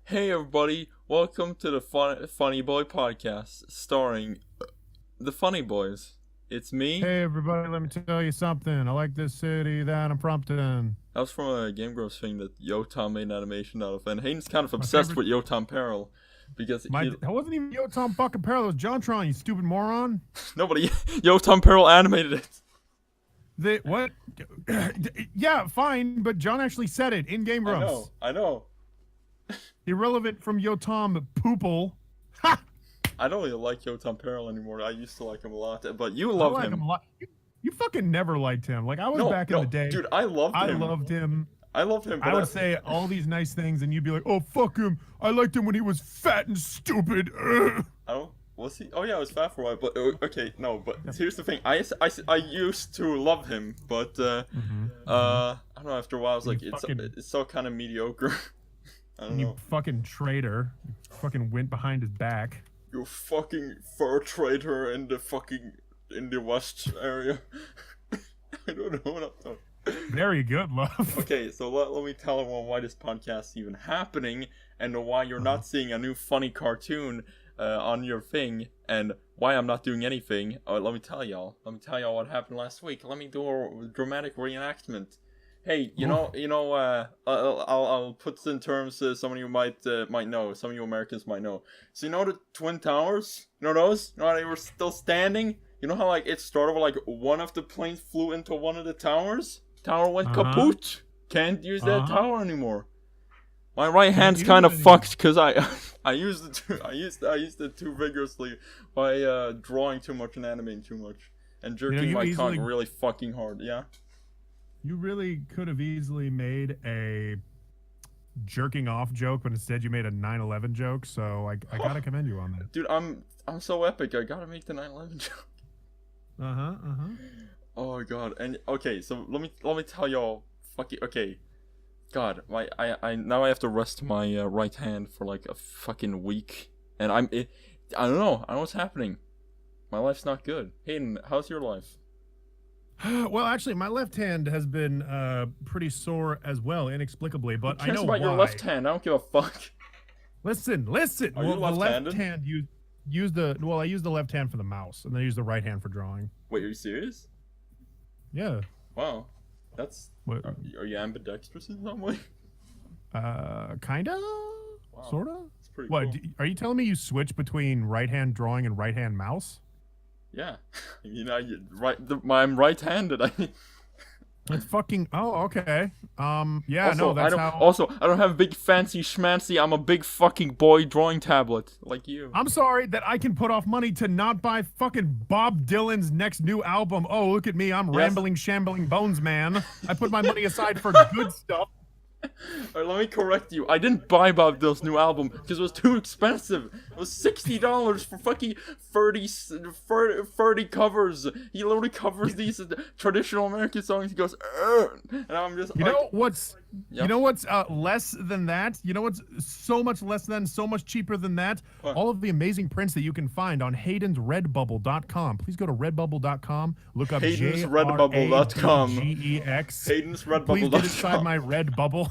Hey everybody, welcome to the Funny Boy podcast, starring the Funny Boys. It's me. Hey everybody, let me tell you something. I like this city that I'm from. That was from a Game Grumps thing that Yotam made an animation out of, and Hayden's kind of obsessed with Yotam Peril. Because it wasn't even Yotam fucking Peril, it was JonTron, you stupid moron. Nobody, Yotam Peril animated it. What? Yeah, fine, but John actually said it in Game Grumps. I know. Irrelevant from Yotam Poople. Ha! I don't really like Yotam Peril anymore. I used to like him a lot, but you love him. A lot. You fucking never liked him. Like, I was back in the day. Dude, I loved him. I loved him. I would say all these nice things, and you'd be like, "Oh, fuck him. I liked him when he was fat and stupid." Oh, was he? Oh yeah, I was fat for a while. But okay, no. But here's the thing. I used to love him, but I don't know. After a while, I was like, it's so kind of mediocre. I don't know. You fucking traitor. You fucking went behind his back. You fucking fur trader in the West area. I don't know what I'm talking. Very good, love. Okay, so let me tell everyone why this podcast is even happening, and why you're not seeing a new funny cartoon on your thing, and why I'm not doing anything. Let me tell y'all what happened last week. Let me do a dramatic reenactment. Hey, I'll put this in terms some of you might know, some of you Americans might know. So you know the Twin Towers? You know those? You know how they were still standing? You know how like it started with like one of the planes flew into one of the towers? Tower went kaput. Can't use that tower anymore. My right hand's kind of fucked because I used it too vigorously by drawing too much and animating too much and jerking my cock really fucking hard. Yeah. You really could have easily made a jerking off joke, but instead you made a 9/11 joke. So I gotta commend you on that. Dude, I'm so epic. I gotta make the 9/11 joke. Oh god. And okay, so let me tell y'all. Okay. God, I now I have to rest my right hand for like a fucking week, and I don't know what's happening. My life's not good. Hayden, how's your life? Well, actually, my left hand has been pretty sore as well, inexplicably. But I know about why. Your left hand? I don't give a fuck. Listen. Are you left-handed? The left hand I use the left hand for the mouse, and then I use the right hand for drawing. Wait, are you serious? Yeah. Wow, that's. What? Are you ambidextrous in some way? Kinda. Wow. Sorta. That's pretty What? cool. Are you telling me you switch between right hand drawing and right hand mouse? Yeah, I'm right-handed. It's fucking. Oh, okay. Yeah. Also, That's I don't have big fancy schmancy. I'm a big fucking boy drawing tablet like you. I'm sorry that I can put off money to not buy fucking Bob Dylan's next new album. Oh, look at me. I'm rambling, shambling bones, man. I put my money aside for good stuff. Alright, let me correct you. I didn't buy Bob Dylan's new album because it was too expensive. It was $60 for fucking 30 covers. He literally covers these traditional American songs. He goes, and I'm just. You know what's less than that? You know what's so much less than, so much cheaper than that? What? All of the amazing prints that you can find on HaydensRedbubble.com. Please go to redbubble.com. Look up HaydensRedbubble.com. HaydensRedbubble.com. Please get inside my Redbubble.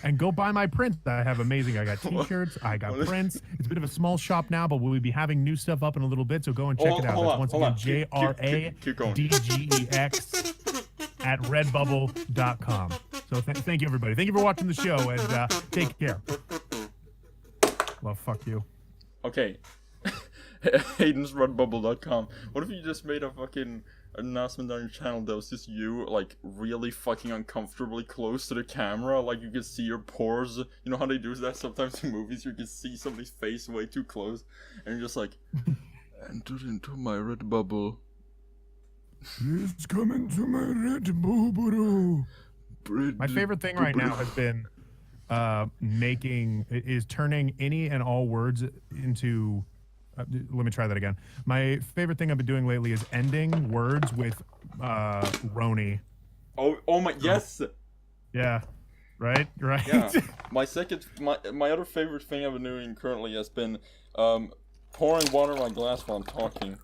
And go buy my prints. I have amazing. I got t-shirts. I got prints. It's a bit of a small shop now, but we'll be having new stuff up in a little bit. So go and check it out. That's once again JRADGEX at redbubble.com. So thank you, everybody. Thank you for watching the show, and take care. Well, fuck you. Okay. HaydensRedbubble.com. What if you just made a fucking announcement on your channel that was just you, like, really fucking uncomfortably close to the camera? Like, you can see your pores. You know how they do that sometimes in movies? You can see somebody's face way too close. And you're just like, enter into my red bubble. Please come into my red bubble. My favorite thing right now has been turning any and all words into... let me try that again. My favorite thing I've been doing lately is ending words with Roni. Oh my, yes! Yeah. Right? Yeah. My other favorite thing I've been doing currently has been pouring water in my glass while I'm talking.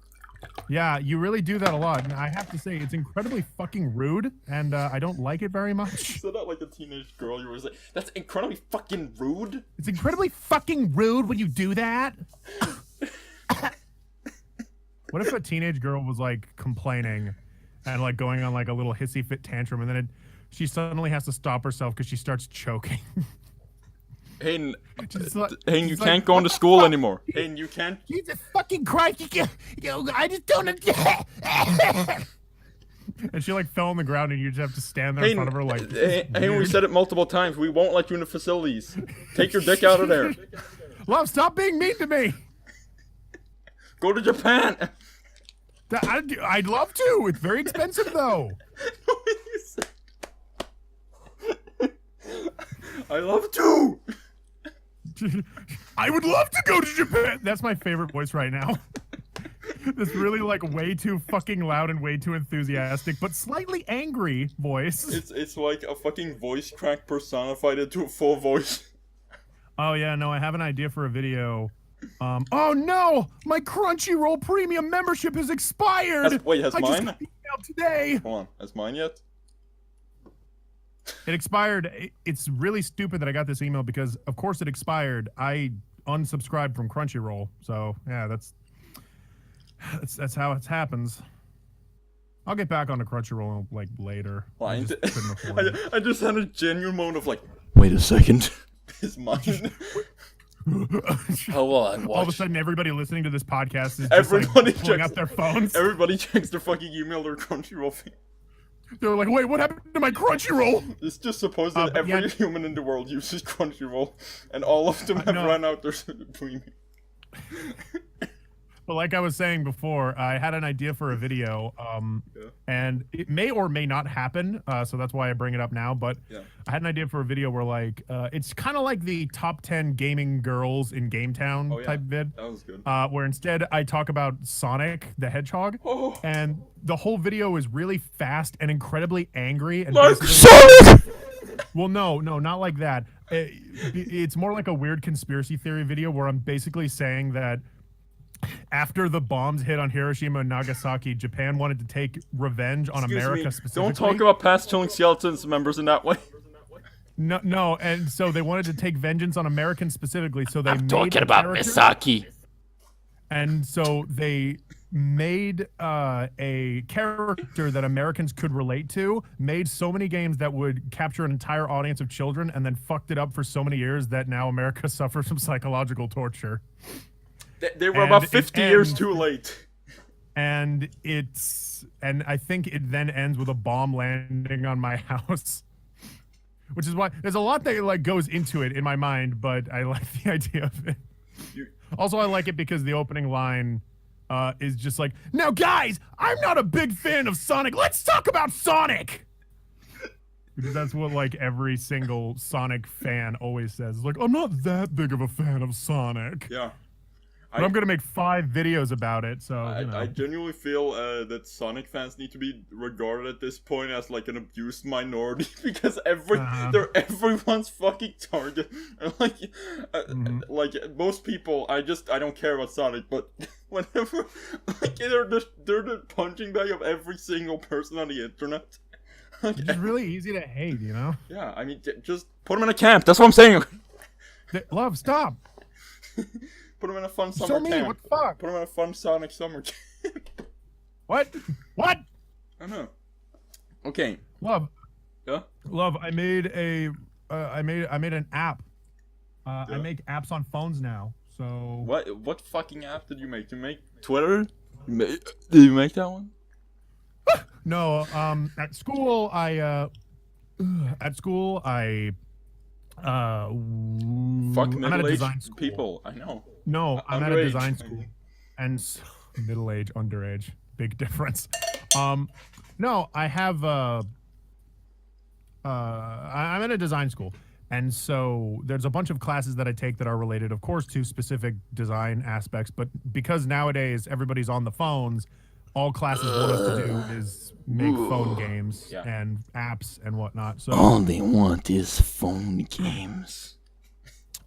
Yeah, you really do that a lot, and I have to say it's incredibly fucking rude, and I don't like it very You much. said that like a teenage girl. You were like, "That's incredibly fucking rude." It's incredibly fucking rude when you do that. What if a teenage girl was like complaining and like going on like a little hissy fit tantrum, and then she suddenly has to stop herself because she starts choking? Hayden, Like, Hayden, you like, can't go what into the school fuck? anymore. Hayden, you can't. Jesus fucking Christ! I just don't. And she like fell on the ground, and you just have to stand there in front of her like. Hayden, we said it multiple times. We won't let you in the facilities. Take your dick out of there. Love, stop being mean to me. Go to Japan. I'd love to. It's very expensive though. I love to. I would love to go to Japan. That's my favorite voice right now. This really like way too fucking loud and way too enthusiastic, but slightly angry voice. It's like a fucking voice crack personified into a full voice. Oh yeah, no, I have an idea for a video. Oh no, my Crunchyroll premium membership has expired. Has I mine? just got the email today. Hold on, has mine yet? It expired. It's really stupid that I got this email because, of course, it expired. I unsubscribed from Crunchyroll, so yeah, that's how it happens. I'll get back onto Crunchyroll like later. Well, Couldn't afford it. I just had a genuine moment of like, wait a second, is mine? Hold on, watch. All of a sudden, everybody listening to this podcast is just Everybody like, pulling checks up their phones. Everybody checks their fucking email or Crunchyroll feed. They're like, wait, what happened to my Crunchyroll? It's just supposed that but every yeah. human in the world uses Crunchyroll, and all of them have no. run out their premium. But like I was saying before, I had an idea for a video, and it may or may not happen, so that's why I bring it up now. But Yeah. I had an idea for a video where, like, it's kind of like the top 10 gaming girls in GameTown Oh, yeah. type vid, That was good. where instead I talk about Sonic the Hedgehog, Oh. and the whole video is really fast and incredibly angry. And Like basically- Sonic! well, no, not like that. It's more like a weird conspiracy theory video where I'm basically saying that after the bombs hit on Hiroshima and Nagasaki, Japan wanted to take revenge on Excuse America me, specifically. don't talk about past Chilling Skeletons members in that way. No, and so they wanted to take vengeance on Americans specifically. So they made Talking a about character- Misaki. And so they made a character that Americans could relate to, made so many games that would capture an entire audience of children, and then fucked it up for so many years that now America suffers from psychological torture. They were And about it 50 years ends- too late. And I think it then ends with a bomb landing on my house. Which is why there's a lot that like goes into it in my mind, but I like the idea of it. Also, I like it because the opening line is just like, now guys, I'm not a big fan of Sonic. Let's talk about Sonic. Because that's what like every single Sonic fan always says. It's like, I'm not that big of a fan of Sonic. Yeah. But I'm gonna make 5 videos about it, so I, you know. I genuinely feel that Sonic fans need to be regarded at this point as like an abused minority because they're everyone's fucking target. Like, like most people, I don't care about Sonic, but whenever like they're the punching bag of every single person on the internet. Like, It's really easy to hate, you know? yeah, I mean, just put them in a camp. That's what I'm saying. Love, stop. Put them in a fun So summer mean, camp. what the fuck? Put them in a fun Sonic summer camp. What? What? I don't know. Okay. Love. Yeah. Love, I made an app. I make apps on phones now. So What fucking app did you make? Did you make Twitter? Did you make that one? no, at school I Fuck I'm at a middle-aged design school. people. I know. No, I'm at a Underage. design school. And middle age, underage, big difference. No, I have I'm at a design school. And so there's a bunch of classes that I take that are related, of course, to specific design aspects. But because nowadays everybody's on the phones, all classes want us to do is make phone games and apps and whatnot. So All they want is phone games.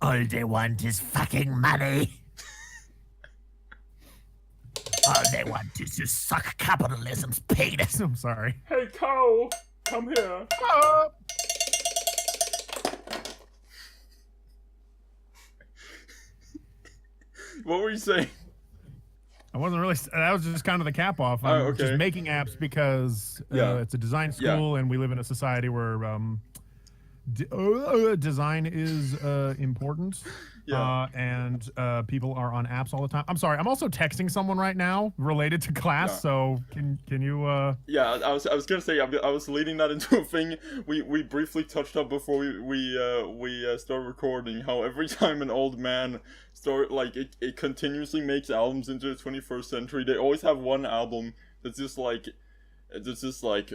all they want is fucking money. All they want is to suck capitalism's penis. I'm sorry. Hey, cow, come here. What were you saying? I wasn't really. That was just kind of the cap off. I'm just making apps because it's a design school and we live in a society where design is important. And people are on apps all the time. I'm sorry. I'm also texting someone right now related to class. So can you? Yeah, I was gonna say I was leading that into a thing we briefly touched on before we started recording. How every time an old man it continuously makes albums into the 21st century. They always have one album that's just like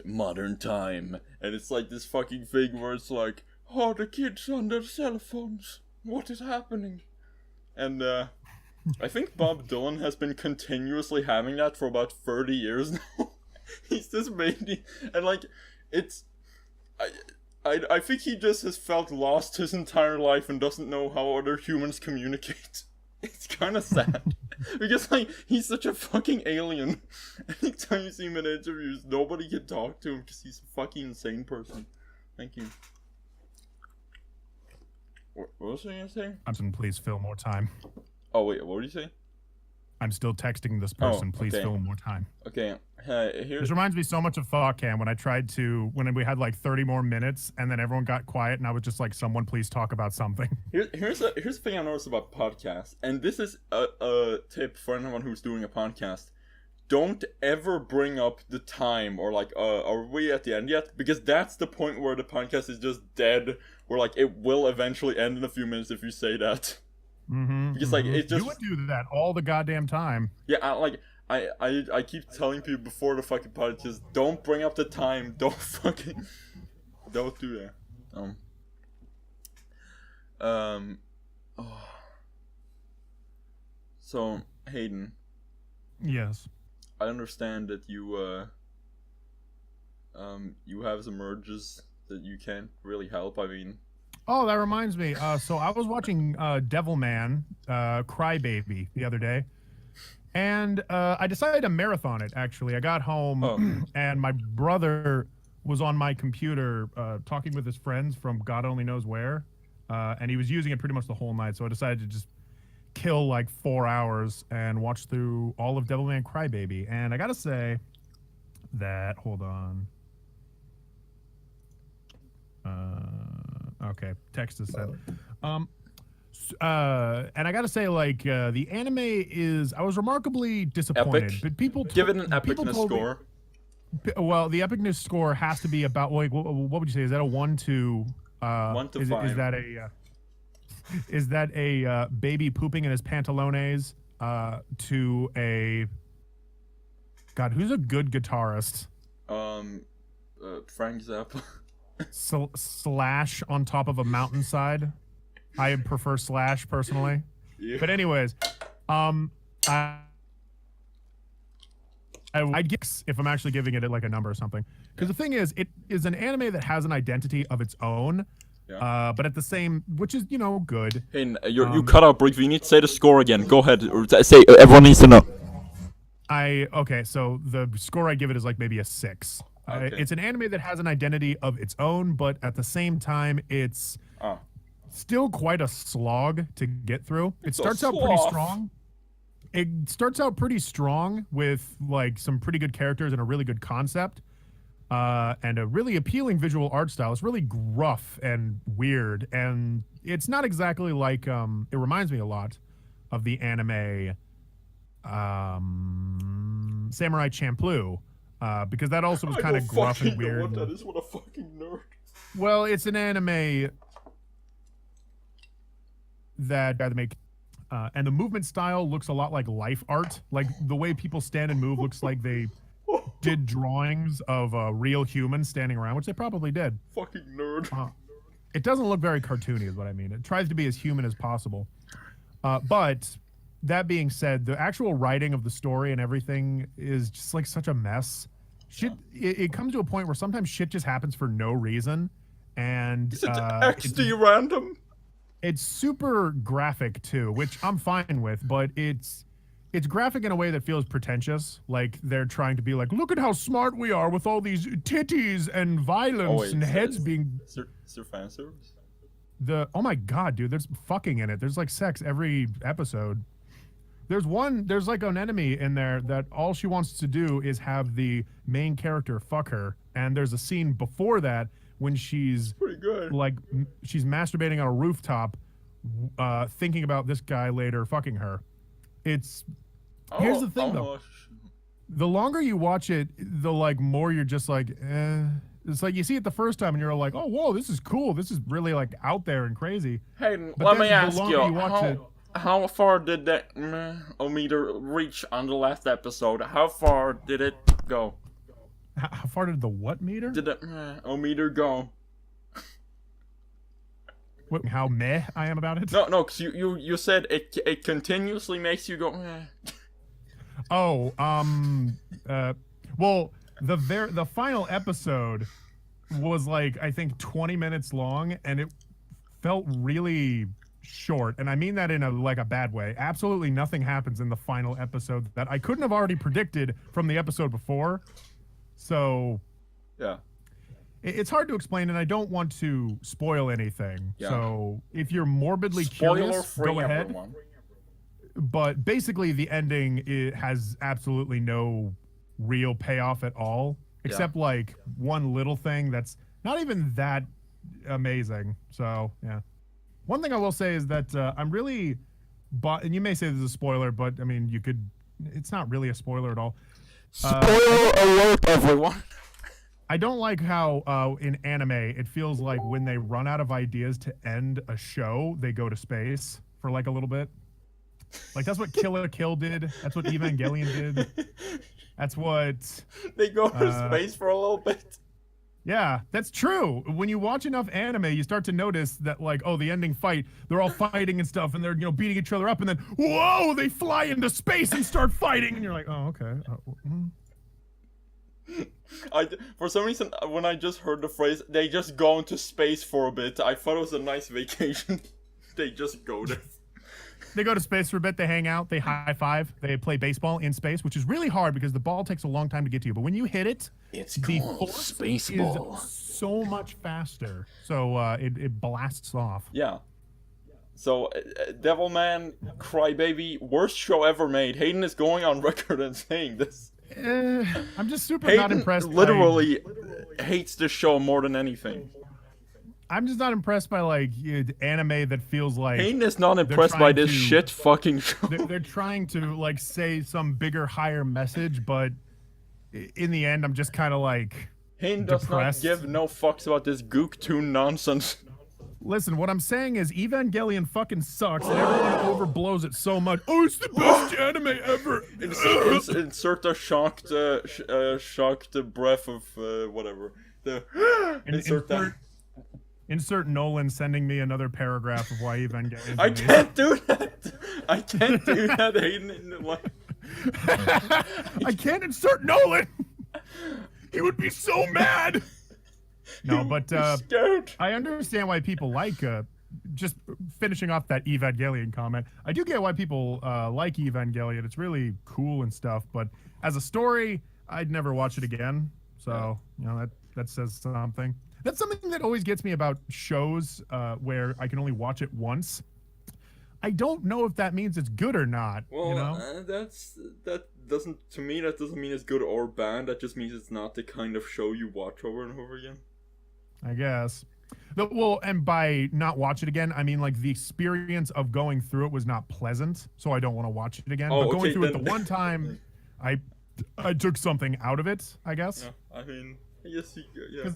modern time, and it's like this fucking thing where it's like, oh, the kids on their cell phones. What is happening? And I think Bob Dylan has been continuously having that for about 30 years now. He's just made and like it's I think he just has felt lost his entire life and doesn't know how other humans communicate. It's kind of sad. Because like he's such a fucking alien. Anytime you see him in interviews, nobody can talk to him because he's a fucking insane person. Thank you. What was I gonna say? Thompson, please fill more time. Oh wait, what did you say? I'm still texting this person. Please fill more time. Okay. This reminds me so much of Thawcam when we had like 30 more minutes and then everyone got quiet and I was just like, someone please talk about something. Here's the thing I noticed about podcasts, and this is a tip for anyone who's doing a podcast. Don't ever bring up the time or like, are we at the end yet? Because that's the point where the podcast is just dead, where like it will eventually end in a few minutes if you say that. Because like it just, you would do that all the goddamn time. Yeah, I keep telling people before the fucking podcast, don't bring up the time. Don't do that. So Hayden. Yes. I understand that you have some urges that you can't really help. I mean. Oh, that reminds me. So I was watching Devilman Crybaby the other day, and I decided to marathon it, actually. I got home, and my brother was on my computer talking with his friends from God only knows where, and he was using it pretty much the whole night, so I decided to just kill like 4 hours and watch through all of Devilman Crybaby. And I gotta say that, hold on. Okay, text is sent. And I gotta say, like, the anime is, I was remarkably disappointed. Epic. But people give it an epicness score. Well, the epicness score has to be about, like, what would you say? Is that a 1 to 1 to 5? Is that a baby pooping in his pantalones to a, God, who's a good guitarist? Frank Zappa. Slash on top of a mountainside. I prefer Slash personally. Yeah. But anyways, I'd guess if I'm actually giving it like a number or something. Because the thing is, it is an anime that has an identity of its own. Yeah. But at the same, which is, you know, good. Hey, you cut out briefly. You need to say the score again. Go ahead. Or say everyone needs to know. Okay, so the score I give it is like maybe a 6. Okay. It's an anime that has an identity of its own, but at the same time, it's still quite a slog to get through. It starts out pretty strong. It starts out pretty strong with like some pretty good characters and a really good concept, and a really appealing visual art style. It's really gruff and weird, and it's not exactly like it reminds me a lot of the anime Samurai Champloo. Because that also was kind of gruff and weird. What that is, what a fucking nerd. Well, it's an anime that make, and the movement style looks a lot like life art. Like the way people stand and move looks like they did drawings of real humans standing around, which they probably did. Fucking nerd. It doesn't look very cartoony, is what I mean. It tries to be as human as possible. But that being said, the actual writing of the story and everything is just like such a mess. Shit, it comes to a point where sometimes shit just happens for no reason, and is it XD random? It's super graphic too, which I'm fine with, but it's it's graphic in a way that feels pretentious. Like they're trying to be like, look at how smart we are with all these titties and violence and heads being. Is there fan service? Oh my god, dude, there's fucking in it. There's like sex every episode. There's like an enemy in there that all she wants to do is have the main character fuck her. And there's a scene before that when she's pretty good. Like she's masturbating on a rooftop, thinking about this guy later fucking her. Here's the thing though. The longer you watch it, the like more you're just like, eh. It's like you see it the first time and you're like, oh, whoa, this is cool. This is really like out there and crazy. Hayden, let me ask you, how far did that O-meter reach on the last episode? How far did it go? How far did the what meter? Did the O-meter go? What, how meh I am about it? No, because you said it continuously makes you go meh. Oh, well, the final episode was like, I think 20 minutes long, and it felt really short, and I mean that in a bad way. Absolutely nothing happens in the final episode that I couldn't have already predicted from the episode before. So yeah, it's hard to explain, and I don't want to spoil anything. Yeah. So if you're morbidly curious, go ahead. Everyone. But basically, the ending, it has absolutely no real payoff at all, except like one little thing that's not even that amazing. So yeah. One thing I will say is that I'm really, and you may say this is a spoiler, but I mean, it's not really a spoiler at all. Spoiler alert, everyone. I don't like how in anime, it feels like when they run out of ideas to end a show, they go to space for like a little bit. Like that's what Kill la Kill did. That's what Evangelion did. That's what... They go to space for a little bit. Yeah, that's true. When you watch enough anime, you start to notice that, like, oh, the ending fight, they're all fighting and stuff, and they're, beating each other up, and then, whoa, they fly into space and start fighting, and you're like, oh, okay. For some reason, when I just heard the phrase, they just go into space for a bit, I thought it was a nice vacation. They just go there. They go to space for a bit, they hang out, they high-five, they play baseball in space, which is really hard because the ball takes a long time to get to you. But when you hit it, the force is so much faster. So it blasts off. Yeah. So, Devilman, Crybaby, worst show ever made. Hayden is going on record and saying this. I'm just super Hayden not impressed. Literally hates this show more than anything. I'm just not impressed by like anime that feels like Hayden is not impressed by this shit fucking show. They're trying to like say some bigger, higher message, but in the end, I'm just kind of like Hayden does not give no fucks about this Gook-toon nonsense. Listen, what I'm saying is Evangelion fucking sucks, and everyone overblows it so much. Oh, it's the best anime ever. Insert a shocked breath of whatever. Insert that. Insert Nolan sending me another paragraph of why Evangelion. I can't do that. I can't do that, Hayden. I can't insert Nolan. He would be so mad. No, but I understand why people like. Just finishing off that Evangelion comment, I do get why people like Evangelion. It's really cool and stuff, but as a story, I'd never watch it again. So that says something. That's something that always gets me about shows where I can only watch it once. I don't know if that means it's good or not. Well, that doesn't mean it's good or bad. That just means it's not the kind of show you watch over and over again. I guess. Well, and by not watch it again, I mean like the experience of going through it was not pleasant, so I don't want to watch it again. But going through it the one time, I took something out of it, I guess. Yeah, I mean, yes, yeah.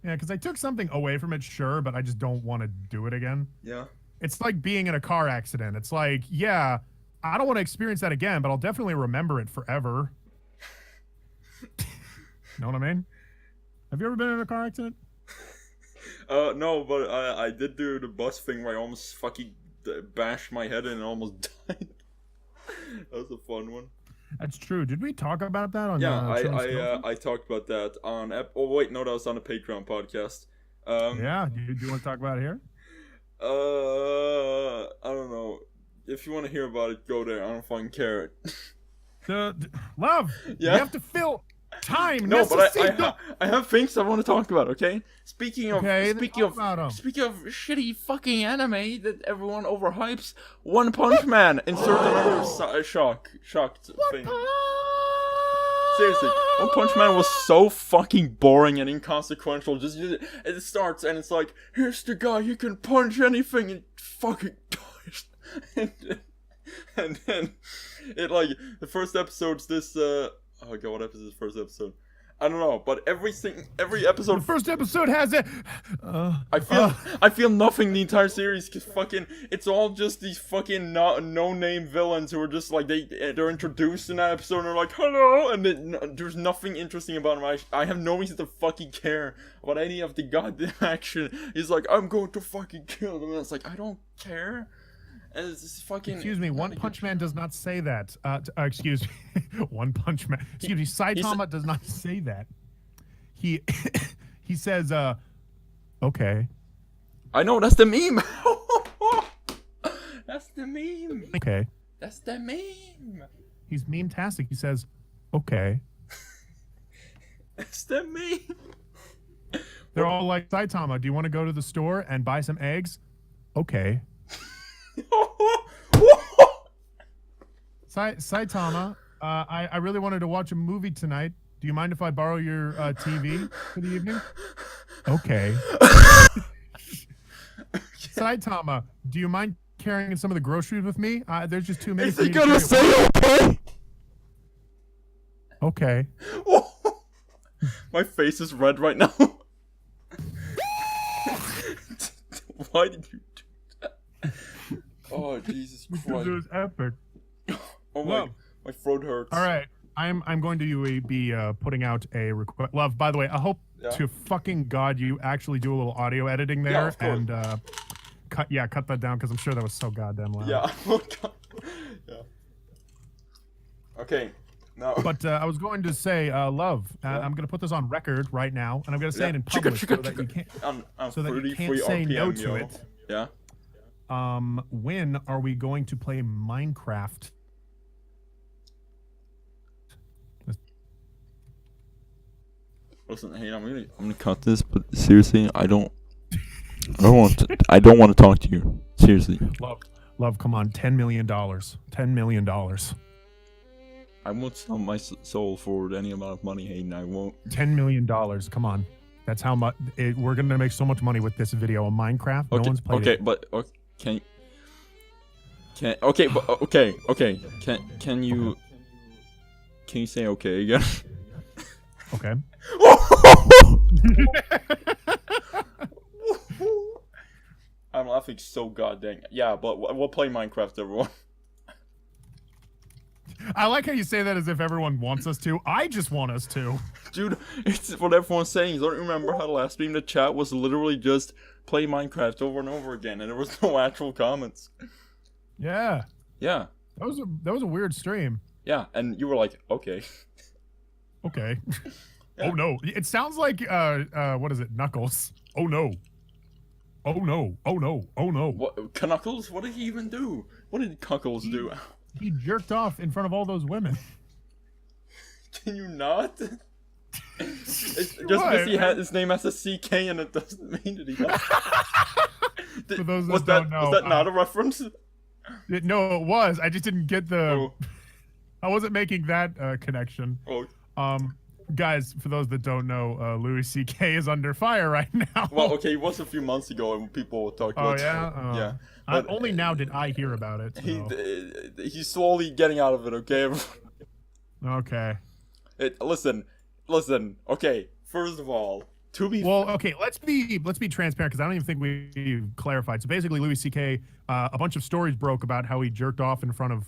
Yeah, because I took something away from it, sure, but I just don't want to do it again. Yeah. It's like being in a car accident. It's like, yeah, I don't want to experience that again, but I'll definitely remember it forever. Know what I mean? Have you ever been in a car accident? No, but I did do the bus thing where I almost fucking bashed my head in and almost died. That was a fun one. That's true. Did we talk about that on? Yeah, I talked about that on. Oh wait, no, that was on a Patreon podcast. Yeah, do you want to talk about it here? I don't know. if you want to hear about it, go there. I don't fucking care. Love. Yeah? You have to fill time. No, but I have things I want to talk about. Okay. Speaking of shitty fucking anime that everyone overhypes, One Punch Man. Insert another shocked thing. Seriously, One Punch Man was so fucking boring and inconsequential. Just it starts and it's like, here's the guy who can punch anything and fucking dies. and then it like the first episode's this oh god, what episode is the first episode? I don't know, but every episode. The first episode has it. I feel nothing the entire series, cause fucking it's all just these fucking no name villains who are just like they're introduced in that episode and they're like hello, and then there's nothing interesting about them. I have no reason to fucking care about any of the goddamn action. He's like, I'm going to fucking kill them, and it's like I don't care. And it's just fucking. Excuse me, One Punch Man does not say that. Excuse me, One Punch Man. Excuse me, Saitama does not say that. He he says, okay. I know, that's the meme. That's the meme. Okay. That's the meme. He's meme-tastic. He says, okay. That's the meme. They're all like, Saitama, do you want to go to the store and buy some eggs? Okay. Saitama, I really wanted to watch a movie tonight. Do you mind if I borrow your TV for the evening? Okay. Saitama, do you mind carrying some of the groceries with me? There's just too many. Is he gonna say okay? Okay. My face is red right now. Why did you do that? Oh Jesus Christ! Because it was epic. Oh my throat hurts. All right, I'm going to be putting out a request. Love, by the way, I hope to fucking God you actually do a little audio editing there and cut that down because I'm sure that was so goddamn loud. Yeah. Oh God. Yeah. Okay. No. But I was going to say, Love, I'm going to put this on record right now, and I'm going to say it in public so that you can't say no to it. Yeah. When are we going to play Minecraft? Listen, hey, I'm gonna cut this, but seriously, I don't want to talk to you. Seriously. Love, come on, $10 million. $10 million. I won't sell my soul for any amount of money, Hayden. I won't. $10 million. Come on. That's how much we're gonna make so much money with this video of Minecraft. No one's played it. But can you say okay again? Okay. I'm laughing so goddamn. Yeah, but we'll play Minecraft, everyone. I like how you say that as if everyone wants us to. I just want us to. Dude, it's what everyone's saying. Don't you remember how the last stream the chat was literally just play Minecraft over and over again, and there was no actual comments. Yeah. Yeah. That was a weird stream. Yeah, and you were like, okay. Okay. Yeah. Oh no. It sounds like what is it? Knuckles. Oh no. Oh no. Oh no. Oh no. What Knuckles? What did he even do? What did Knuckles do? He jerked off in front of all those women. Can you not? It's just because his name has a CK and it doesn't mean that he does. For those was that don't know, was that not a reference? No, it was. I just didn't get the. Oh. I wasn't making that connection. Oh. Guys, for those that don't know, Louis CK is under fire right now. Well, okay, it was a few months ago, and people were talking about. Oh yeah, yeah. But, only now did I hear about it. So. He's slowly getting out of it. Okay. Okay. Listen. Okay. First of all, okay, let's be transparent because I don't even think we clarified. So basically, Louis CK, a bunch of stories broke about how he jerked off in front of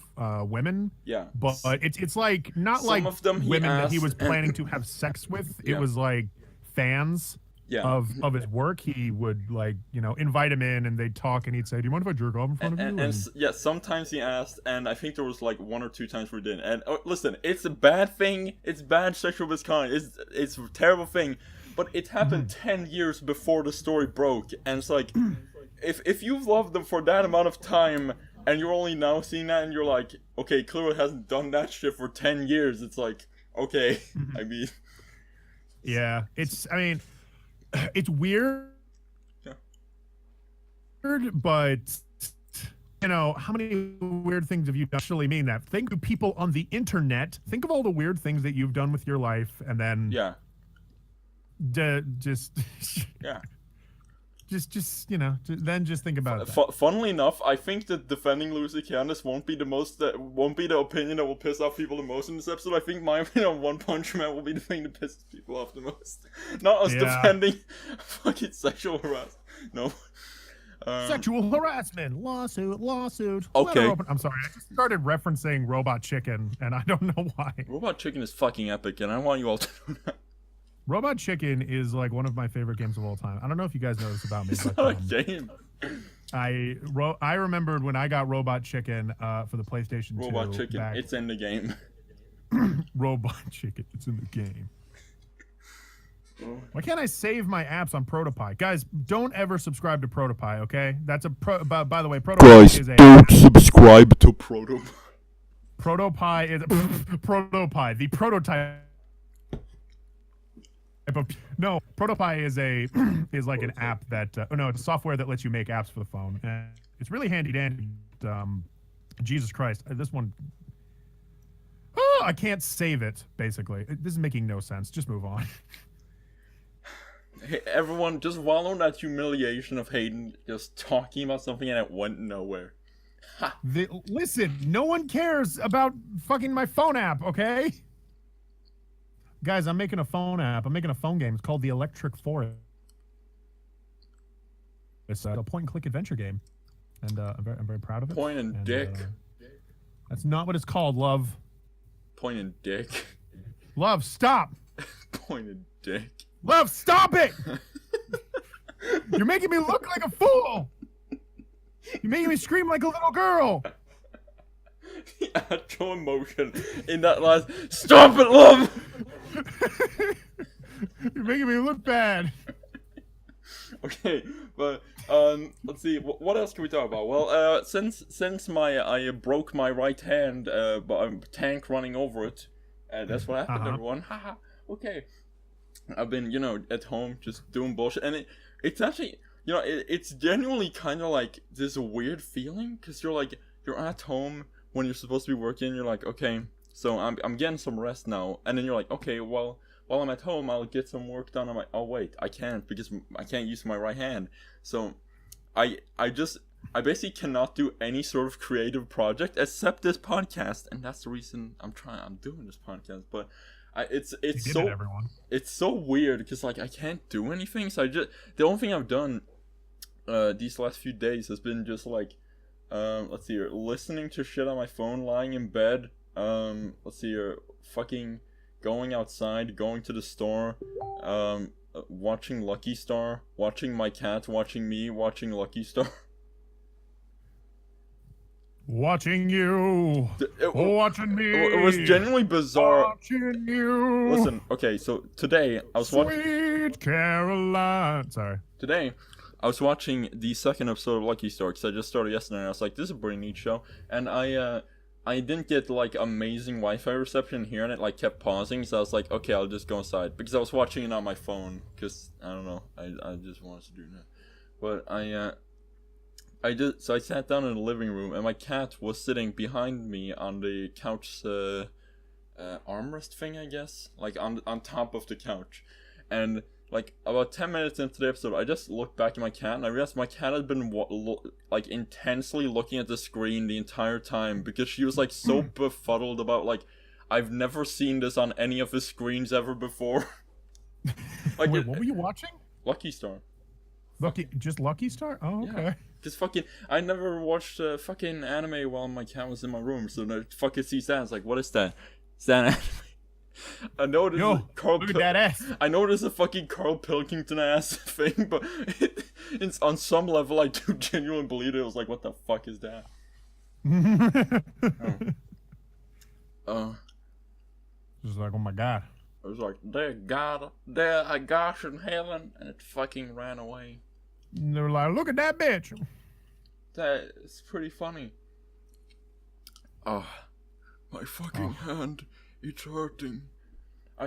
women. Yeah, but it's like not some like of them women that he was planning to have sex with. It was like fans of his work. He would invite him in and they'd talk and he'd say, "Do you mind if I jerk off in front of you?" And yeah, sometimes he asked, and I think there was like 1 or 2 times where he didn't. And listen, it's a bad thing. It's bad sexual misconduct. It's a terrible thing. But it happened 10 years before the story broke, and it's like, if you've loved them for that amount of time, and you're only now seeing that, and you're like, okay, clearly hasn't done that shit for 10 years. It's like, okay, I mean, yeah, it's weird, but you know, how many weird things have you done? Actually mean that. Think of people on the internet. Think of all the weird things that you've done with your life, and then yeah, just yeah. Just you know, then just think about it. Funnily enough, I think that defending Lucy Candace won't be the opinion that will piss off people the most in this episode. I think my opinion on One Punch Man will be the thing that pisses people off the most. Not us defending fucking sexual harassment. No. Sexual harassment, lawsuit. Okay. I'm sorry, I just started referencing Robot Chicken, and I don't know why. Robot Chicken is fucking epic, and I want you all to know that. Robot Chicken is like one of my favorite games of all time. I don't know if you guys know this about me. It's not a game. I remembered when I got Robot Chicken for the PlayStation 2. Robot Chicken, it's in the game. Robot Chicken, it's in the game. Why can't I save my apps on ProtoPie? Guys, don't ever subscribe to ProtoPie, okay? That's by the way, ProtoPie is a... don't subscribe to ProtoPie. ProtoPie is... ProtoPie, the prototype... No, ProtoPie is like an app that... it's software that lets you make apps for the phone. And it's really handy dandy. Jesus Christ, this one... Oh, I can't save it, basically. This is making no sense. Just move on. Hey, everyone, just wallow in that humiliation of Hayden just talking about something and it went nowhere. Listen, no one cares about fucking my phone app, okay? Guys, I'm making a phone app. I'm making a phone game. It's called The Electric Forest. It's a point-and-click adventure game, and I'm very proud of it. Point and dick. That's not what it's called, love. Point and dick. Love, stop. Point and dick. Love, stop it! You're making me look like a fool! You're making me scream like a little girl! The actual emotion in that last... Stop it, love! You're making me look bad. Okay, but, let's see, what else can we talk about? Well, since I broke my right hand, by a tank running over it, that's what happened, everyone. Haha, okay. I've been, at home just doing bullshit, and it's actually, it's genuinely kind of like this weird feeling, because you're at home when you're supposed to be working, you're like, okay, so I'm getting some rest now, and then you're like, okay, well, while I'm at home, I'll get some work done. I'm like, oh wait, I can't, because I can't use my right hand, so I basically cannot do any sort of creative project except this podcast, and that's the reason I'm doing this podcast, but it's so weird because I can't do anything. So the only thing I've done these last few days has been just let's see here, listening to shit on my phone, lying in bed. Let's see here, fucking going outside, going to the store, watching Lucky Star, watching my cat, watching me, watching Lucky Star. Watching you, watching me. It was genuinely bizarre. Watching you. Listen, okay, so today I was watching. Sweet Caroline. Sorry. Today, I was watching the second episode of Lucky Star because I just started yesterday, and I was like, "This is a pretty neat show." And I didn't get amazing Wi-Fi reception here, and it kept pausing. So I was like, "Okay, I'll just go inside," because I was watching it on my phone. Because I don't know, I just wanted to do that. But so I sat down in the living room, and my cat was sitting behind me on the couch, armrest thing, I guess, on top of the couch, and about 10 minutes into the episode, I just looked back at my cat, and I realized my cat had been intensely looking at the screen the entire time, because she was so befuddled about I've never seen this on any of the screens ever before. Wait, what were you watching? Lucky Star. Just Lucky Star? Oh, okay. Yeah. Cause I never watched fucking anime while my cat was in my room, so I fucking sees that. It's like, what is that? Is that anime? I know this is Carl. Look at that ass. I know this is a fucking Carl Pilkington ass thing, but it's on some level I do genuinely believe it. It was like, what the fuck is that? Just like, oh my god. I was like, there I gosh in heaven, and it fucking ran away. And they were like, look at that bitch. That's pretty funny. Ah, my fucking hand, it's hurting.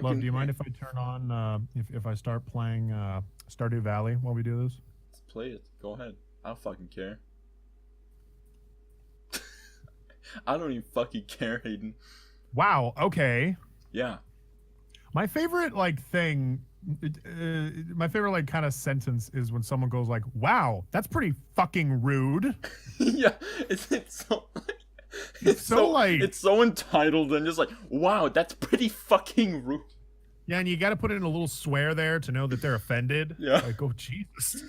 Love, do you mind if I turn on, if I start playing Stardew Valley while we do this? Let's play it. Go ahead. I don't fucking care. I don't even fucking care, Hayden. Wow, okay. Yeah. My favorite, like, thing, my favorite, like, kind of sentence is when someone goes like, wow, that's pretty fucking rude. Yeah, it's so... It's so entitled and just like, wow, that's pretty fucking rude. Yeah, and you got to put in a little swear there to know that they're offended. Yeah. Like, oh, Jesus.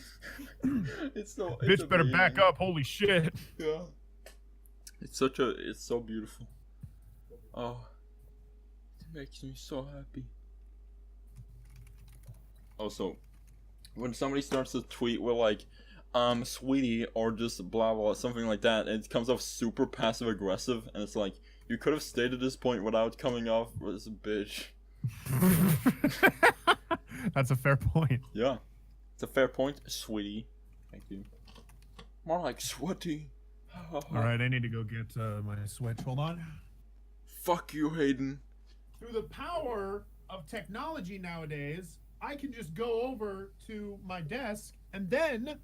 It's so... Bitch better back up, holy shit. Yeah. It's so beautiful. Oh. It makes me so happy. Also, when somebody starts to tweet with like, sweetie, or just blah blah, something like that, and it comes off super passive aggressive, and it's like, you could have stated this point without coming off as a bitch. That's a fair point. Yeah. It's a fair point, sweetie. Thank you. More like sweaty. Alright, I need to go get my Switch. Hold on. Fuck you, Hayden. Through the power of technology nowadays, I can just go over to my desk and then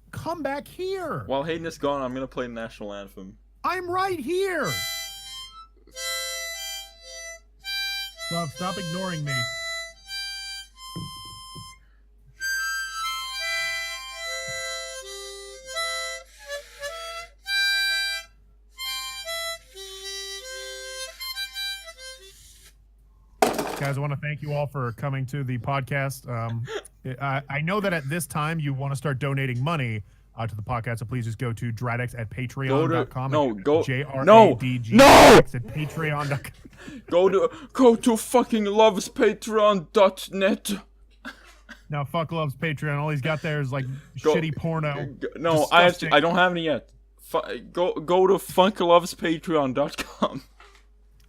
come back here. While Hayden is gone, I'm gonna play the national anthem. I'm right here. Love, stop ignoring me. Guys, I want to thank you all for coming to the podcast. I know that at this time you want to start donating money to the podcast, so please just go to Dradex at patreon.com. J-R-A-D-G-X at patreon.com. Go to fucking lovespatreon.net. Now, fuck loves Patreon. All he's got there is like shitty porno. No, I don't have any yet. Go to funklovespatreon.com.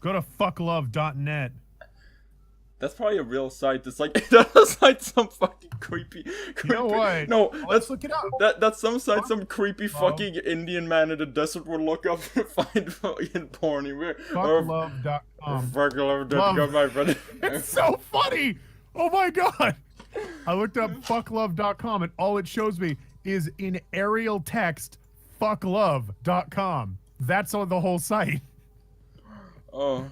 Go to fucklove.net. That's probably a real site. That's like that's like some fucking creepy. You know what? No, let's look it up. That's some site some creepy fucking Indian man in the desert would look up and find fucking porn. Fucklove.com. Fucklove.com, my friend. It's so funny. Oh my god. I looked up fucklove.com and all it shows me is in Arial text fucklove.com. That's on the whole site. Oh.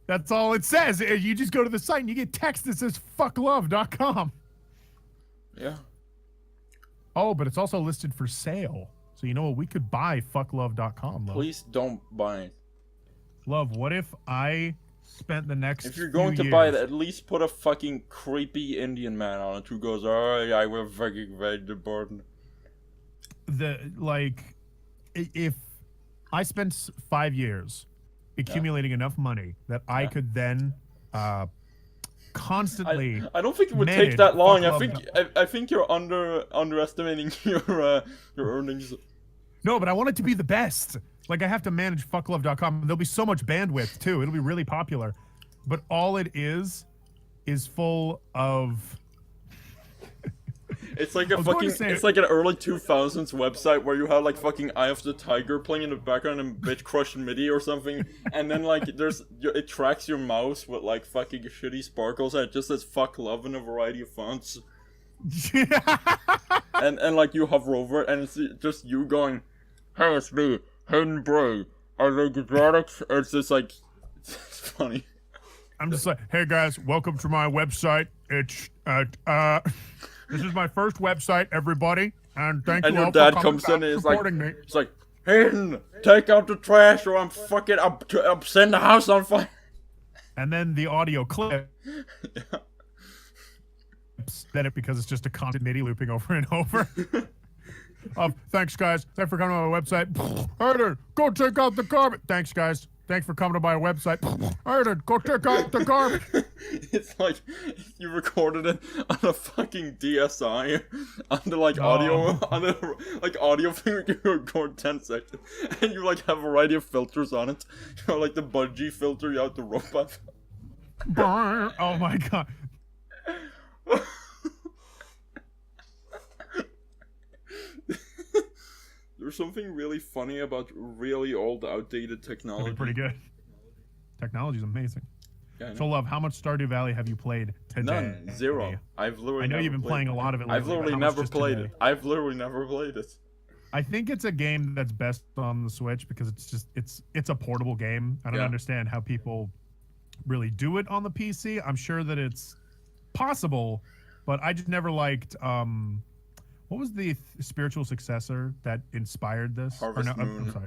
That's all it says. You just go to the site and you get text that says fucklove.com. Yeah. Oh, but it's also listed for sale. So you know what? We could buy fucklove.com. Love. Please don't buy it. Love, what if I spent the next If you're going to buy it, at least put a fucking creepy Indian man on it who goes, oh, I will fucking read the burden. If I spent 5 years accumulating enough money that I could then constantly I don't think it would take that long. I think you're underestimating your earnings. No, but I want it to be the best. Like, I have to manage fucklove.com. There'll be so much bandwidth too. It'll be really popular. But all it is full of It's like it's like an early 2000s website where you have like fucking Eye of the Tiger playing in the background and Bitch Crush MIDI or something, and then like it tracks your mouse with like fucking shitty sparkles and it just says fuck love in a variety of fonts. and like you hover over it and it's just you going, hey, it's me, Hayden Bray, I like Dradex. It's just like, it's funny. I'm just like, hey guys, welcome to my website. It's this is my first website, everybody, and thank you all for supporting me. It's like, Hayden, take out the trash or I'm send the house on fire. And then the audio clip. Yeah. Then because it's just a constant MIDI looping over and over. Thanks, guys. Thanks for coming to my website. Hayden, go take out the garbage. Thanks, guys. Thanks for coming to my website. Hayden, go take out the garbage. It's like you recorded it on a fucking DSi, on the like audio, on the like audio thing. You record 10 seconds, and you like have a variety of filters on it. You know, like the budgie filter, you have the robot. Oh my god. there's something really funny about really old, outdated technology. Pretty good. Technology's amazing. Yeah, so, Love, how much Stardew Valley have you played today? None. Zero. I've literally. I know you've been playing a lot of it lately. I've literally never played it. I've literally never played it. I think it's a game that's best on the Switch because it's a portable game. I don't understand how people really do it on the PC. I'm sure that it's possible, but I just never liked what was the spiritual successor that inspired this? Harvest Moon. I'm sorry.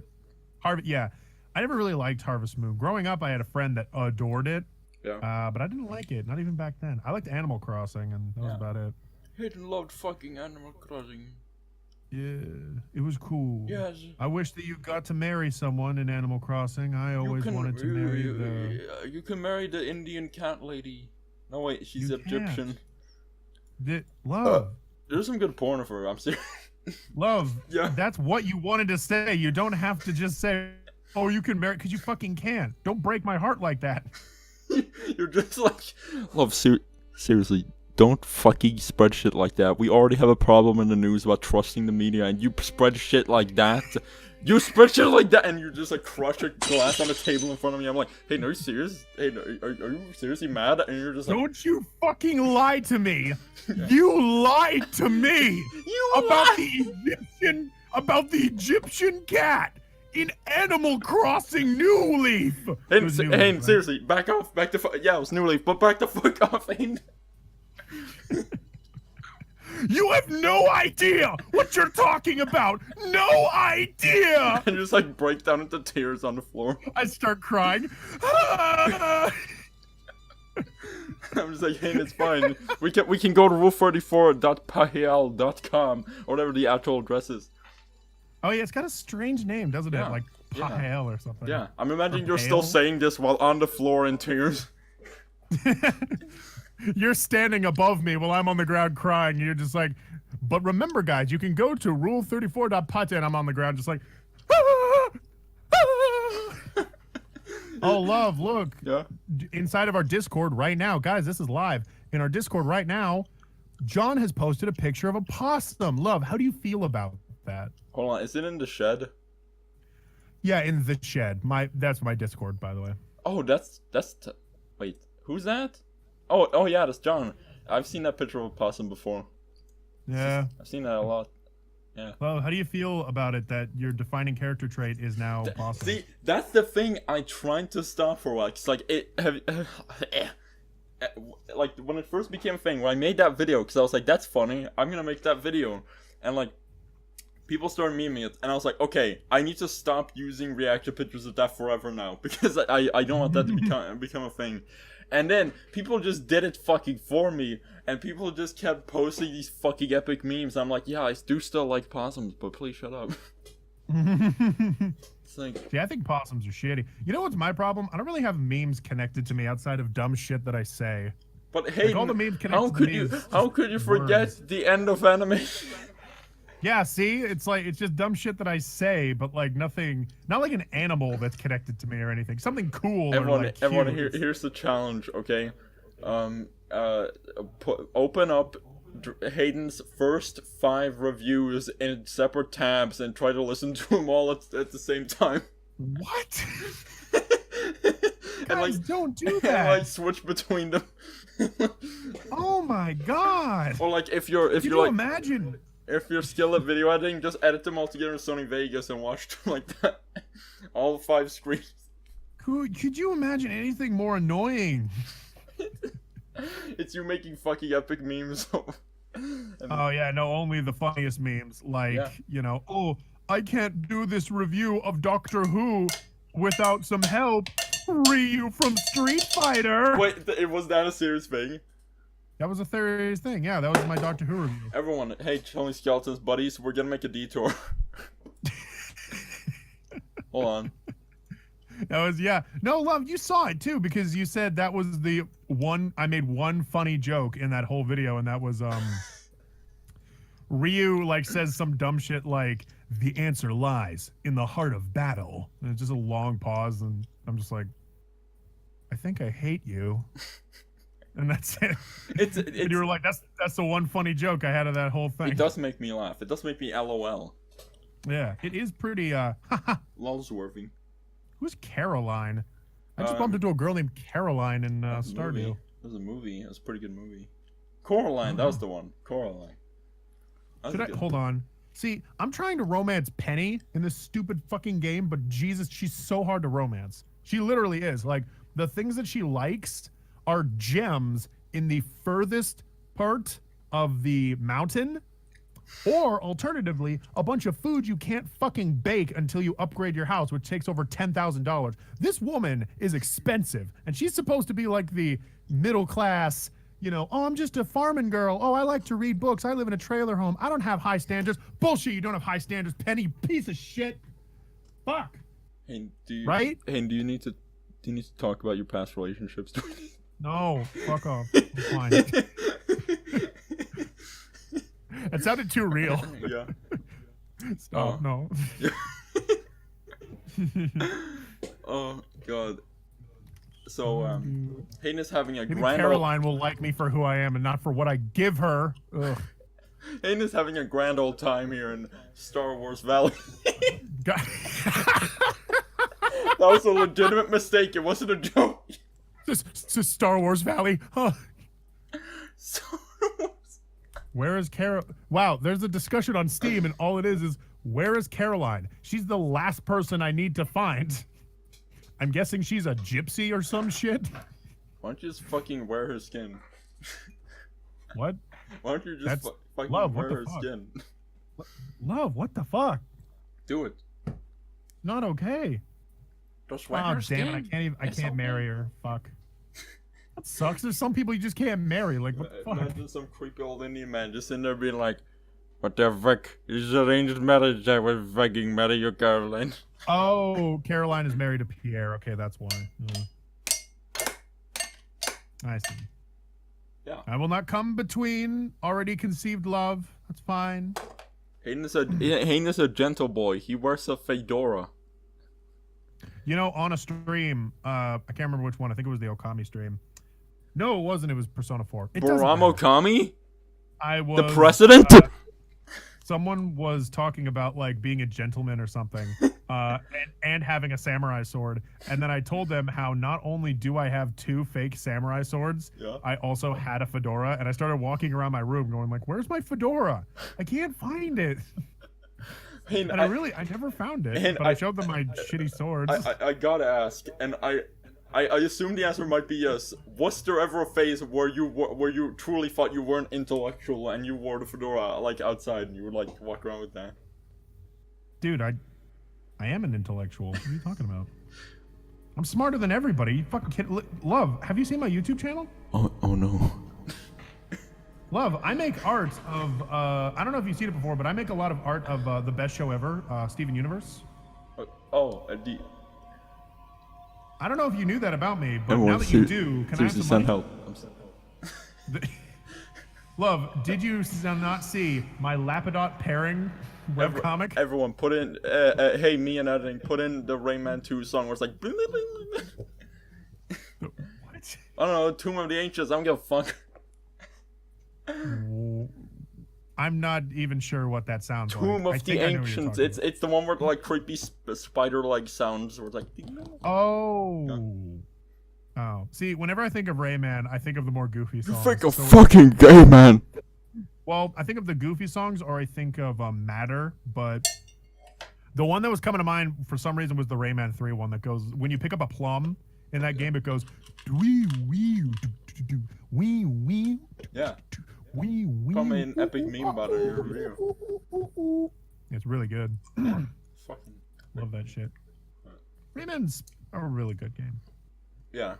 Yeah. I never really liked Harvest Moon. Growing up, I had a friend that adored it. Yeah. But I didn't like it, not even back then. I liked Animal Crossing, and that was about it. Hayden loved fucking Animal Crossing. Yeah, it was cool. Yes. I wish that you got to marry someone in Animal Crossing. I always wanted to marry You can marry the Indian cat lady. No, wait, she's Egyptian. Love. There's some good porn of her, I'm serious. Love, that's what you wanted to say. You don't have to just say, oh, you can marry, because you fucking can't. Don't break my heart like that. You're just like, Love, seriously, don't fucking spread shit like that. We already have a problem in the news about trusting the media, and you spread shit like that. You spread shit like that, and you just like crush a glass on the table in front of me. I'm like, hey, no, are you serious? Hey, no, are you seriously mad? And you're just like, don't you fucking lie to me. You lied to me about the Egyptian cat in Animal Crossing New Leaf. Hey, seriously, back off. Back the yeah, it was New Leaf, but back the fuck off, Hayden. You have no idea what you're talking about. No idea. And just like break down into tears on the floor. I start crying. I'm just like, hey, it's fine. We can go to rule34.pahel.com or whatever the actual address is. Oh yeah, it's got a strange name, doesn't it? Like Pahel or something. Yeah, I'm imagining you're still saying this while on the floor in tears. You're standing above me while I'm on the ground crying. And you're just like, but remember, guys, you can go to rule34.pate, and I'm on the ground just like, oh, Love, look. Yeah. Inside of our Discord right now, guys, this is live. In our Discord right now, John has posted a picture of a possum. Love, how do you feel about that? Hold on, is it in the shed? Yeah, in the shed. That's my Discord, by the way. Oh, wait, who's that? Oh yeah, that's John. I've seen that picture of a possum before. Yeah. I've seen that a lot. Yeah. Well, how do you feel about it that your defining character trait is now possum? See, that's the thing I tried to stop for a while. Cause like like when it first became a thing, when I made that video, because I was like, that's funny, I'm gonna make that video, and like people started memeing it, and I was like, okay, I need to stop using reaction pictures of that forever now, because I don't want that to become a thing. And then people just did it fucking for me, and people just kept posting these fucking epic memes. I'm like, yeah, I do still like possums, but please shut up. It's like, see, I think possums are shitty. You know what's my problem? I don't really have memes connected to me outside of dumb shit that I say. But hey, like, all the memes how could you forget the end of animation? Yeah, see, it's just dumb shit that I say, but like nothing, not like an animal that's connected to me or anything. Something cool. Everyone, here's the challenge, okay? Open up Hayden's first 5 reviews in separate tabs and try to listen to them all at the same time. What? And guys, don't do that. And like switch between them. Oh my god. Or like if you're imagine. If you're skilled at video editing, just edit them all together in Sony Vegas and watch them like that. All 5 screens. Could you imagine anything more annoying? It's you making fucking epic memes. Oh yeah, no, only the funniest memes. Like, you know, oh, I can't do this review of Doctor Who without some help. Ryu from Street Fighter. Wait, was that a serious thing? That was a serious thing. Yeah, that was my Doctor Who review. Everyone, hey, Tony Skeletons buddies, we're gonna make a detour. Hold on. That was, yeah. No, Love, you saw it too, because you said that was the one, I made one funny joke in that whole video, and that was, Ryu, like, says some dumb shit like, the answer lies in the heart of battle. And it's just a long pause, and I'm just like, I think I hate you. And that's it. And you were like, that's the one funny joke I had of that whole thing. It does make me laugh. It does make me LOL. Yeah, it is pretty. Lolsworthy. Who's Caroline? I just bumped into a girl named Caroline in Stardew. That was a movie. That was a pretty good movie. Coraline, that was the one. Coraline. Hold on. See, I'm trying to romance Penny in this stupid fucking game, but Jesus, she's so hard to romance. She literally is. Like, the things that she likes are gems in the furthest part of the mountain, or alternatively, a bunch of food you can't fucking bake until you upgrade your house, which takes over $10,000. This woman is expensive, and she's supposed to be like the middle class, you know, oh, I'm just a farming girl. Oh, I like to read books. I live in a trailer home. I don't have high standards. Bullshit, you don't have high standards, Penny, you piece of shit. Fuck. Hey, do you, right? Hey, do you need to talk about your past relationships? No, fuck off. I'm fine. It sounded too real. Yeah. Stop, no. Oh, God. So, Hayden is having a Maybe grand Caroline will like me for who I am and not for what I give her. Ugh. Hayden is having a grand old time here in Star Wars Valley. God. That was a legitimate mistake. It wasn't a joke. This Star Wars Valley. Huh. Star Wars. Where is Carol? Wow, there's a discussion on Steam, and all it is where is Caroline? She's the last person I need to find. I'm guessing she's a gypsy or some shit. Why don't you just fucking wear her skin? What? Why don't you just fucking Love, wear her skin? Love, what the fuck? Do it. Not okay. Just wear her skin. Damn it, I can't marry her. Fuck. That sucks. There's some people you just can't marry. Like, what the fuck? Imagine some creepy old Indian man just in there being like, "What the fuck? It's arranged marriage. I was fucking marry you, Caroline." Oh, Caroline is married to Pierre. Okay, that's why. I see. Yeah. I will not come between already conceived love. That's fine. Hayden is a gentle boy. He wears a fedora. You know, on a stream, I can't remember which one. I think it was the Okami stream. No, it wasn't. It was Persona 4. Baram Okami? I was the president? Someone was talking about like being a gentleman or something, and having a samurai sword. And then I told them how not only do I have 2 fake samurai swords, I also had a fedora. And I started walking around my room going like, "Where's my fedora? I can't find it." And I never found it. But I showed them my shitty swords. I gotta ask, and I assume the answer might be yes. Was there ever a phase where you truly thought you weren't intellectual and you wore the fedora like outside and you would like walk around with that? Dude, I am an intellectual. What are you talking about? I'm smarter than everybody. You fucking kid. Love, have you seen my YouTube channel? Oh no. Love, I make art of I don't know if you've seen it before, but I make a lot of art of the best show ever, Steven Universe. I don't know if you knew that about me, but now that you do, can I have some money? Help. Love, did you not see my Lapadot pairing webcomic? Everyone put in, hey, me and editing, put in the Rayman 2 song where it's like, what? I don't know, Tomb of the Ancients, I don't give a fuck. I'm not even sure what that sounds like. Tomb of the Ancients. It's the one where like creepy spider-like sounds. Where it's like. Oh. Oh. See, whenever I think of Rayman, I think of the more goofy songs. You think of fucking gay man. Well, I think of the goofy songs, or I think of Matter. But the one that was coming to mind for some reason was the Rayman 3 one that goes when you pick up a plum in that game. It goes wee wee wee wee. Yeah. Come in epic meme about it in your review. It's really good. Fucking love that shit. Rayman's a really good game. Yeah.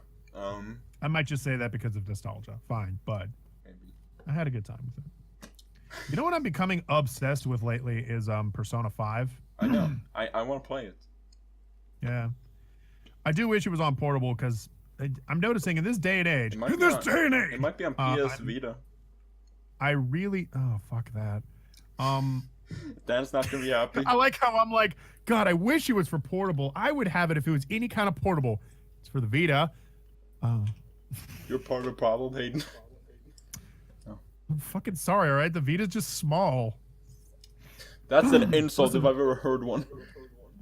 I might just say that because of nostalgia. Fine, but maybe. I had a good time with it. You know what I'm becoming obsessed with lately is Persona 5. I know. I want to play it. Yeah. I do wish it was on portable because I'm noticing in this day and age. It might be on PS Vita. I really fuck that. Dan's not gonna be happy. I like how I'm like, God, I wish it was for portable. I would have it if it was any kind of portable. It's for the Vita. You're part of the problem, Hayden. I'm fucking sorry, alright? The Vita's just small. That's an insult Listen. if I've ever heard one.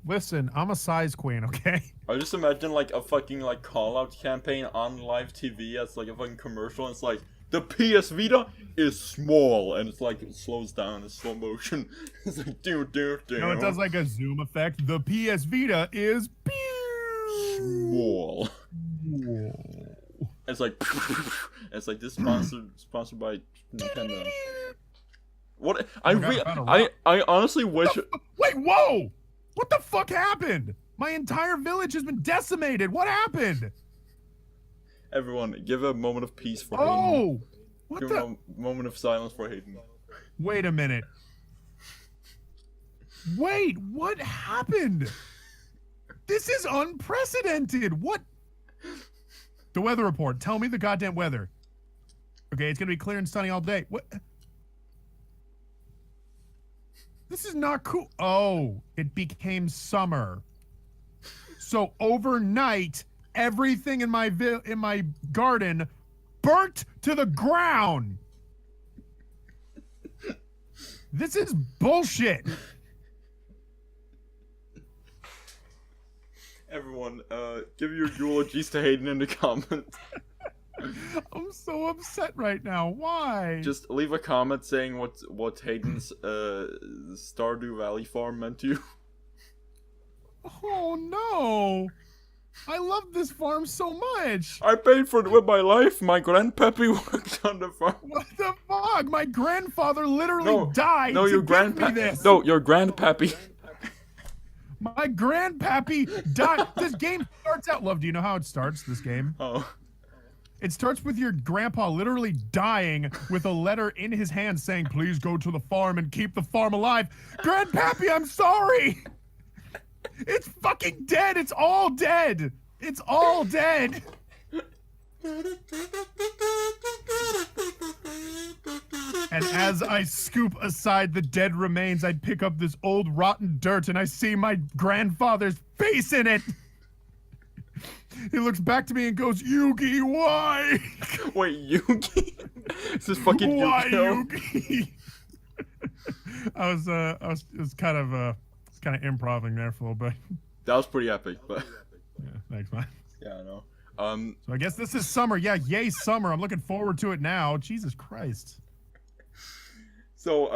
Listen, I'm a size queen, okay? I just imagine like a fucking like call out campaign on live TV as like a fucking commercial, and it's like the PS Vita is small, and it's like it slows down in slow motion. It's like do. No, it does like a zoom effect. The PS Vita is small. Whoa. It's like this sponsored by Nintendo. What I honestly wish. Wait, whoa! What the fuck happened? My entire village has been decimated. What happened? Everyone, give a moment of peace for Hayden. Oh! What Give the? a moment of silence for Hayden. Wait a minute. Wait, what happened? This is unprecedented. What? The weather report. Tell me the goddamn weather. Okay, it's gonna be clear and sunny all day. What? This is not cool. Oh, it became summer. So overnight, everything in my garden burnt to the ground. This is bullshit. Everyone, give your eulogies to Hayden in the comments. I'm so upset right now. Why? Just leave a comment saying what Hayden's Stardew Valley farm meant to you. Oh no! I love this farm so much. I paid for it with my life. My grandpappy worked on the farm. What the fuck? My grandfather literally died. No, your grandpappy. No, your grandpappy. My grandpappy died. This game starts out. Love, do you know how it starts? This game. Oh. It starts with your grandpa literally dying with a letter in his hand saying, "Please go to the farm and keep the farm alive." Grandpappy, I'm sorry. It's fucking dead. It's all dead. It's all dead. And as I scoop aside the dead remains, I pick up this old rotten dirt and I see my grandfather's face in it. He looks back to me and goes, "Yugi, why?" Wait, Yugi? Is this fucking Why, Yu-Gi-Oh? Yugi? I was kind of improving there for a little bit. That was pretty epic, but Yeah, thanks, man. yeah, I know. So I guess this is summer. Yeah, yay summer. I'm looking forward to it now. Jesus Christ. So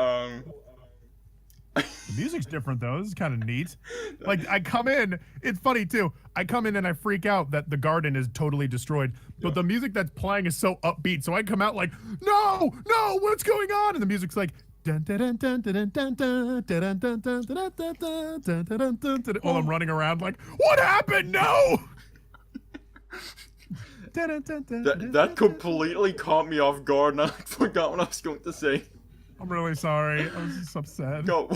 The music's different though. This is kind of neat. Like I come in, it's funny too. I come in and I freak out that the garden is totally destroyed, but the music that's playing is so upbeat. So I come out like, no, what's going on? And the music's like, dun dun dun dun dun dun dun dun dun dun dun dun dun dun dun, while I'm running around like, what happened? No. that completely caught me off guard, and I forgot what I was going to say. I'm really sorry. I was just upset. Go.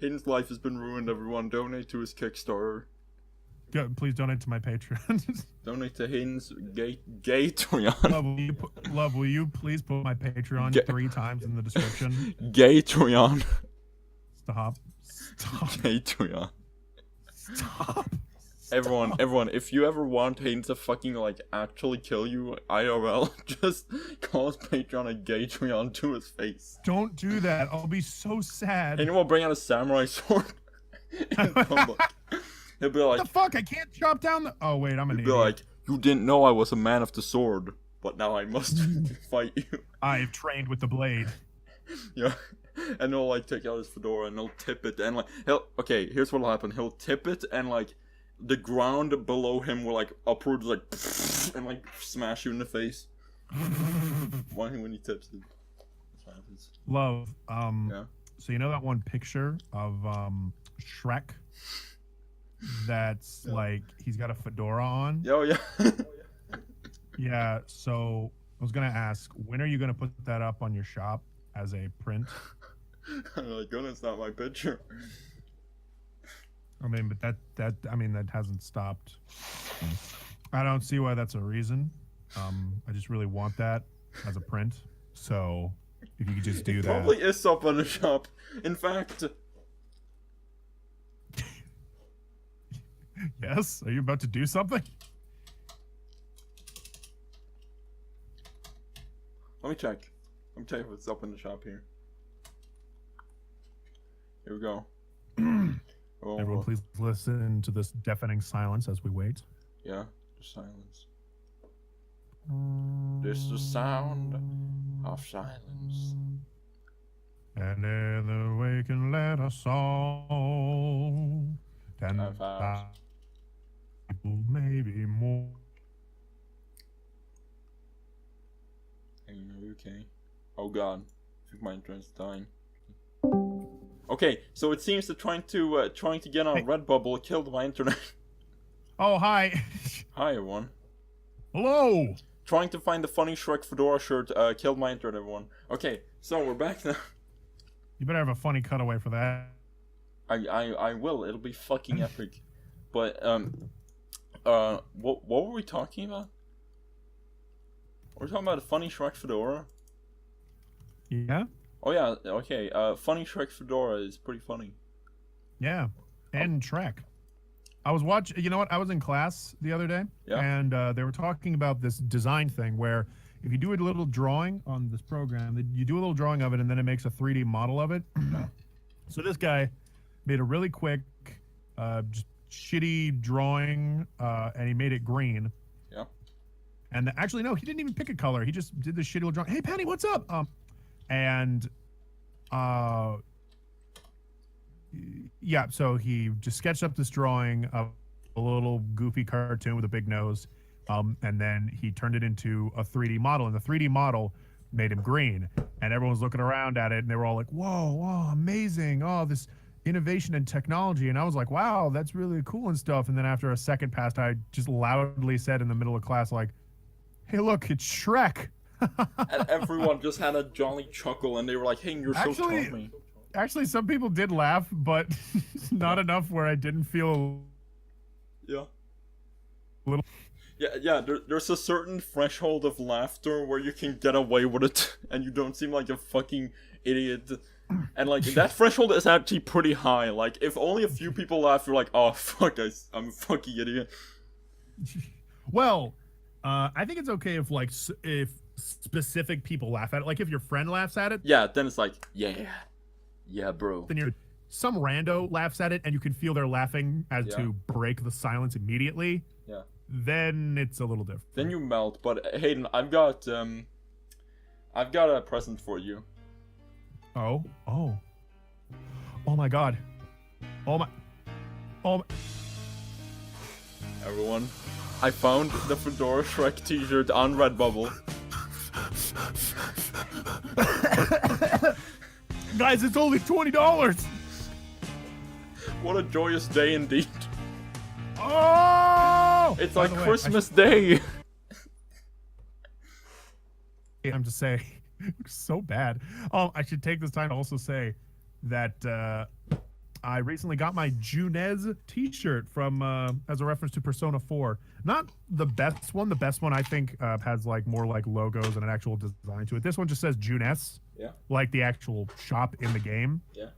Hayden's life has been ruined. Everyone, donate to his Kickstarter. Go, please donate to my Patreon. Donate to Hayden's Gaytreon. Love, will you please put my Patreon 3 times in the description? Gaytreon. Stop. Gaytreon. Stop. Everyone, if you ever want Hayden to fucking like actually kill you IRL, just call his Patreon a Gaytreon to his face. Don't do that. I'll be so sad. Hayden will bring out a samurai sword in public. He'll be like, what the fuck? I can't chop down the... Oh, wait, I'm an he'll be idiot. like, you didn't know I was a man of the sword, but now I must fight you. I've trained with the blade. Yeah. And he'll like take out his fedora and he'll tip it and like okay, here's what'll happen. He'll tip it and like the ground below him will like upwards like and like smash you in the face. When he tips it. That's what happens. Love, Yeah. so you know that one picture of Shrek that's like he's got a fedora on? Oh yeah. Yeah, so I was gonna ask, when are you gonna put that up on your shop as a print? I'm like, goodness, not my picture. I mean, but that hasn't stopped. I don't see why that's a reason. I just really want that as a print. So if you could just do It that. probably is up on the shop. In fact. Yes? Are you about to do something? Let me check. Let me check if it's up in the shop here. Here we go. Everyone, please listen to this deafening silence as we wait. Yeah, the silence. This is the sound of silence. And in the waking let us all 10,000 people, maybe more. Okay. Oh god, I think my internet's dying. Okay, so it seems that trying to get on Redbubble killed my internet. Oh, hi. Hi everyone. Hello. Trying to find the funny Shrek fedora shirt killed my internet, everyone. Okay, so we're back now. You better have a funny cutaway for that. I will. It'll be fucking epic. But what were we talking about? We're talking about a funny Shrek fedora. Yeah. Oh yeah. Okay. Funny Shrek fedora is pretty funny. Yeah. And Shrek. I was watching. You know what? I was in class the other day, and they were talking about this design thing where if you do a little drawing on this program, you do a little drawing of it, and then it makes a 3D model of it. So this guy made a really quick, just shitty drawing, and he made it green. Yeah. And actually, no, he didn't even pick a color. He just did the shitty little drawing. Hey, Penny, what's up? Yeah, so he just sketched up this drawing of a little goofy cartoon with a big nose, and then he turned it into a 3D model, and the 3D model made him green, and everyone was looking around at it, and they were all like, whoa, amazing, oh, this innovation and technology, and I was like, wow, that's really cool and stuff, and then after a second passed, I just loudly said in the middle of class, like, hey, look, it's Shrek. And everyone just had a jolly chuckle, and they were like, hey, you're so charming. Actually, some people did laugh, but not enough where I didn't feel. Yeah. Little. Yeah. There's a certain threshold of laughter where you can get away with it, and you don't seem like a fucking idiot. And like that threshold is actually pretty high. Like if only a few people laugh, you're like, oh fuck, I'm a fucking idiot. Well, I think it's okay if if specific people laugh at it. Like if your friend laughs at it. Yeah, then it's like, yeah, bro. Then some rando laughs at it, and you can feel they're laughing as to break the silence immediately. Yeah. Then it's a little different. Then you melt. But Hayden, I've got a present for you. Oh my god. Oh my. Everyone, I found the Fedora Shrek t-shirt on Redbubble. Guys, it's only $20. What a joyous day indeed. Oh! It's like Christmas Day. I'm just saying, so bad. I should take this time to also say that I recently got my Junez t-shirt from as a reference to Persona 4. Not the best one. The best one I think has like more like logos and an actual design to it. This one just says Junez. Yeah. Like the actual shop in the game. Yeah.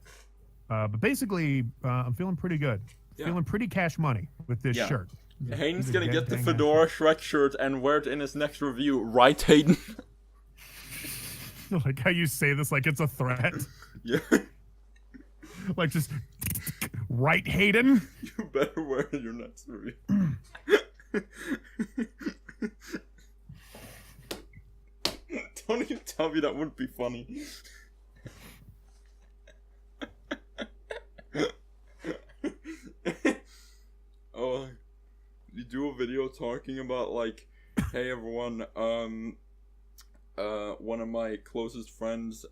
But basically, I'm feeling pretty good. Feeling pretty cash money with this shirt. Hayden's gonna get the Fedora Shrek shirt and wear it in his next review, right, Hayden? Like how you say this like it's a threat. Yeah. Like just right, Hayden? You better wear it in your next review. Don't even tell me that wouldn't be funny. Oh, you do a video talking about like, hey everyone, one of my closest friends,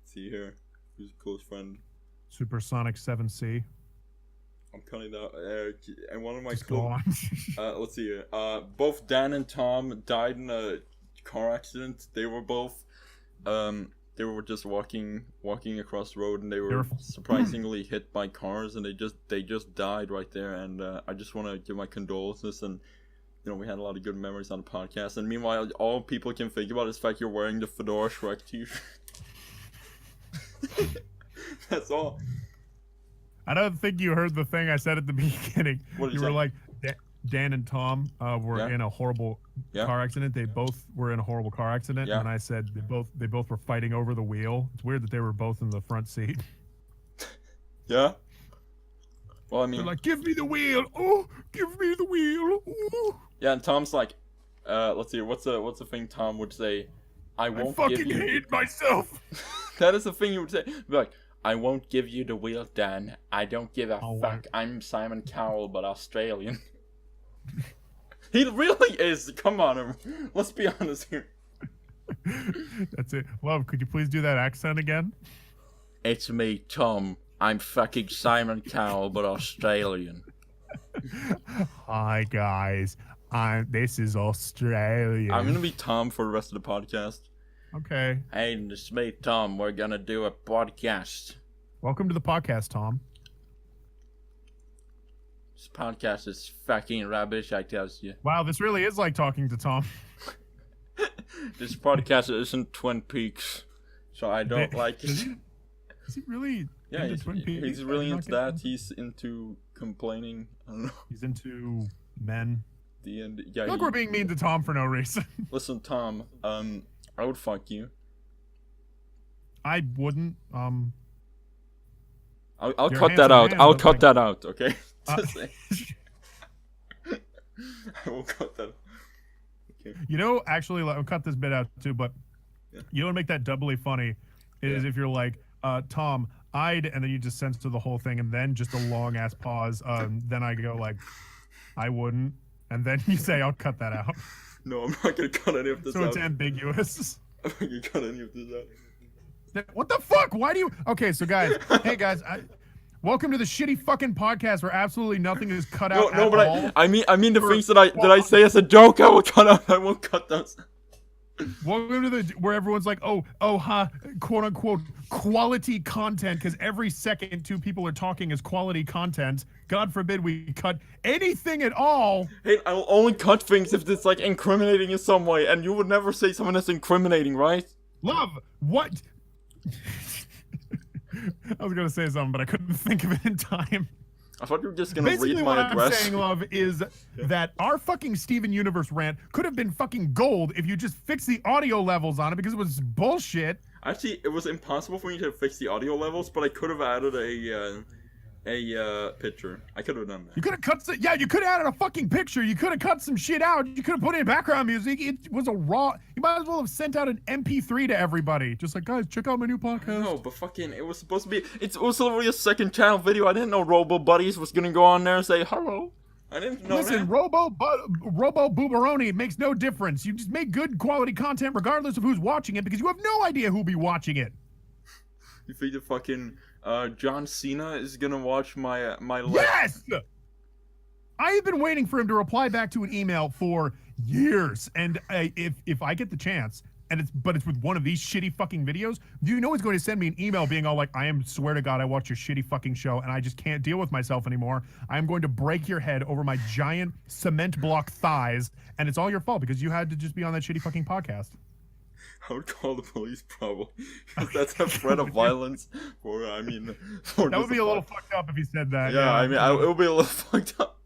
see here, who's a close friend? Supersonic 7C. I'm cutting that. And one of my let's see here. Both Dan and Tom died in a car accident. They were both, they were just walking across the road, and they were surprisingly hit by cars, and they just died right there. And I just want to give my condolences, and you know, we had a lot of good memories on the podcast. And meanwhile, all people can think about is the fact you're wearing the Fedora Shrek t-shirt. That's all. I don't think you heard the thing I said at the beginning. What you were like, Dan and Tom were in a horrible car accident. They both were in a horrible car accident, and I said they both were fighting over the wheel. It's weird that they were both in the front seat. Yeah. Well, I mean, They're like, give me the wheel. Oh, give me the wheel. Ooh. yeah, and Tom's like, let's see, what's the thing Tom would say? I won't I give fucking you. hate myself. That is the thing you would say. Be like, I won't give you the wheel, Dan. I don't give a Oh, fuck. I'm Simon Cowell, but Australian. He really is. Come on, let's be honest here. That's it. Love, could you please do that accent again? It's me, Tom. I'm fucking Simon Cowell, but Australian. Hi guys, this is Australia. I'm gonna be Tom for the rest of the podcast. Okay. Hey, it's me, Tom. We're gonna do a podcast. Welcome to the podcast, Tom. This podcast is fucking rubbish, I tell you. Wow, this really is like talking to Tom. This podcast isn't Twin Peaks, so I don't like it. Is he really? Yeah, into Twin Peaks? he's really I'm not into getting- that. He's into complaining. I don't know. He's into men. The end. Yeah. I feel like we're being mean to Tom for no reason. Listen, Tom. I would fuck you. I wouldn't. I'll You're a cut that handsome out. man, I'll but, cut like- that out. Okay. Uh, Just saying. I will cut that. Okay. You know, actually, I'll cut this bit out too. But Yeah. you know what make that doubly funny is Yeah. if you're like, Tom, and then you just censor the whole thing, and then just a long ass pause. Then I go like, I wouldn't, and then you say, I'll cut that out. No, I'm not gonna cut any of this So out. it's ambiguous. I'm not gonna cut any of this out. What the fuck? Why do you? Okay, so guys, hey guys, welcome to the shitty fucking podcast where absolutely nothing is cut No, out. no, at but all. I mean the For- things that I say as a joke, I will cut out. I won't cut those. Welcome to the where everyone's like, quote unquote quality content, because every second two people are talking is quality content. God forbid we cut anything at all. Hey, I'll only cut things if it's like incriminating in some way, and you would never say something that's incriminating, right? Love, what? I was gonna say something, but I couldn't think of it in time. I thought you were just gonna Basically, read what my I'm address. saying, Love, is that our fucking Steven Universe rant could have been fucking gold if you just fixed the audio levels on it, because it was bullshit. Actually, it was impossible for me to fix the audio levels, but I could have added a picture. I could have done that. You could have cut some, yeah, you could have added a fucking picture. You could have cut some shit out. You could have put in background music. It was a raw. You might as well have sent out an MP3 to everybody. Just like, guys, check out my new podcast. No, but fucking, it was supposed to be. It was literally a second channel video. I didn't know Robo Buddies was gonna go on there and say hello. I didn't know Listen, that. Robo Booberoni makes no difference. You just make good quality content regardless of who's watching it, because you have no idea who'll be watching it. You think the fucking John Cena is gonna watch my Yes! I've been waiting for him to reply back to an email for years, and if I get the chance, and it's with one of these shitty fucking videos, do you know he's going to send me an email being all like, swear to God, I watch your shitty fucking show, and I just can't deal with myself anymore. I'm going to break your head over my giant cement block thighs, and it's all your fault because you had to just be on that shitty fucking podcast. I would call the police probably. That's a threat of violence. For That would be a little fucked up if he said that. Yeah, it would be a little fucked up.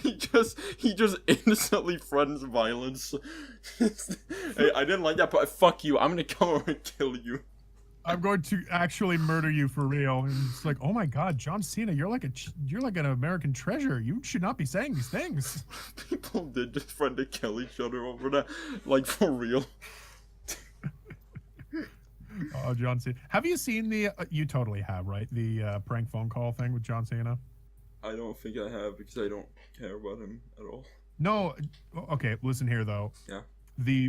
He just innocently threatens violence. Hey, I didn't like that, but fuck you. I'm gonna come over and kill you. I'm going to actually murder you for real. And it's like, oh my God, John Cena, you're like an American treasure. You should not be saying these things. People did just threaten to kill each other over that, like for real. Oh, John Cena. Have you seen the? You totally have, right? The prank phone call thing with John Cena. I don't think I have because I don't care about him at all. No. Okay, listen here though. Yeah.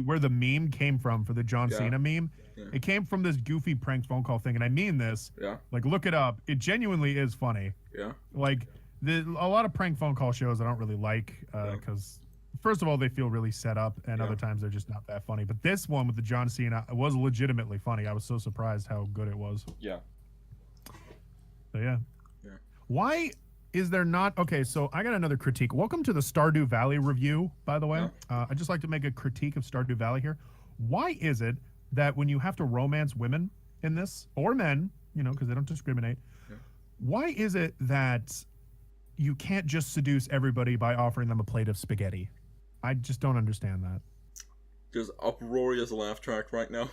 Where the meme came from for the John Yeah. Cena meme, Yeah. it came from this goofy prank phone call thing, and I mean this. Yeah. Like, look it up. It genuinely is funny. Yeah. Like, a lot of prank phone call shows I don't really like because, first of all, they feel really set up, and Yeah. other times they're just not that funny. But this one with the John Cena was legitimately funny. I was so surprised how good it was. Yeah. So yeah. Yeah. Why is there not? Okay, so I got another critique. Welcome to the Stardew Valley review, by the way. I'd just like to make a critique of Stardew Valley here. Why is it that when you have to romance women in this, or men, because they don't discriminate, why is it that you can't just seduce everybody by offering them a plate of spaghetti? I just don't understand that. There's uproarious laugh track right now.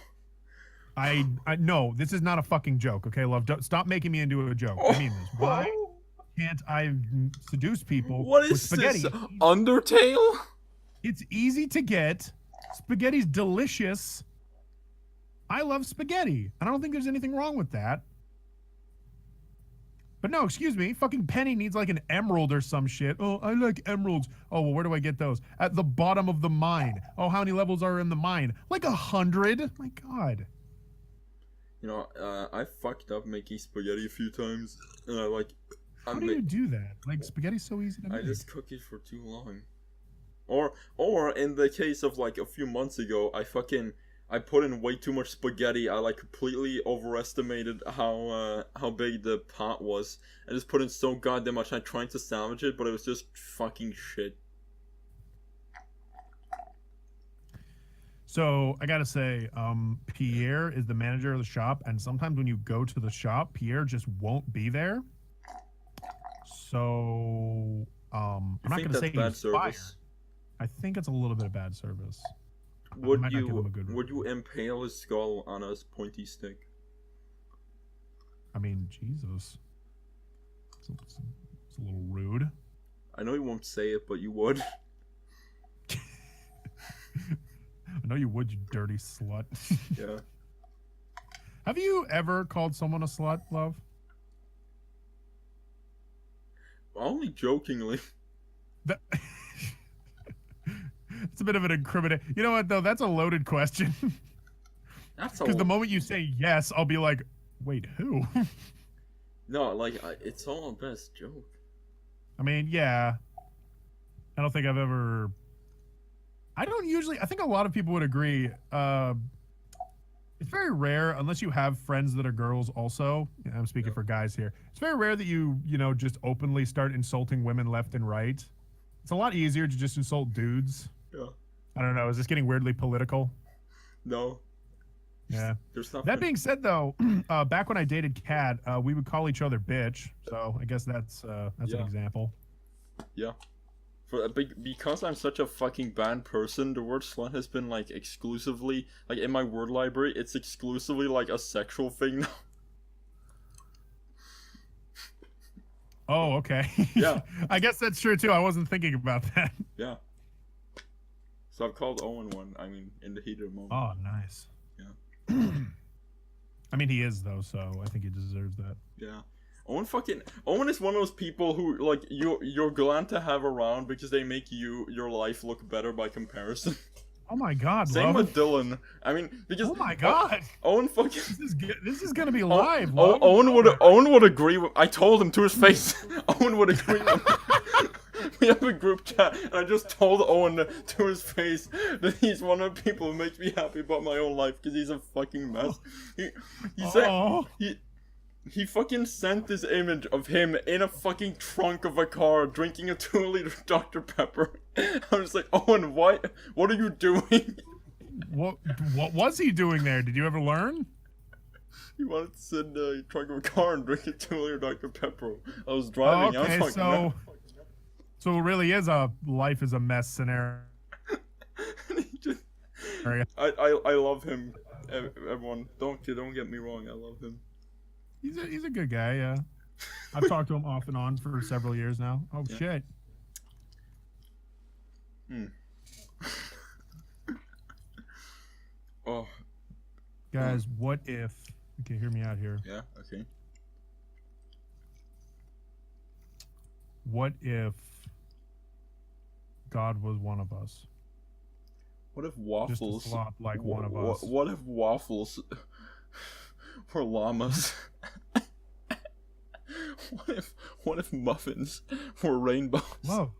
No, this is not a fucking joke, okay, love? Don't, stop making me into a joke. I mean this. Why can't I seduce people What with is spaghetti? this? Undertale? It's easy to get. Spaghetti's delicious. I love spaghetti. And I don't think there's anything wrong with that. But no, excuse me. Fucking Penny needs like an emerald or some shit. Oh, I like emeralds. Oh, well, where do I get those? At the bottom of the mine. Oh, how many levels are in the mine? Like 100? My God. You know, I fucked up making spaghetti a few times, and How do you do that? Like, spaghetti's so easy to make. I just cook it for too long. Or in the case of like a few months ago, I put in way too much spaghetti. I like completely overestimated how big the pot was. I just put in so goddamn much. I tried to salvage it, but it was just fucking shit. So I gotta say, Pierre is the manager of the shop, and sometimes when you go to the shop, Pierre just won't be there. So I'm not gonna say he's fired. I think it's a little bit of bad service. Would you impale his skull on a pointy stick? I mean, Jesus, it's a little rude. I know you won't say it, but you would. I know you would, you dirty slut. Yeah. Have you ever called someone a slut, love? Only jokingly. It's a bit of an incriminate. You know what, though? That's a loaded question. Because the moment you say yes, I'll be like, wait, who? No, like, it's all a best joke. I mean, yeah. I don't think I've ever... I think a lot of people would agree. It's very rare, unless you have friends that are girls also. I'm speaking for guys here. It's very rare that you just openly start insulting women left and right. It's a lot easier to just insult dudes. Yeah. I don't know. Is this getting weirdly political? No. Yeah. There's nothing. That being said, though, back when I dated Kat, we would call each other bitch. So I guess that's an example. Yeah. Because I'm such a fucking bad person, the word slut has been like exclusively, like in my word library, it's exclusively like a sexual thing now. Oh, okay. Yeah. I guess that's true too. I wasn't thinking about that. Yeah. So I've called Owen one, I mean, in the heat of the moment. Oh, nice. Yeah. I mean, he is though, so I think he deserves that. Yeah. Owen is one of those people who like you're glad to have around because they make your life look better by comparison. Oh my God! Same with Dylan. I mean, because oh my God, Owen fucking this is gonna be live. Owen would agree with. I told him to his face. Owen would agree with me. We have a group chat, and I just told Owen to his face that he's one of the people who makes me happy about my own life because he's a fucking mess. He said he fucking sent this image of him in a fucking trunk of a car drinking a 2-liter Dr. Pepper. I was like, Owen, what are you doing? What was he doing there? Did you ever learn? He wanted to sit in the trunk of a car and drink a 2-liter Dr. Pepper. I was driving. Okay, I was like, so it really is a life is a mess scenario. I love him. Everyone, don't get me wrong. I love him. He's a good guy, yeah. I've talked to him off and on for several years now. Oh, yeah. Shit. Oh. Guys, what if... Okay, hear me out here. Yeah, okay. What if God was one of us? What if waffles... Just a sloth like one of us. What if waffles were llamas? What if muffins were rainbows? Love,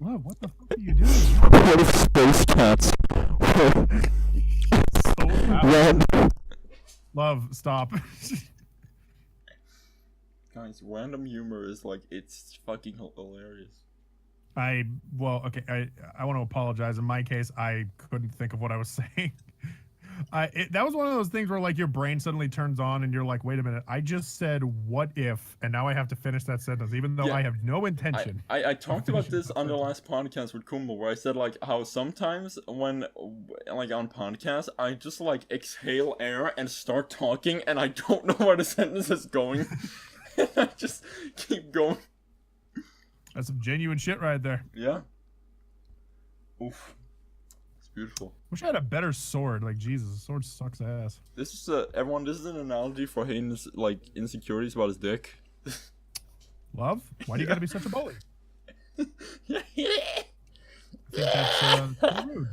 what the fuck are you doing? What if space cats were Love, stop. Guys, random humor is like, it's fucking hilarious. I want to apologize. In my case, I couldn't think of what I was saying. That was one of those things where like your brain suddenly turns on and you're like, wait a minute, I just said what if, and now I have to finish that sentence, even though I have no intention. I talked about this on the last podcast with Kumbo, where I said like how sometimes when like on podcasts I just like exhale air and start talking and I don't know where the sentence is going. And I just keep going. That's some genuine shit right there. Yeah. Oof. It's beautiful. Wish I had a better sword. Like Jesus, the sword sucks ass. This is everyone. This is an analogy for Hayden's like insecurities about his dick. Love? Why do you gotta be such a bully? Yeah. I think that's rude.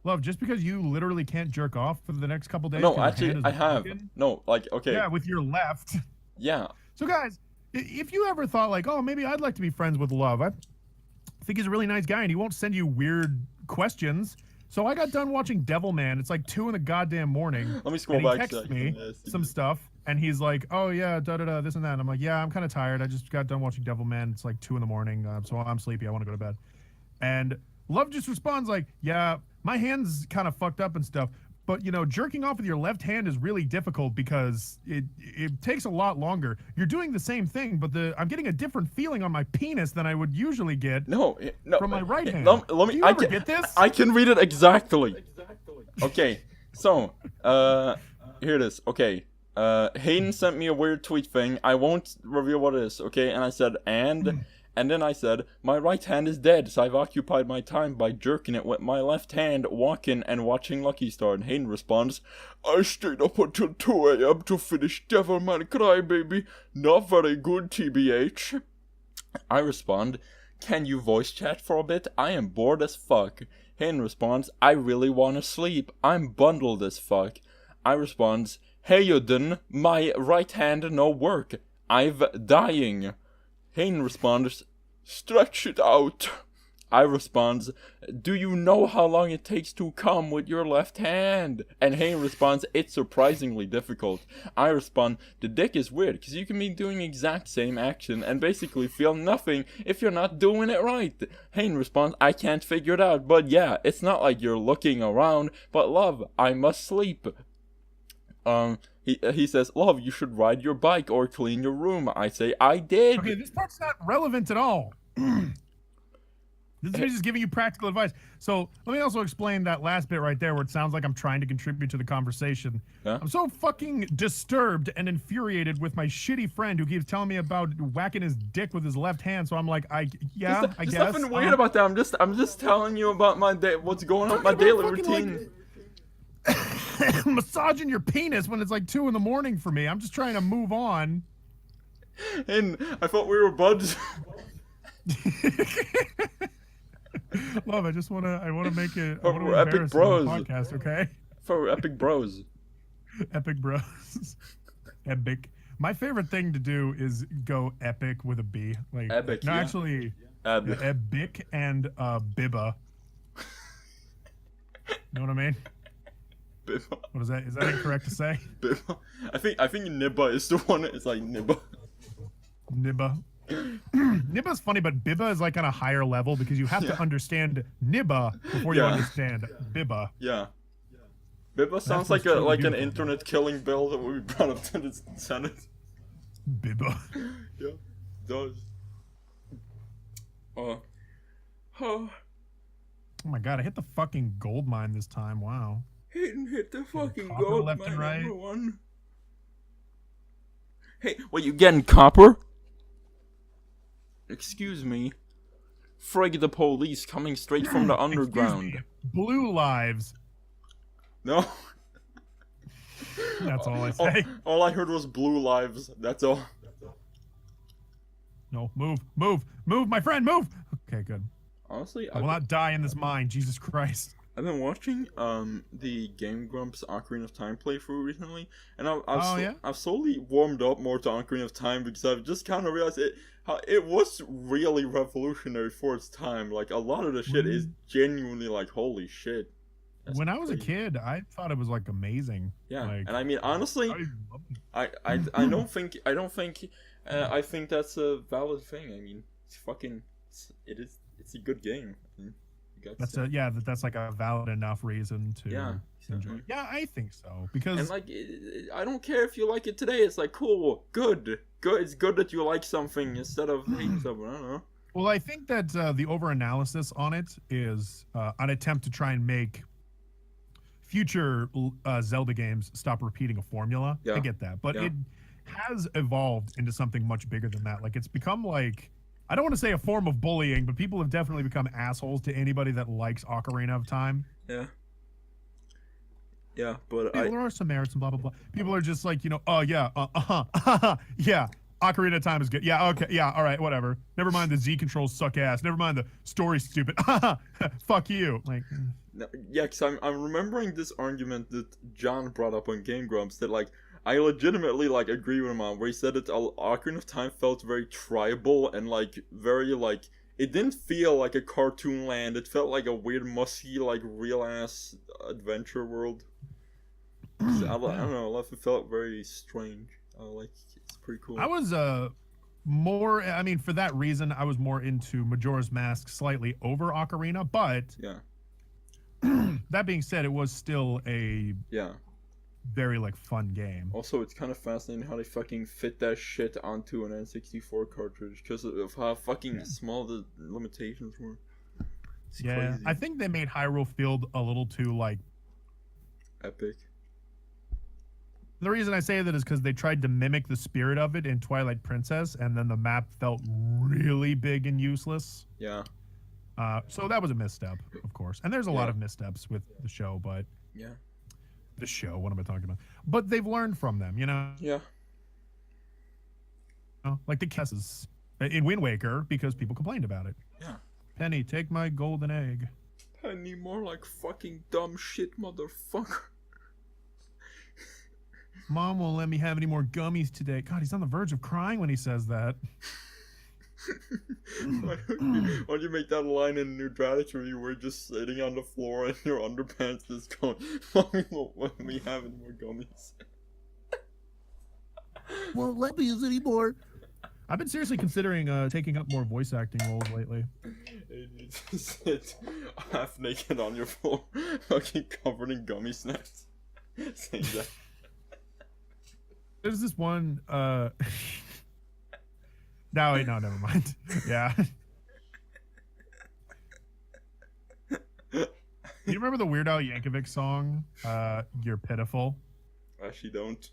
Love, just because you literally can't jerk off for the next couple days. No, actually, I have. Broken, no, like okay. Yeah, with your left. Yeah. So guys, if you ever thought like, oh, maybe I'd like to be friends with Love, I think he's a really nice guy and he won't send you weird questions. So I got done watching Devilman. It's like 2 in the goddamn morning. Let me scroll and he back. texts me some stuff, and he's like, "Oh yeah, this and that." And I'm like, "Yeah, I'm kind of tired. I just got done watching Devilman. It's like 2 in the morning, so I'm sleepy. I want to go to bed." And Love just responds like, "Yeah, my hand's kind of fucked up and stuff, but you know, jerking off with your left hand is really difficult because it takes a lot longer. You're doing the same thing, but I'm getting a different feeling on my penis than I would usually get from my right hand." Let me. Do you ever get this? I can read it exactly. Okay, so here it is. Okay, Hayden sent me a weird tweet thing. I won't reveal what it is. Okay, and I said and then I said, my right hand is dead, so I've occupied my time by jerking it with my left hand, walking and watching Lucky Star. And Hayden responds, I stayed up until 2 a.m. to finish Devilman Crybaby. Not very good, TBH. I respond, can you voice chat for a bit? I am bored as fuck. Hayden responds, I really wanna sleep. I'm bundled as fuck. I responds, hey Hayden, my right hand no work. I've dying. Hayden responds, stretch it out. I responds, do you know how long it takes to come with your left hand? And Hayden responds, it's surprisingly difficult. I respond, the dick is weird because you can be doing the exact same action and basically feel nothing if you're not doing it right. Hayden responds, I can't figure it out, but yeah, it's not like you're looking around, but love, I must sleep. He says, love, you should ride your bike or clean your room. I say, I did. Okay, this part's not relevant at all. This is me just giving you practical advice. So let me also explain that last bit right there where it sounds like I'm trying to contribute to the conversation. Yeah? I'm so fucking disturbed and infuriated with my shitty friend who keeps telling me about whacking his dick with his left hand. So I'm like, I guess. There's nothing weird about that. I'm just telling you about my day, what's going on with my daily routine. Massaging your penis when it's like 2 in the morning for me. I'm just trying to move on. And I thought we were buds. Love, I want to make it. We're epic bros. Podcast, okay? For epic bros. Epic bros. Epic. My favorite thing to do is go epic with a B. Like epic. No, yeah. actually, epic and bibba. Know what I mean? Bibba. What is that? Is that incorrect to say? Bibba. I think Nibba is the one. It's like Nibba. Nibba. Nibba's funny, but Bibba is like on a higher level because you have to understand Nibba before you understand Bibba. Yeah. Bibba sounds like an internet killing bill that would be brought up to the Senate. Bibba. Yeah, it does. Oh my god, I hit the fucking gold mine this time. Wow. Hit the fucking gold left mine, and right. number one. Hey, what, you getting copper? Excuse me. Frig the police coming straight from the underground. Me. Blue lives. No. That's all I say. All I heard was blue lives. That's all. No, move, my friend, move. Okay, good. Honestly, I will not die in this mine. Jesus Christ. I've been watching the Game Grumps Ocarina of Time playthrough recently, and I've slowly warmed up more to Ocarina of Time because I've just kind of realized it was really revolutionary for its time. Like a lot of the shit is genuinely like holy shit. When I was a kid, I thought it was like amazing. Yeah, like, and I mean honestly, I think that's a valid thing. I mean, it's a good game. I mean, That's that's like a valid enough reason to enjoy. Exactly. Yeah, I think so because And like, I don't care if you like it today. It's like cool, good. It's good that you like something instead of hating something. I don't know. well, I think that the over-analysis on it is an attempt to try and make future Zelda games stop repeating a formula. Yeah. I get that, but Yeah. it has evolved into something much bigger than that. Like it's become like, I don't want to say a form of bullying, but people have definitely become assholes to anybody that likes Ocarina of Time. Yeah. Yeah, but There are some merits and blah blah blah. People are just like, oh yeah, yeah. Ocarina of Time is good. Yeah, okay, yeah, all right, whatever. Never mind the Z controls suck ass. Never mind the story's stupid. Fuck you. Like, no, yeah, because I'm remembering this argument that John brought up on Game Grumps that like I legitimately like agree with him on, where he said that Ocarina of Time felt very tribal and like very like it didn't feel like a cartoon land. It felt like a weird musky like real ass adventure world. I don't know. It felt very strange. Like it's pretty cool. I was more. I mean, for that reason, I was more into Majora's Mask slightly over Ocarina. But yeah. That being said, it was still a very like fun game. Also, it's kind of fascinating how they fucking fit that shit onto an N64 cartridge because of how fucking small the limitations were. It's crazy. I think they made Hyrule Field a little too like epic. The reason I say that is because they tried to mimic the spirit of it in Twilight Princess, and then the map felt really big and useless. Yeah. So that was a misstep, of course. And there's a lot of missteps with the show, but... Yeah. The show, what am I talking about? But they've learned from them, you know? Yeah. Like the kisses in Wind Waker, because people complained about it. Yeah. Penny, take my golden egg. Penny, more like fucking dumb shit, motherfucker. Mom won't let me have any more gummies today. God, he's on the verge of crying when he says that. Why don't you make that line in New Dragon's where you were just sitting on the floor and your underpants just going, Mommy won't let me have any more gummies. Won't let me use any more. I've been seriously considering taking up more voice acting roles lately. And you just sit half naked on your floor, fucking covered in gummy snacks. Saying that. There's this one, no, wait, no, never mind. Yeah. You remember the Weird Al Yankovic song, You're Pitiful? Actually don't.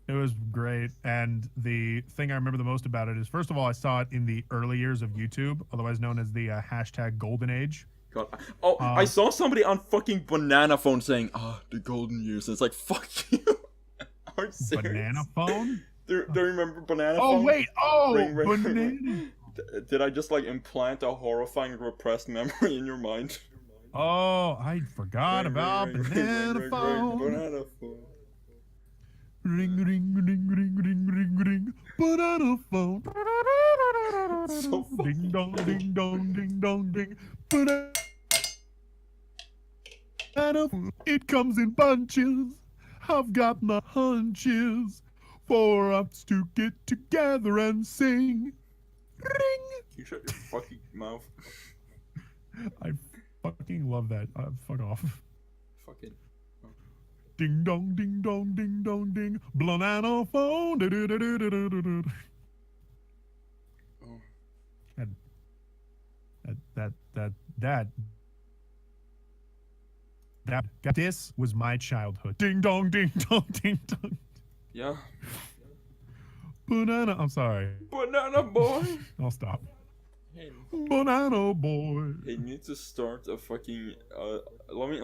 It was great, and the thing I remember the most about it is, first of all, I saw it in the early years of YouTube, otherwise known as the hashtag Golden Age. God. Oh, I saw somebody on fucking Banana Phone saying, the golden years. And it's like, fuck you. Are you serious? Banana Phone? Do you remember Banana Phone? Phone? Wait, Ring. Banana. Did I just like implant a horrifying repressed memory in your mind? Oh, I forgot about Banana Phone. Banana Phone. Ring, ring, ring, ring, ring, ring, ring. Banana Phone. So ding dong, ding dong, ding dong, ding. Banana Phone. It comes in bunches. I've got my hunches for us to get together and sing. Ring. You shut your fucking mouth. I fucking love that. Fuck off. Fucking. Ding dong, ding dong, ding dong, ding. Banana Phone. This was my childhood. Ding dong, ding dong, ding dong. Yeah. Banana. I'm sorry. Banana boy. I'll stop. Hey. Banana boy. Hey, you need to start a fucking let me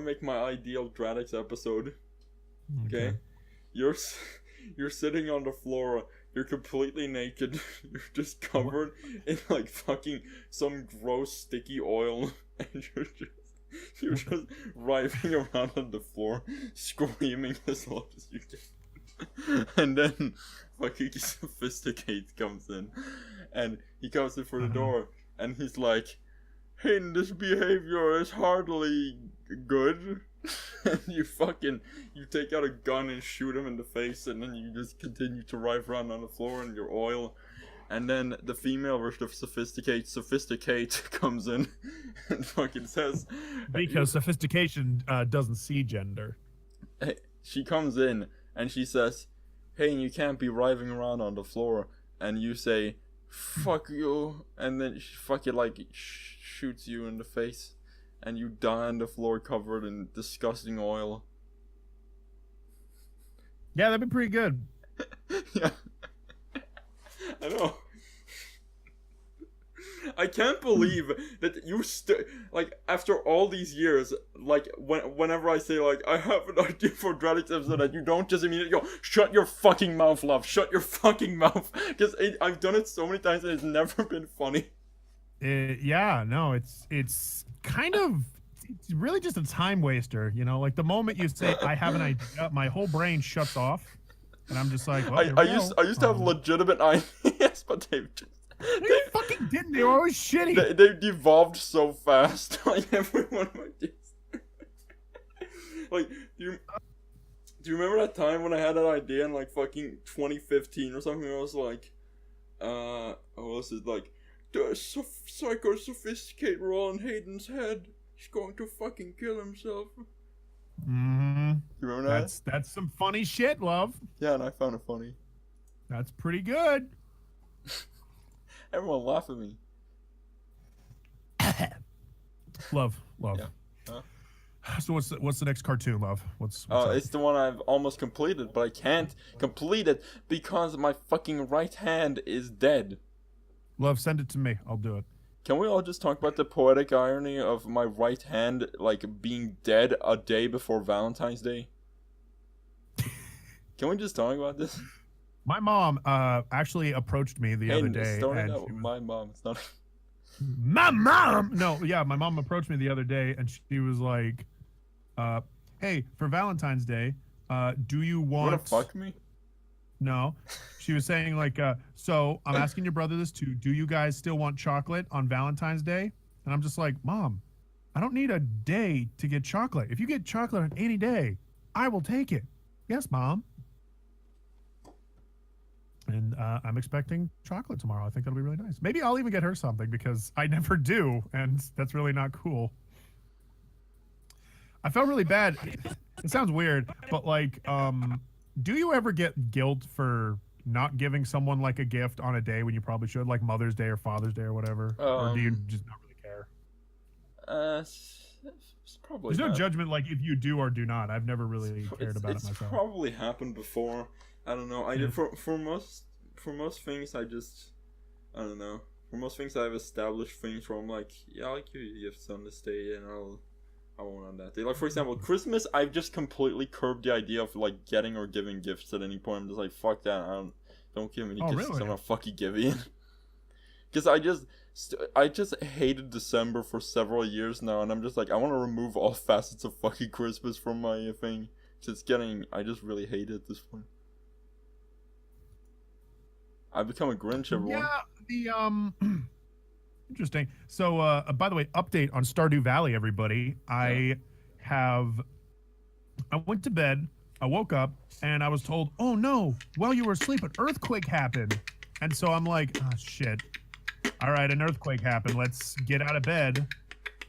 make my ideal Dradix episode. Okay? You're sitting on the floor, you're completely naked, you're just covered in like fucking some gross sticky oil, and you're just writhing around on the floor, screaming as loud as you can. And then fucking Sophisticate comes in, and he comes in for the door, and he's like, "Hey, this behavior is hardly good." And you take out a gun and shoot him in the face, and then you just continue to writhe around on the floor in your oil. And then the female version of sophisticate comes in and fucking says... Because sophistication doesn't see gender. She comes in and she says, hey, you can't be writhing around on the floor. And you say, fuck you. And then she fucking like shoots you in the face. And you die on the floor covered in disgusting oil. Yeah, that'd be pretty good. Yeah. I know. I can't believe that you like, after all these years, like, whenever I say, like, I have an idea for Dreadix episode, that you don't just immediately go, shut your fucking mouth, love, shut your fucking mouth. Because I've done it so many times and it's never been funny. Yeah, no, it's kind of, it's really just a time waster, you know? Like, the moment you say, I have an idea, my whole brain shuts off. And I'm just like, well, I used to have legitimate ideas, but they've just... They fucking didn't. They were always shitty. They devolved so fast. Like, every one of my ideas. Like, do you remember that time when I had that idea in, like, fucking 2015 or something? I was like, what was it? Like, the psycho sophisticate Ron Hayden's head. He's going to fucking kill himself. Mm-hmm. You remember that? That's some funny shit, love. Yeah, and I found it funny. That's pretty good. Everyone laugh at me. Love. Yeah. Huh? So what's the next cartoon, love? What's it's the one I've almost completed, but I can't complete it because my fucking right hand is dead. Love, send it to me. I'll do it. Can we all just talk about the poetic irony of my right hand, like, being dead a day before Valentine's Day? Can we just talk about this? My mom actually approached me the other day. My mom. It's not. My mom. No, yeah, my mom approached me the other day, and she was like, "Hey, for Valentine's Day, do you want?" You wanna fuck me? No, she was saying like, so I'm asking your brother this too. Do you guys still want chocolate on Valentine's Day? And I'm just like, Mom, I don't need a day to get chocolate. If you get chocolate on any day, I will take it. Yes, Mom. And I'm expecting chocolate tomorrow. I think that'll be really nice. Maybe I'll even get her something because I never do, and that's really not cool. I felt really bad. It sounds weird, but like, do you ever get guilt for not giving someone like a gift on a day when you probably should, like Mother's Day or Father's Day or whatever? Or do you just not really care? It's probably. There's no judgment, like if you do or do not. I've never really cared about it myself. It's probably happened before. I don't know. For most things, I don't know. For most things, I've established things where I'm like, yeah, I'll give you gifts on this day, and I won't on that day. Like, for example, Christmas, I've just completely curbed the idea of, like, getting or giving gifts at any point. I'm just like, fuck that. Don't give me any gifts. Really? I'm not fucking giving. Because I just hated December for several years now, and I'm just like, I want to remove all facets of fucking Christmas from my thing. I just really hate it at this point. I've become a Grinch, everyone. Yeah, interesting. So, by the way, update on Stardew Valley, everybody. I went to bed, I woke up, and I was told, oh no, while you were asleep, an earthquake happened. And so I'm like, oh shit. All right, an earthquake happened. Let's get out of bed,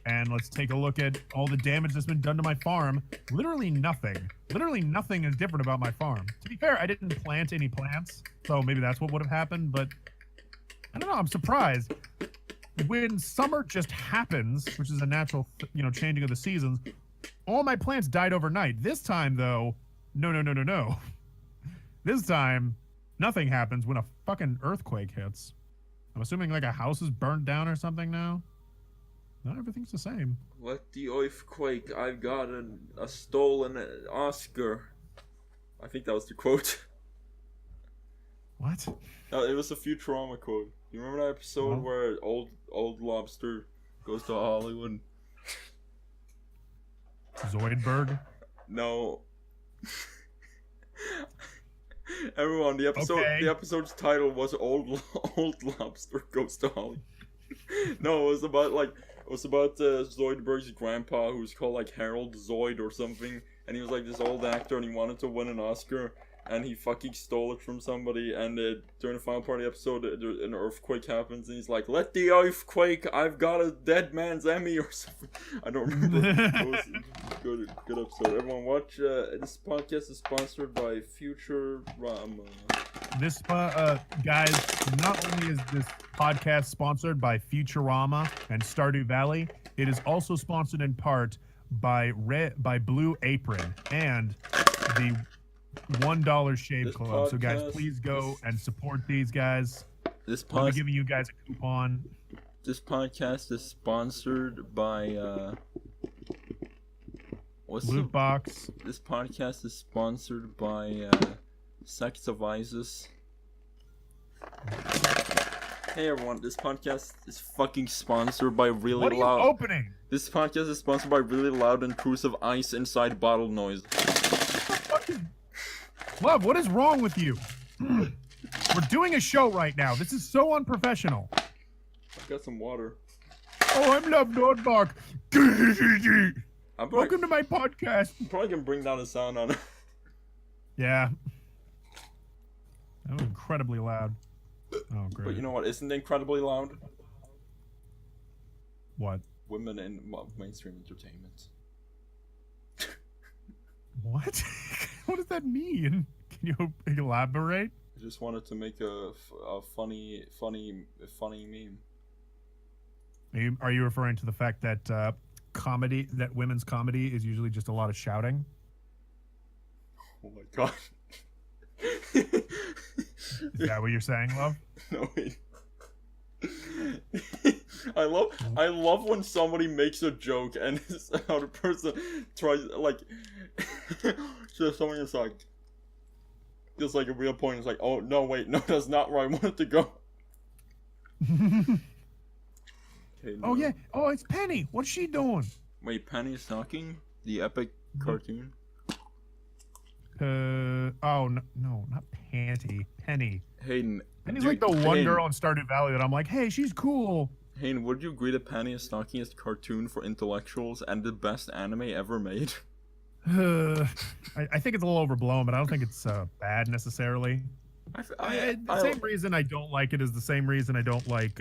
and let's take a look at all the damage that's been done to my farm. Literally nothing. Literally nothing is different about my farm. To be fair, I didn't plant any plants, so maybe that's what would have happened, but I don't know, I'm surprised. When summer just happens, which is a natural, changing of the seasons, all my plants died overnight. This time, though, no. This time, nothing happens when a fucking earthquake hits. I'm assuming like a house is burnt down or something now. Not everything's the same. Let the earthquake, I've got a stolen Oscar. I think that was the quote. What? It was a Futurama quote. You remember that episode where old lobster goes to Hollywood? Zoidberg? No. Everyone, the episode's title was Old Lobster Goes to Hollywood. No, it was about Zoidberg's grandpa, who's called like Harold Zoid or something, and he was like this old actor, and he wanted to win an Oscar, and he fucking stole it from somebody, and during the final part of the episode, an earthquake happens, and he's like, "Let the earthquake, I've got a dead man's Emmy," or something. I don't remember. It was good episode. Everyone watch, this podcast is sponsored by Futurama. This, guys, not only is this podcast sponsored by Futurama and Stardew Valley, it is also sponsored in part by Blue Apron and the $1 Shave Club. So, guys, please go and support these guys. I'll be giving you guys a coupon. This podcast is sponsored by, Loot Box. This podcast is sponsored by, Sex of Isis. Hey everyone, this podcast is fucking sponsored by really loud. What are you opening? This podcast is sponsored by really loud intrusive ice inside bottle noise. Love, what is wrong with you? We're doing a show right now. This is so unprofessional. I've got some water. Oh, I'm Love Nordmark. Welcome to my podcast. I'm probably gonna bring down the sound on it. Yeah. That was incredibly loud. Oh, great. But you know what isn't incredibly loud? What? Women in mainstream entertainment. What? What does that mean? Can you elaborate? I just wanted to make a funny meme. Are you referring to the fact that women's comedy is usually just a lot of shouting? Oh my god. Is that what you're saying, Love? No, wait. I love when somebody makes a joke and this other person tries, like, so someone is like, just like a real point, is like, oh no, wait, no, that's not where I wanted to go. Okay, no. Oh yeah, oh, it's Penny. What's she doing? Wait, Penny's talking? The epic cartoon? Oh no, not Panty, Penny. Hayden. Penny's like the one girl in Stardew Valley that I'm like, hey, she's cool. Hayden, would you agree that Penny is talking as a cartoon for intellectuals and the best anime ever made? I think it's a little overblown, but I don't think it's bad necessarily. The same reason I don't like it is the same reason I don't like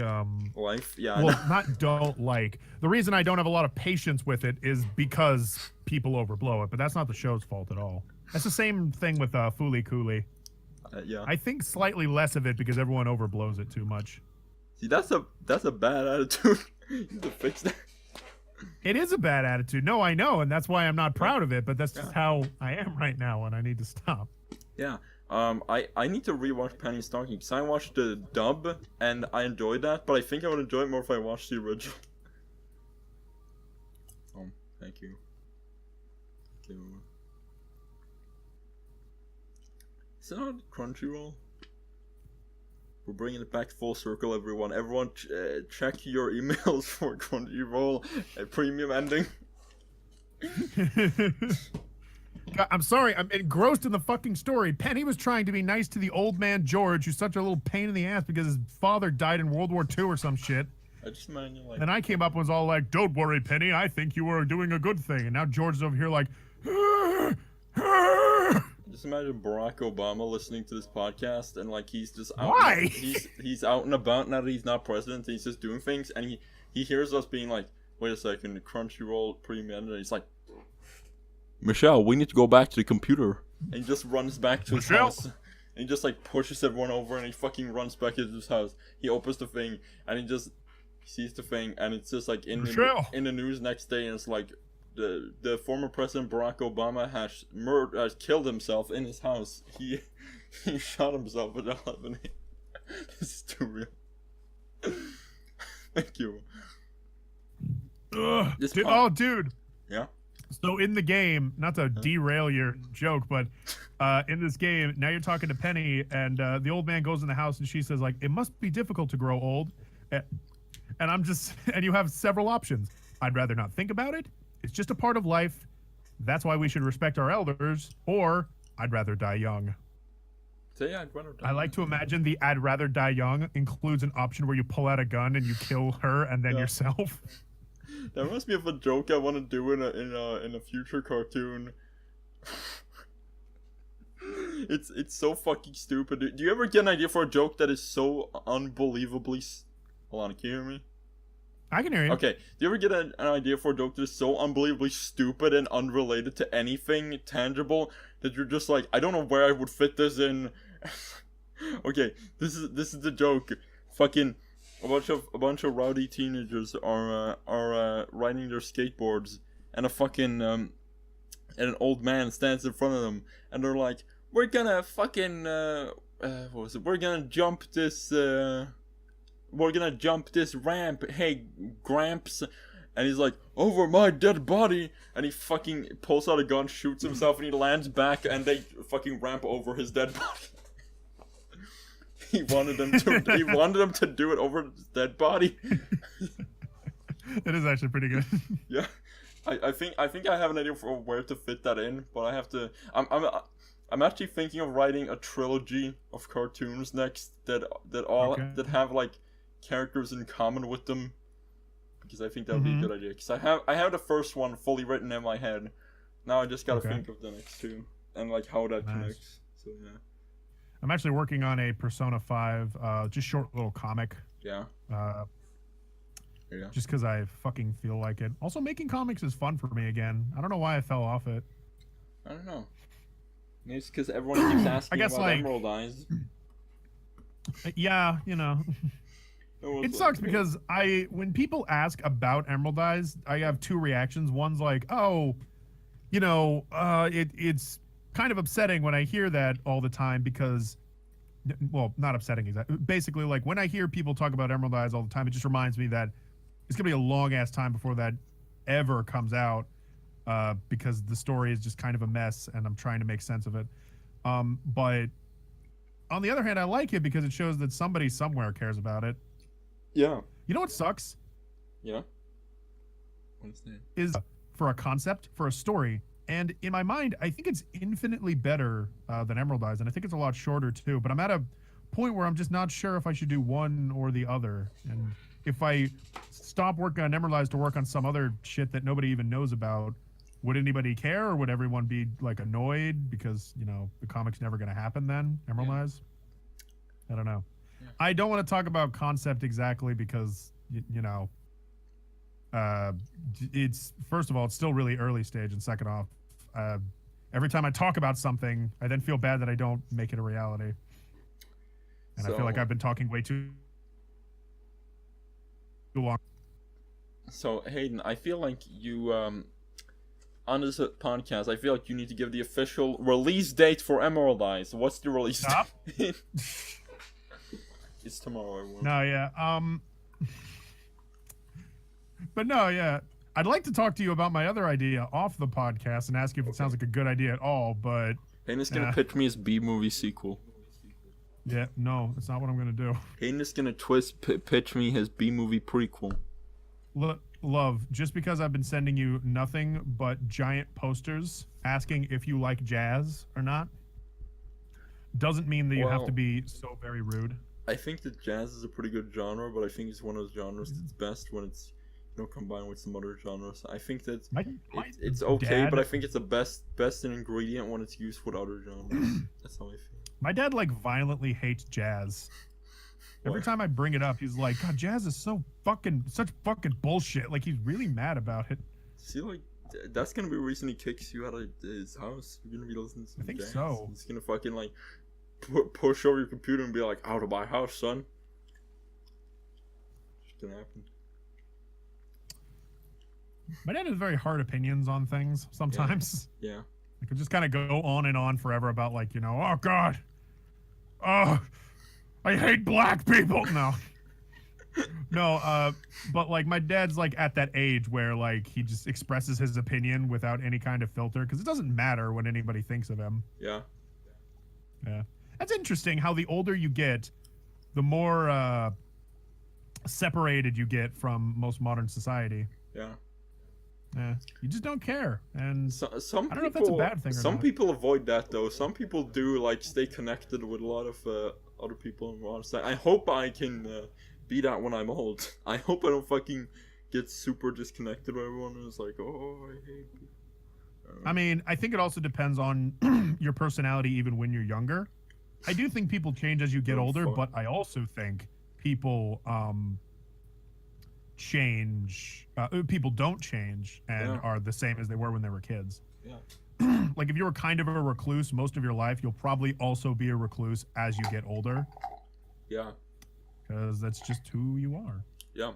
Life. Yeah. Well, not don't like. The reason I don't have a lot of patience with it is because people overblow it, but that's not the show's fault at all. That's the same thing with Foolie Cooley. Yeah. I think slightly less of it because everyone overblows it too much. See, that's a bad attitude. You need to fix that. It is a bad attitude. No, I know, and that's why I'm not proud of it, but that's just how I am right now, and I need to stop. Yeah. I need to rewatch Penny's Talking because I watched the dub and I enjoyed that, but I think I would enjoy it more if I watched the original. Thank you. Thank you. Is it not Crunchyroll? We're bringing it back full circle, everyone. Everyone, check your emails for Crunchyroll premium ending. God, I'm sorry, I'm engrossed in the fucking story. Penny was trying to be nice to the old man George, who's such a little pain in the ass because his father died in World War II or some shit. I just imagine, like... And I came up and was all like, don't worry, Penny, I think you are doing a good thing. And now George is over here like... Just imagine Barack Obama listening to this podcast and like he's just out. Why? He's out and about now that he's not president. He's just doing things and he hears us being like, wait a second, the Crunchyroll premium, and he's like, Michelle, we need to go back to the computer. And he just runs back to his house. And he just like pushes everyone over and he fucking runs back into his house. He opens the thing and he sees the thing and it's just like in the news next day and it's like the former president Barack Obama has killed himself in his house. He shot himself with 11. This is too real. Thank you. Dude. Yeah. So in the game, not to derail your joke, but in this game, now you're talking to Penny, and the old man goes in the house, and she says like, "It must be difficult to grow old," and you have several options. I'd rather not think about it. It's just a part of life. That's why we should respect our elders. Or I'd rather die young. So yeah, I'd rather die. I like to imagine the "I'd rather die young" includes an option where you pull out a gun and you kill her and then yourself. That reminds me of a joke I want to do in a future cartoon. It's so fucking stupid. Do you ever get an idea for a joke that is so unbelievably? Hold on, can you hear me? I can hear you. Okay. Do you ever get an idea for a joke that is so unbelievably stupid and unrelated to anything tangible that you're just like, I don't know where I would fit this in. Okay, this is the joke. Fucking a bunch of rowdy teenagers are riding their skateboards, and and an old man stands in front of them, and they're like, "We're gonna fucking what was it? We're gonna jump this ramp. Hey, Gramps." And he's like, "Over my dead body," and he fucking pulls out a gun, shoots himself, and he lands back, and they fucking ramp over his dead body. He wanted them to do it over his dead body. It is actually pretty good. Yeah, I think I have an idea for where to fit that in, but I have to. I'm actually thinking of writing a trilogy of cartoons next that have like characters in common with them, because I think that would be a good idea. Because I have the first one fully written in my head. Now I just gotta think of the next two and like how that connects. So yeah. I'm actually working on a Persona 5, just short little comic. Yeah. Just because I fucking feel like it. Also, making comics is fun for me again. I don't know why I fell off it. I don't know. Maybe it's because everyone keeps asking about Emerald Eyes. Yeah, you know. It sucks because when people ask about Emerald Eyes, I have two reactions. One's like, oh, you know, it's kind of upsetting when I hear that all the time because, well, not upsetting exactly. Basically, like when I hear people talk about Emerald Eyes all the time, it just reminds me that it's gonna be a long ass time before that ever comes out, because the story is just kind of a mess and I'm trying to make sense of it. But on the other hand, I like it because it shows that somebody somewhere cares about it. Yeah. You know what sucks? Yeah. What is that? Is for a concept, for a story. And in my mind, I think it's infinitely better than Emerald Eyes, and I think it's a lot shorter too. But I'm at a point where I'm just not sure if I should do one or the other. And if I stop working on Emerald Eyes to work on some other shit that nobody even knows about, would anybody care, or would everyone be like annoyed because, you know, the comic's never going to happen then? Emerald Eyes? I don't know. Yeah. I don't want to talk about concept exactly because, you know, it's, first of all, it's still really early stage, and second off, every time I talk about something, I then feel bad that I don't make it a reality, and I feel like I've been talking way too long. So Hayden, I feel like you on this podcast, I feel like you need to give the official release date for Emerald Eyes. What's the release date? It's tomorrow, everyone. No, yeah. But no, yeah. I'd like to talk to you about my other idea off the podcast and ask you if it sounds like a good idea at all, but... Hayden is going to pitch me his B-movie sequel. Yeah, no, that's not what I'm going to do. Hayden is going to pitch me his B-movie prequel. Love, just because I've been sending you nothing but giant posters asking if you like jazz or not, doesn't mean that you have to be so very rude. I think that jazz is a pretty good genre, but I think it's one of those genres that's best when it's, you know, combined with some other genres. I think that it's okay, but I think it's the best in ingredient when it's used with other genres. That's how I feel. My dad like violently hates jazz. Every time I bring it up, he's like, "God, jazz is such fucking bullshit." Like he's really mad about it. See, like that's gonna be the reason he kicks you out of his house. You're gonna be listening to some jazz. So. He's gonna fucking like push over your computer and be like, "Out of my house, son." It's gonna happen. My dad has very hard opinions on things sometimes. Yeah. I could just kind of go on and on forever about, like, you know, oh God, oh, I hate black people. No, but like my dad's like at that age where like he just expresses his opinion without any kind of filter because it doesn't matter what anybody thinks of him. Yeah. Yeah. That's interesting how the older you get, the more separated you get from most modern society. Yeah. Yeah, you just don't care, and some I don't people, know if that's a bad thing or some not. people avoid that though. Some people do like stay connected with a lot of other people. I hope I can be that when I'm old. I hope I don't fucking get super disconnected with everyone and it's like, oh, I hate people. I mean, I think it also depends on your personality even when you're younger. I do think people change as you get older, but I also think people change. People don't change and are the same as they were when they were kids. Yeah. Like if you were kind of a recluse most of your life, you'll probably also be a recluse as you get older. Yeah. Because that's just who you are. Yeah.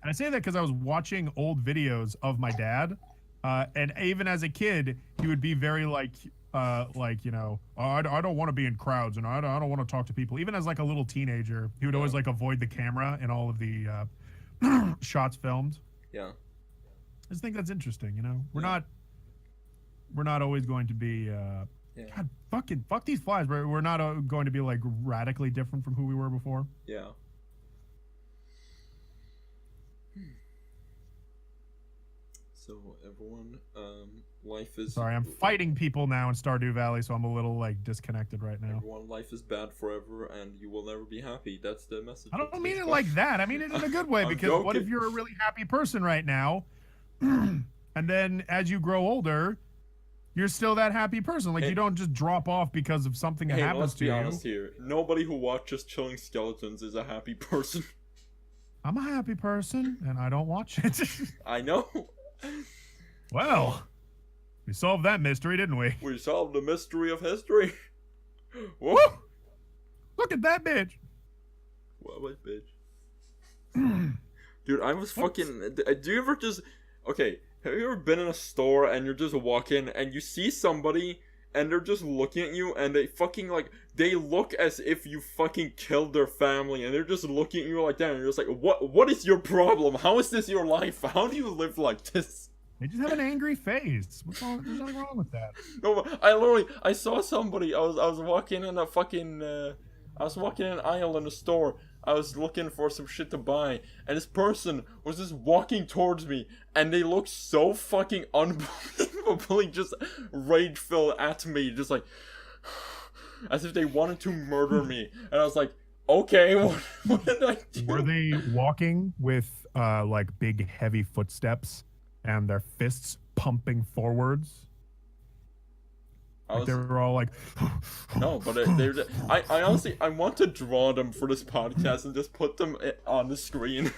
And I say that because I was watching old videos of my dad, and even as a kid, he would be very like you know, oh, I don't want to be in crowds, and I don't want to talk to people. Even as like a little teenager, he would always like avoid the camera in all of the shots filmed. Yeah. I just think that's interesting. You know, we're not always going to be. God, fuck these flies. We're not going to be like radically different from who we were before. Yeah. So everyone, life is. Sorry, I'm fighting people now in Stardew Valley, so I'm a little like disconnected right now. Everyone, life is bad forever, and you will never be happy. That's the message. I don't mean it like that. I mean it in a good way, because what if you're a really happy person right now, and then as you grow older, you're still that happy person? Like, you don't just drop off because of something that happens to you. Let's be honest here. Nobody who watches Chilling Skeletons is a happy person. I'm a happy person, and I don't watch it. I know. Well, we solved that mystery, didn't we? We solved the mystery of history. Whoa! Look at that bitch. What bitch? Dude, I was fucking. Do you ever just? Okay, have you ever been in a store and you're just walking and you see somebody and they're just looking at you and they fucking like they look as if you fucking killed their family and they're just looking at you like that and you're just like, what is your problem? How is this your life? How do you live like this? They just have an angry face. There's nothing wrong with that. No, I saw somebody. I was walking in a fucking I was walking in an aisle in a store. I was looking for some shit to buy, and this person was just walking towards me, and they looked so fucking unbelievably just rage-filled at me, just like as if they wanted to murder me. And I was like, okay, what did I do? Were they walking with like big heavy footsteps and their fists pumping forwards? Like they were all like no, but I honestly I want to draw them for this podcast and just put them on the screen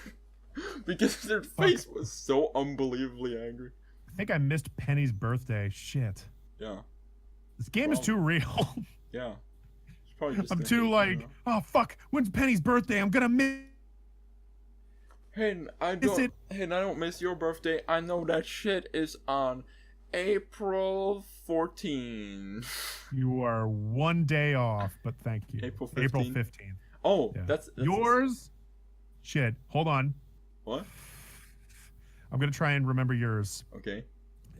because their face was so unbelievably angry. I think I missed Penny's birthday. Shit. Yeah. This game is too real. Yeah. I'm too like, oh fuck, when's Penny's birthday? I'm gonna miss. Hey, I don't miss your birthday. I know that shit is on April 14. You are one day off, but thank you. April 15. April 15. Oh, yeah. That's yours. Shit. Hold on. What? I'm gonna try and remember yours. Okay.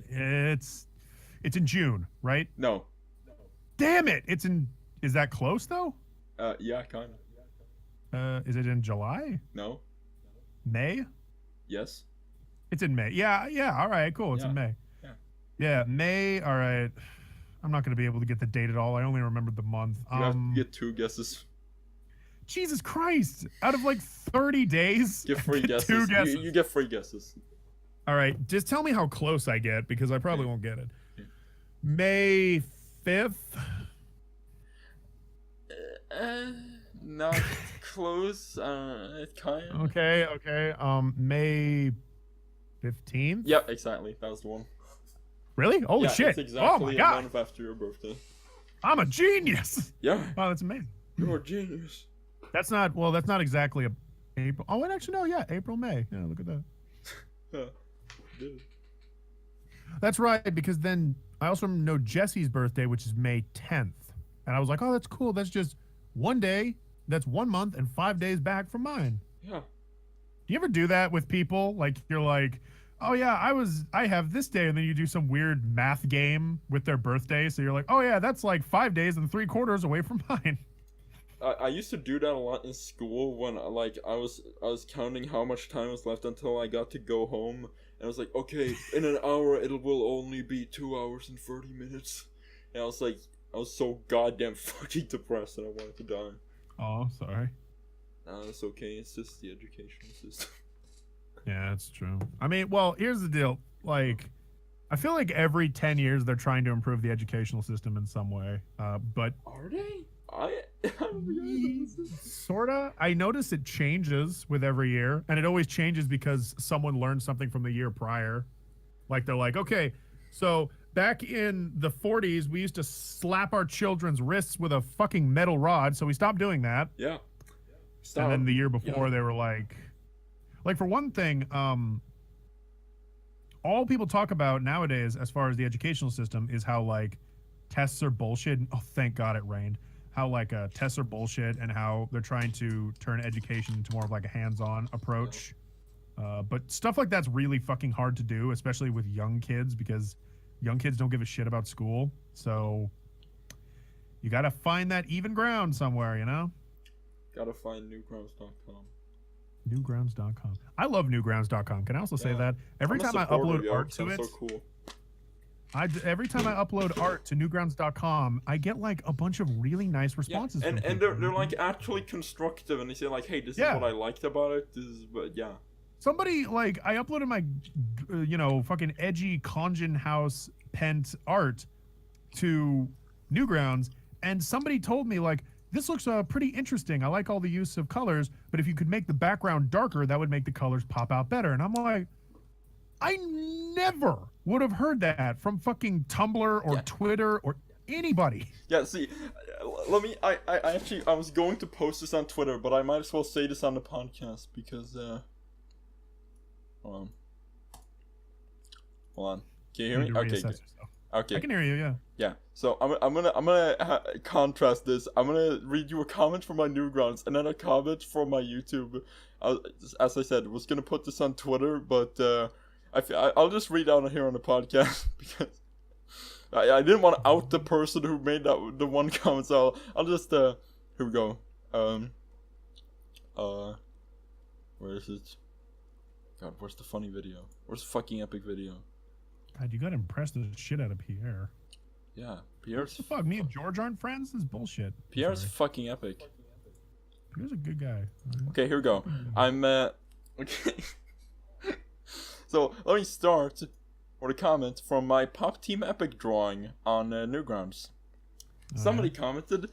It's in June, right? No. Damn it! Is that close though? Yeah, kind of. Is it in July? No. May? Yes. It's in May. Yeah. All right. Cool. It's in May. Yeah, May. All right. I'm not going to be able to get the date at all. I only remembered the month. You have to get 2 guesses. Jesus Christ! Out of like 30 days, get free guesses. 2 guesses. You get free guesses. All right, just tell me how close I get because I probably won't get it. May 5th. Not close. Kind of. Okay. May 15th. Yep, exactly. That was the one. Really? Holy shit! It's exactly oh my god! A month after your birthday. I'm a genius. Yeah. Wow, that's amazing. You're a genius. That's not exactly a April. Oh, wait, actually no. Yeah, April, May. Yeah, look at that. Dude. That's right, because then I also know Jesse's birthday, which is May 10th, and I was like, oh, that's cool. That's just one day. That's 1 month and 5 days back from mine. Yeah. Do you ever do that with people? Like you're like, oh yeah, I have this day, and then you do some weird math game with their birthday. So you're like, oh yeah, that's like 5 days and 3/4 away from mine. I used to do that a lot in school when I was counting how much time was left until I got to go home, and I was like, okay, in an hour it will only be 2 hours and 30 minutes. And I was so goddamn fucking depressed that I wanted to die. Oh, sorry. Nah, it's okay. It's just the educational system. Yeah, that's true. I mean, well, here's the deal. Like, I feel like every 10 years they're trying to improve the educational system in some way. But Are they? I sorta. I notice it changes with every year, and it always changes because someone learned something from the year prior. Like they're like, okay, so back in the 40s, we used to slap our children's wrists with a fucking metal rod, so we stopped doing that. Yeah. And then the year before, they were like for one thing, all people talk about nowadays, as far as the educational system, is how like tests are bullshit. Oh, thank God it rained. How like tests are bullshit, and how they're trying to turn education into more of like a hands-on approach. But stuff like that's really fucking hard to do, especially with young kids, because young kids don't give a shit about school. So you got to find that even ground somewhere, you know? Gotta find newgrounds.com. Newgrounds.com. I love newgrounds.com. Can I also say that every time I upload art to it, so cool. every time I upload art to newgrounds.com, I get like a bunch of really nice responses. And they're like actually constructive, and they say like, hey, this is what I liked about it. This is, but yeah. Somebody like I uploaded my, fucking edgy Conjun House pent art to Newgrounds, and somebody told me like, this looks pretty interesting. I like all the use of colors, but if you could make the background darker, that would make the colors pop out better. And I'm like, I never would have heard that from fucking Tumblr or Twitter or anybody. Yeah, see, let me. I actually I was going to post this on Twitter, but I might as well say this on the podcast because hold on. Can you hear me? Okay. Okay. I can hear you. Yeah. Yeah. So I'm gonna contrast this. I'm gonna read you a comment from my Newgrounds and then a comment from my YouTube. As I said, was gonna put this on Twitter, but I'll just read out here on the podcast because I didn't want to out the person who made that the one comment. So I'll just here we go. Where is it? God, where's the funny video? Where's the fucking epic video? God, you gotta impress the shit out of Pierre. Yeah, Pierre's. What the fuck? Me and George aren't friends? This is bullshit. Pierre's fucking epic. Pierre's a good guy. Okay, here we go. I'm okay. So let me start with a comment from my Pop Team Epic drawing on Newgrounds. Somebody commented.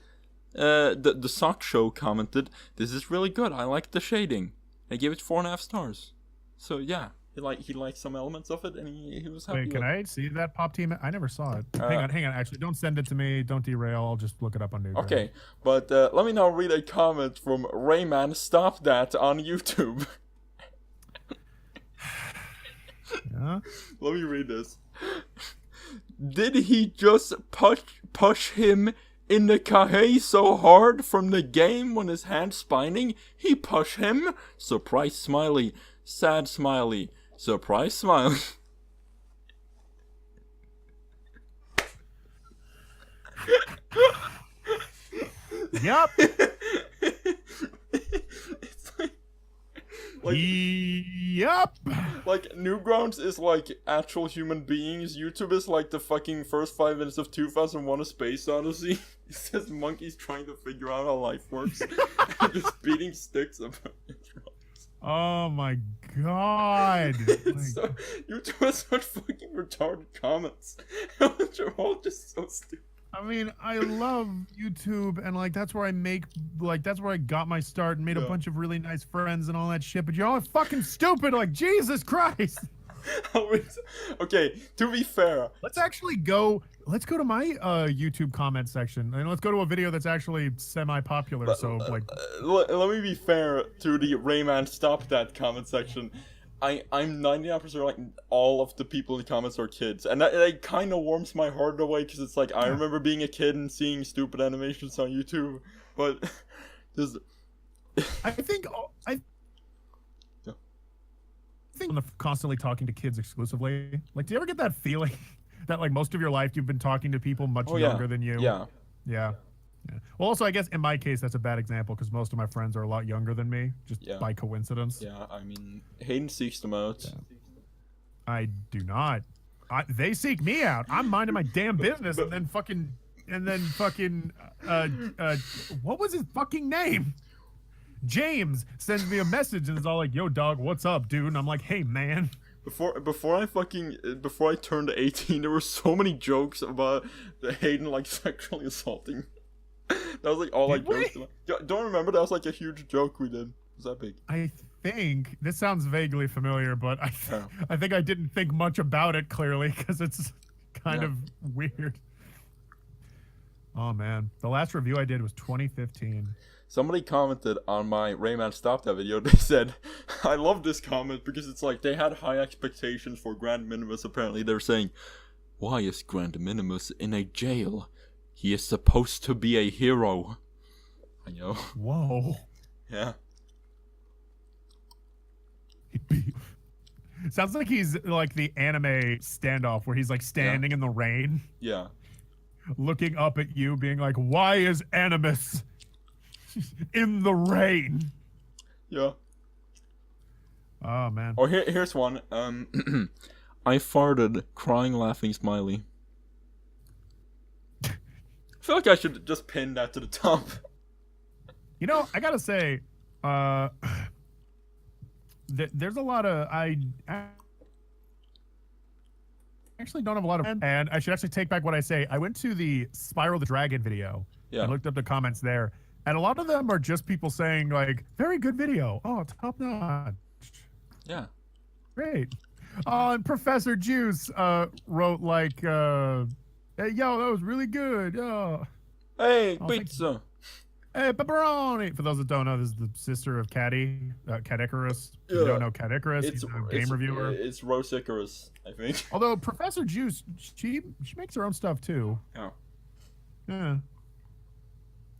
The Sock Show commented, "This is really good. I like the shading." I gave it 4.5 stars. So yeah. He liked some elements of it, and he was happy. Wait, can I see that Pop Team? I never saw it. Hang on. Actually, don't send it to me. Don't derail. I'll just look it up on Newgrounds. Okay, but let me now read a comment from Rayman Stop That on YouTube. Yeah? Let me read this. Did he just push him in the Kahei so hard from the game when his hand spining? He push him? Surprise smiley. Sad smiley. Surprise smile. Yep. It's like yep. Like Newgrounds is like actual human beings. YouTube is like the fucking first 5 minutes of 2001: A Space Odyssey. It says monkeys trying to figure out how life works and just beating sticks about it. Oh my god. So, YouTube has such fucking retarded comments. They're all just so stupid. I mean, I love YouTube, and like that's where I got my start and made a bunch of really nice friends and all that shit, but you're all fucking stupid, like Jesus Christ. Okay, to be fair, let's go to my YouTube comment section, and let's go to a video that's actually semi-popular. So like, let me be fair to the Rayman Stop That comment section. I'm 99% like all of the people in the comments are kids, and that kind of warms my heart in a way, because it's like I remember being a kid and seeing stupid animations on YouTube, but there's I think I'm constantly talking to kids exclusively. Like, do you ever get that feeling that like most of your life you've been talking to people much younger than you? Yeah. Well, also, I guess in my case that's a bad example because most of my friends are a lot younger than me, just by coincidence. Yeah, I mean, Hayden seeks them out. Yeah. I do not. They seek me out. I'm minding my damn business, and then fucking, what was his fucking name? James sends me a message and is all like, "Yo, dog, what's up, dude?" And I'm like, "Hey, man." before I turned 18, there were so many jokes about the Hayden like sexually assaulting. That was like all I joked about. Don't remember that was like a huge joke we did. Was that big? I think this sounds vaguely familiar, but I think I didn't think much about it clearly because it's kind of weird. Oh man, the last review I did was 2015. Somebody commented on my Rayman Stop That video. They said, I love this comment because it's like they had high expectations for Grand Minimus. Apparently, they're saying, why is Grand Minimus in a jail? He is supposed to be a hero. I know. Whoa. Yeah. Sounds like he's like the anime standoff where he's like standing in the rain. Yeah. Looking up at you, being like, why is Animus in the rain? Yeah. Oh man. Oh, here's one. I farted, crying, laughing, smiley. I feel like I should just pin that to the top. You know, I gotta say, there's a lot of I actually don't have a lot of, and I should actually take back what I say. I went to the Spyro the Dragon video and looked up the comments there, and a lot of them are just people saying like, "Very good video. Oh, top notch. Yeah, great." And Professor Juice wrote like, "Hey, yo, that was really good. Oh, hey, pizza. Hey, pepperoni." For those that don't know, this is the sister of Caddy, Cat Icarus. If you don't know Cat Icarus, he's a game reviewer. It's Rose Icarus, I think. Although Professor Juice, she makes her own stuff too. Oh. Yeah.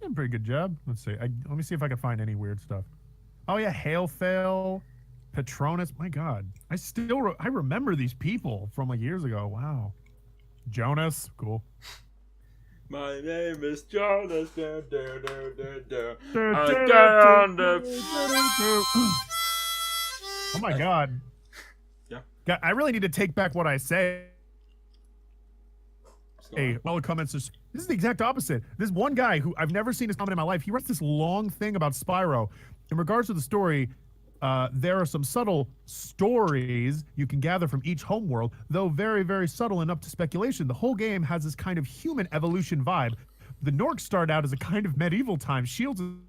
Yeah, pretty good job. Let's see. Let me see if I can find any weird stuff. Oh yeah, Hail Fail, Patronus. My God, I remember these people from like years ago. Wow. Jonas, cool. My name is Jonas. I Oh my God. Yeah. I really need to take back what I say. Hey, well, comments this is the exact opposite. This one guy who I've never seen his comment in my life, he writes this long thing about Spyro. In regards to the story, there are some subtle stories you can gather from each homeworld, though very, very subtle and up to speculation. The whole game has this kind of human evolution vibe. The Norks start out as a kind of medieval time. Shields and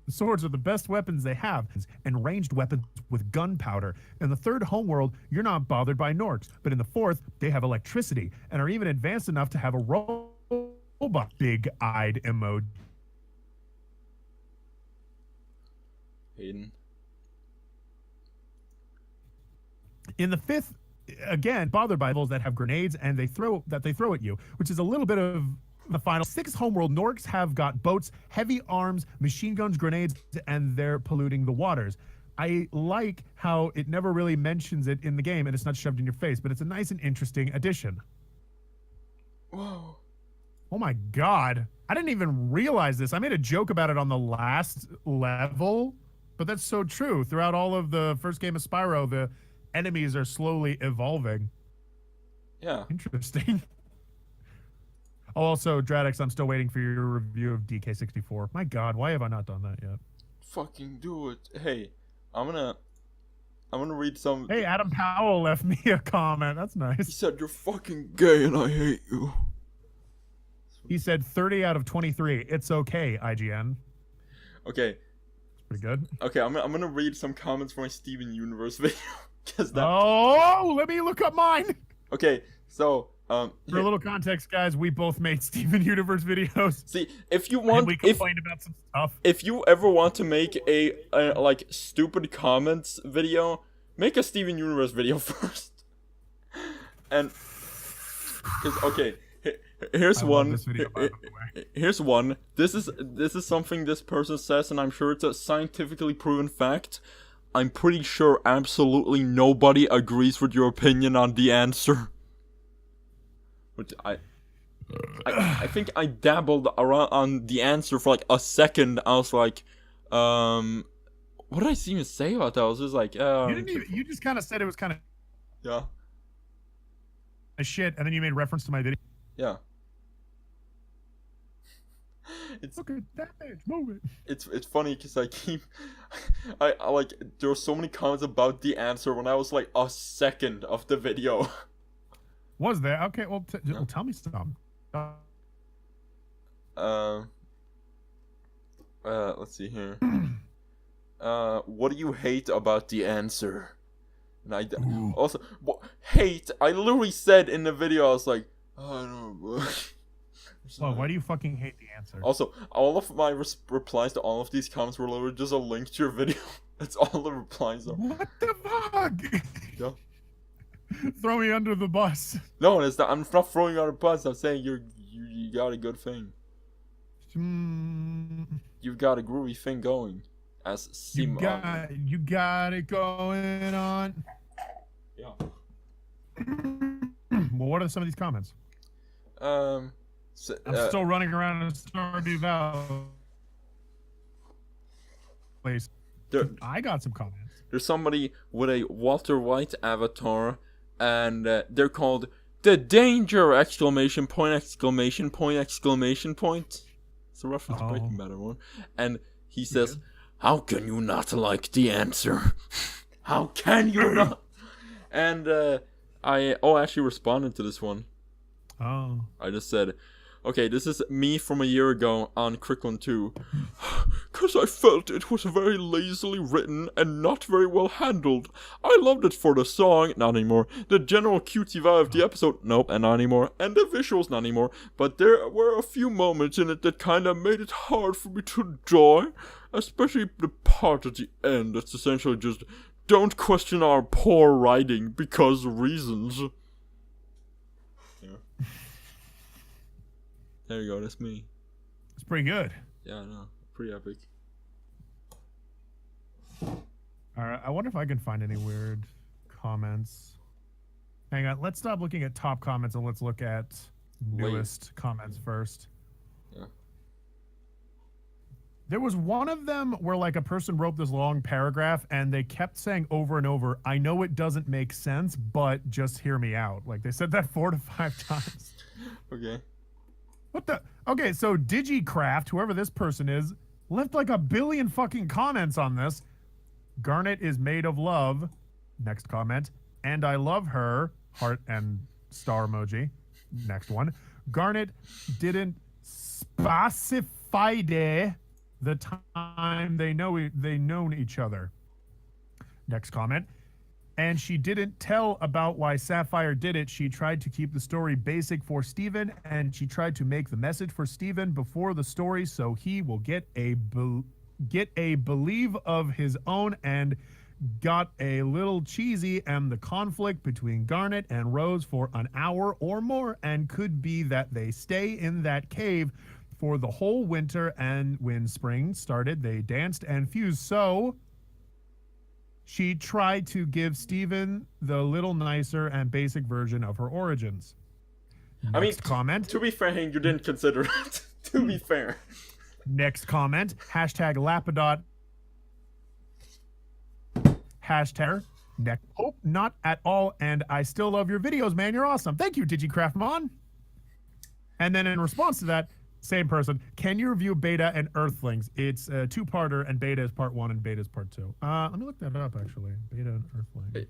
swords are the best weapons they have, and ranged weapons with gunpowder. In the third homeworld, you're not bothered by Norks, but in the fourth, they have electricity and are even advanced enough to have a robot big-eyed emoji. Hayden. In the fifth, again, bothered by levels that have grenades and they throw at you, which is a little bit of the final. Sixth homeworld, Norks have got boats, heavy arms, machine guns, grenades, and they're polluting the waters. I like how it never really mentions it in the game and it's not shoved in your face, but it's a nice and interesting addition. Whoa. Oh my God. I didn't even realize this. I made a joke about it on the last level, but that's so true. Throughout all of the first game of Spyro, the enemies are slowly evolving. Yeah. Interesting. Oh, also, Dradix, I'm still waiting for your review of DK64. My God, why have I not done that yet? Fucking do it. Hey, I'm gonna read some. Hey, Adam Powell left me a comment. That's He nice. said you're fucking gay and I hate you. He said 30 out of 23. It's okay, IGN. Okay. Pretty good. Okay, I'm gonna read some comments from my Steven Universe video. That... Oh, let me look up mine. Okay, so for a little context, guys, we both made Steven Universe videos. See, if you want, and we complained about some stuff. If you ever want to make a like stupid comments video, make a Steven Universe video first. And okay, here's one. This video, by the way. Here's one. This is something this person says, and I'm sure it's a scientifically proven fact. I'm pretty sure absolutely nobody agrees with your opinion on the answer. Which I think I dabbled around on the answer for like a second. I was like, what did I even say about that? I was just like, you just kind of said it was kind of a shit, and then you made reference to my video. Yeah. It's Look at that bitch, move it. it's funny because I like there were so many comments about the answer when I was like a second of the video. Was there? Okay, well, Yeah. well tell me some. Let's see here. What do you hate about the answer? And I Ooh. also hate. I literally said in the video, I was like, oh, I don't know. Well, why do you fucking hate the answer? Also, all of my replies to all of these comments were literally just a link to your video. That's all the replies are. What the fuck? Yeah. Throw me under the bus. No, it's not. I'm not throwing you on a bus. I'm saying you got a good thing. You've got a groovy thing going. As Sim. You got it going on. Yeah. Well, what are some of these comments? So, I'm still running around in Stardew Valley. Please. I got some comments. There's somebody with a Walter White avatar, and they're called The Danger! Exclamation point, exclamation point, exclamation point. It's a reference to Breaking Bad, everyone. And he says, how can you not like the answer? How can you not? And I actually responded to this one. Oh. I just said, okay, this is me from a year ago on Cricklin 2. Cause I felt it was very lazily written and not very well handled. I loved it for the song, not anymore. The general cutesy vibe of the episode, nope, and not anymore. And the visuals, not anymore. But there were a few moments in it that kinda made it hard for me to enjoy. Especially the part at the end that's essentially just, don't question our poor writing because reasons. Yeah. There you go, that's me. It's pretty good. Yeah, I know. Pretty epic. Alright, I wonder if I can find any weird comments. Hang on, let's stop looking at top comments and let's look at newest comments first. Yeah. There was one of them where like a person wrote this long paragraph and they kept saying over and over, I know it doesn't make sense, but just hear me out. Like they said that 4 to 5 times. Okay. What the? Okay, so DigiCraft, whoever this person is, left like a billion fucking comments on this. Garnet is made of love. Next comment. And I love her. Heart and star emoji. Next one. Garnet didn't specify the time they known each other. Next comment. And she didn't tell about why Sapphire did it. She tried to keep the story basic for Steven, and she tried to make the message for Steven before the story so he will get a believe of his own, and got a little cheesy, and the conflict between Garnet and Rose for an hour or more, and could be that they stay in that cave for the whole winter, and when spring started, they danced and fused. So she tried to give Steven the little nicer and basic version of her origins. I mean, comment. To be fair, Hank, you didn't consider it. To be fair. Next comment. Hashtag Lapidot. Hashtag neck. Oh, not at all. And I still love your videos, man. You're awesome. Thank you, DigiCraftmon. And then in response to that, same person, can you review Beta and Earthlings? It's a 2-parter, and Beta is part 1 and Beta is part 2. Let me look that up, actually. Beta and Earthlings.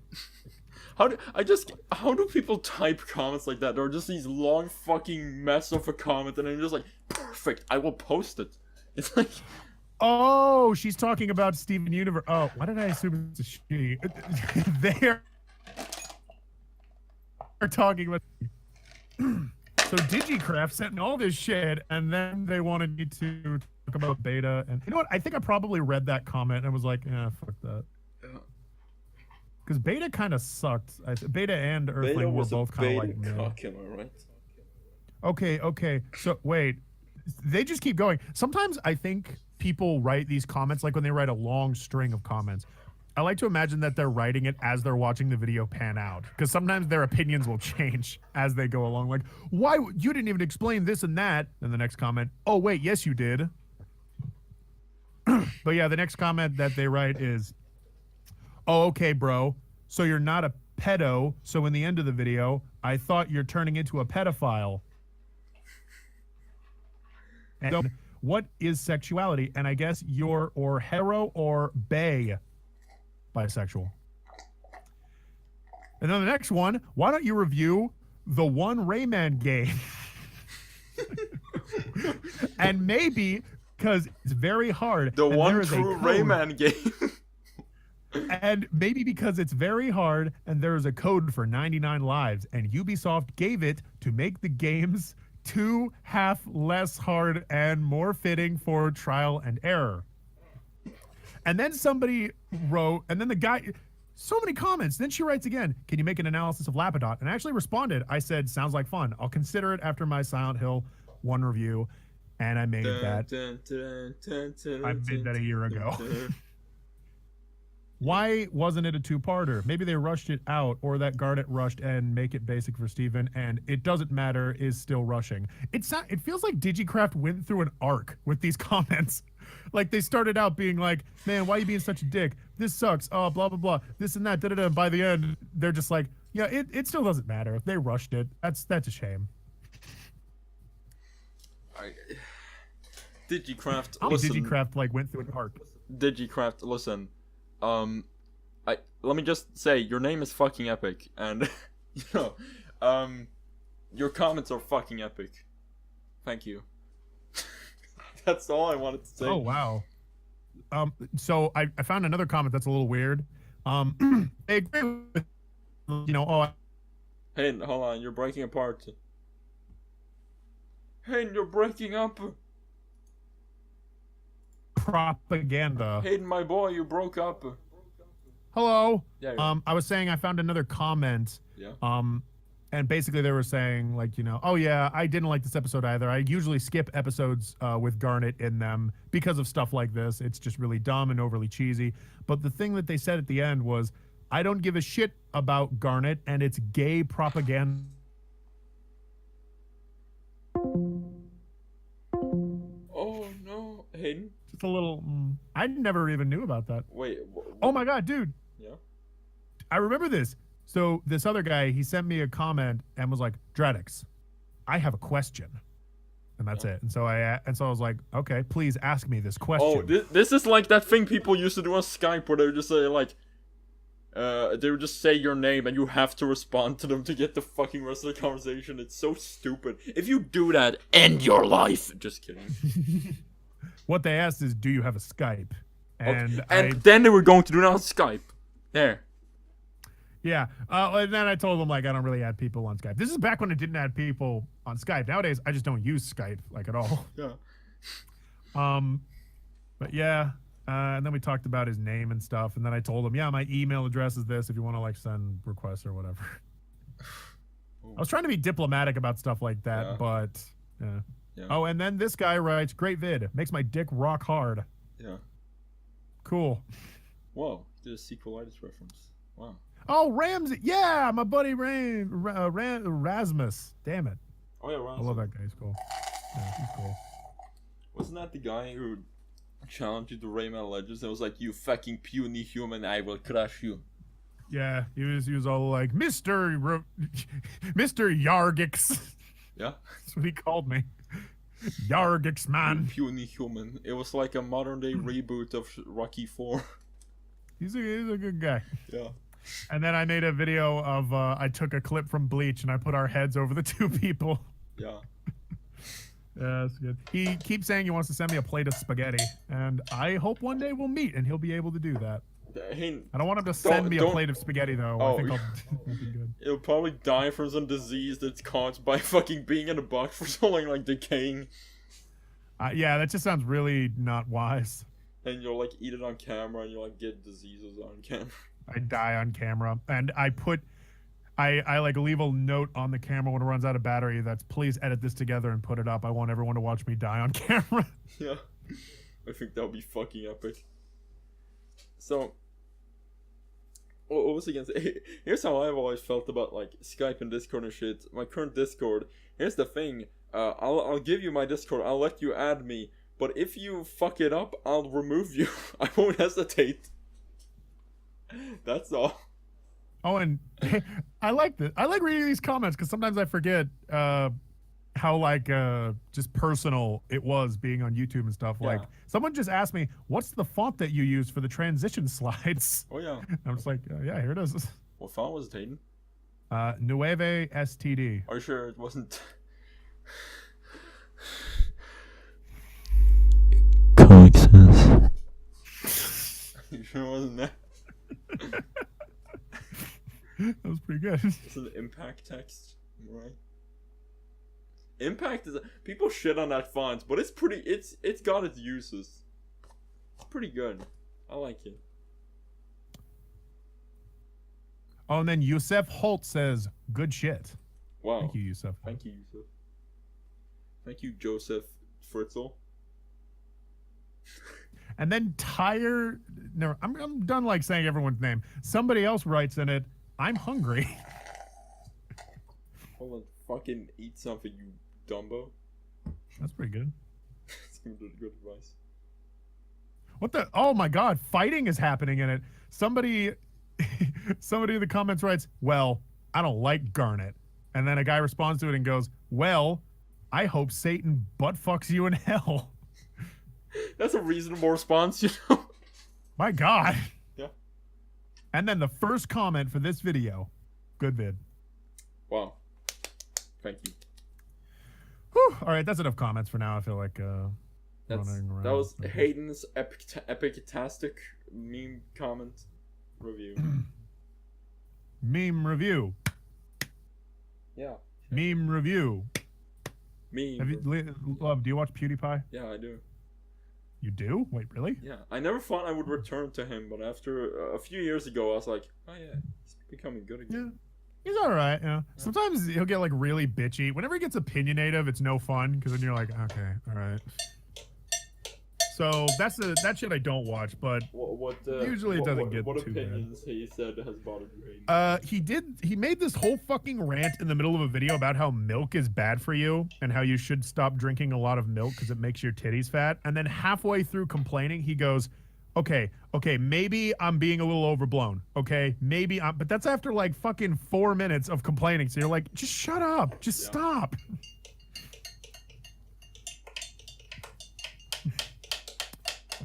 How do people type comments like that? They're just these long fucking mess of a comment, and they're just like, perfect, I will post it. It's like, oh, she's talking about Steven Universe. Oh, why did I assume it's a she? They're talking about. So DigiCraft sent me all this shit, and then they wanted me to talk about Beta. And you know what? I think I probably read that comment and was like, "Yeah, fuck that." Because Beta kind of sucked. Beta and Earthling were both kind of like. Right? Okay. So wait, they just keep going. Sometimes I think people write these comments like when they write a long string of comments. I like to imagine that they're writing it as they're watching the video pan out, because sometimes their opinions will change as they go along. Like, why you didn't even explain this and that? And the next comment, oh wait, yes you did. But yeah, the next comment that they write is, oh okay, bro. So you're not a pedo. So in the end of the video, I thought you're turning into a pedophile. And What is sexuality? And I guess you're or hetero or bay bisexual. And then the next one, why don't you review the one Rayman game? And maybe because it's very hard. The one true Rayman game. And maybe because it's very hard and there is a code for 99 lives, and Ubisoft gave it to make the games 2.5 less hard and more fitting for trial and error. And then somebody wrote, and then the guy, so many comments. Then she writes again, can you make an analysis of Lapidot? And I actually responded. I said, sounds like fun. I'll consider it after my Silent Hill 1 review. And I made that. I made that a year ago. Why wasn't it a 2-parter? Maybe they rushed it out, or that Garnet rushed and make it basic for Steven, and it doesn't matter is still rushing. It feels like Digicraft went through an arc with these comments. Like they started out being like, man, why are you being such a dick? This sucks. Oh, blah, blah, blah. This and that. And by the end, they're just like, yeah, it still doesn't matter. They rushed it. That's a shame. Digicraft, listen. Digicraft like went through an arc. Digicraft, listen. Let me just say, your name is fucking epic, and you know, your comments are fucking epic. Thank you. That's all I wanted to say. Oh wow. So I found another comment that's a little weird. They agree with, Hey, hold on, you're breaking apart. Hayden, you're breaking up. Propaganda. Hayden, my boy, you broke up. Hello. Yeah. I was saying I found another comment. Yeah. And basically they were saying like, oh yeah, I didn't like this episode either. I usually skip episodes with Garnet in them because of stuff like this. It's just really dumb and overly cheesy. But the thing that they said at the end was, I don't give a shit about Garnet and it's gay propaganda. Oh no, Hayden. Just a little. I never even knew about that. Wait. Oh my god, dude. Yeah. I remember this. So this other guy, he sent me a comment and was like, Dreadix, I have a question. And that's it. And so I was like, okay, please ask me this question. Oh, this is like that thing people used to do on Skype where they would just say like, they would just say your name and you have to respond to them to get the fucking rest of the conversation. It's so stupid. If you do that, end your life. Just kidding. What they asked is, do you have a Skype? And then they were going to do it on Skype. There. Yeah. And then I told them, like, I don't really add people on Skype. This is back when I didn't add people on Skype. Nowadays, I just don't use Skype, like, at all. Yeah. But yeah. And then we talked about his name and stuff. And then I told him, yeah, my email address is this if you want to, like, send requests or whatever. I was trying to be diplomatic about stuff like that, but yeah. Yeah. Oh, and then this guy writes, great vid. Makes my dick rock hard. Yeah. Cool. Whoa. Did a sequelitis reference. Wow. Oh, Ramsey. Yeah, my buddy Rasmus. Damn it. Oh, yeah, Rasmus. I love that guy. He's cool. Yeah, he's cool. Wasn't that the guy who challenged you to Rayman Legends and was like, you fucking puny human, I will crush you? Yeah, he was all like, Mr. Yargix. Yeah? That's what he called me. Yargix, man. Puny human. It was like a modern day reboot of Rocky 4. He's a good guy. Yeah. And then I made a video of I took a clip from Bleach and I put our heads over the two people. Yeah. Yeah, that's good. He keeps saying he wants to send me a plate of spaghetti, and I hope one day we'll meet and he'll be able to do that. Hey, I don't want him to send me a plate of spaghetti though. Oh, I think I'll be good. It'll probably die from some disease that's caused by fucking being in a box for so long, like decaying. Yeah, that just sounds really not wise. And you'll like eat it on camera and you'll like get diseases on camera. I die on camera, and I like leave a note on the camera when it runs out of battery that's please edit this together and put it up. I want everyone to watch me die on camera. Yeah. I think that would be fucking epic. So, what was I gonna say? Here's how I've always felt about like Skype and Discord and shit. My current Discord. Here's the thing. I'll give you my Discord. I'll let you add me. But if you fuck it up, I'll remove you. I won't hesitate. That's all. Oh, and I like this. I like reading these comments because sometimes I forget. how like just personal it was being on YouTube and stuff. Like Yeah. someone just asked me, "What's the font that you use for the transition slides?" Oh yeah. I'm just like, yeah, here it is. What font was it, Hayden? Nueve STD. Are you sure it wasn't? Comic Sans. You sure it wasn't that? That was pretty good. It's an impact text, right? Impact is people shit on that font, but it's pretty. It's got its uses. It's pretty good. I like it. Oh, and then Yusef Holt says, "Good shit." Wow. Thank you, Yusef. Thank you, Yusuf. Thank you, Joseph Fritzl. And then no, I'm done like saying everyone's name. Somebody else writes in it, "I'm hungry." Hold on, fucking eat something, you Dumbo. That's pretty good. It's good advice. What the? Oh my God! Fighting is happening in it. Somebody in the comments writes, "Well, I don't like Garnet," and then a guy responds to it and goes, "Well, I hope Satan butt fucks you in hell." That's a reasonable response, you know. My God. Yeah. And then the first comment for this video, good vid. Wow. Thank you. Whew. All right, that's enough comments for now. I feel like That was Hayden's epic-tastic meme comment review. Meme review. Yeah. Meme review. Meme. Love, do you watch PewDiePie? Yeah, I do. You do? Wait, really? Yeah, I never thought I would return to him, but after a few years ago, I was like, oh yeah, he's becoming good again. Yeah. He's all right. Yeah. Sometimes he'll get like really bitchy. Whenever he gets opinionative, it's no fun because then you're like, okay, all right. So that shit I don't watch, but usually it doesn't get what too opinions he said has bothered you, Hayden? He made this whole fucking rant in the middle of a video about how milk is bad for you and how you should stop drinking a lot of milk because it makes your titties fat. And then halfway through complaining, he goes, okay, maybe I'm being a little overblown. Okay, but that's after like fucking 4 minutes of complaining. So you're like, just shut up, just stop.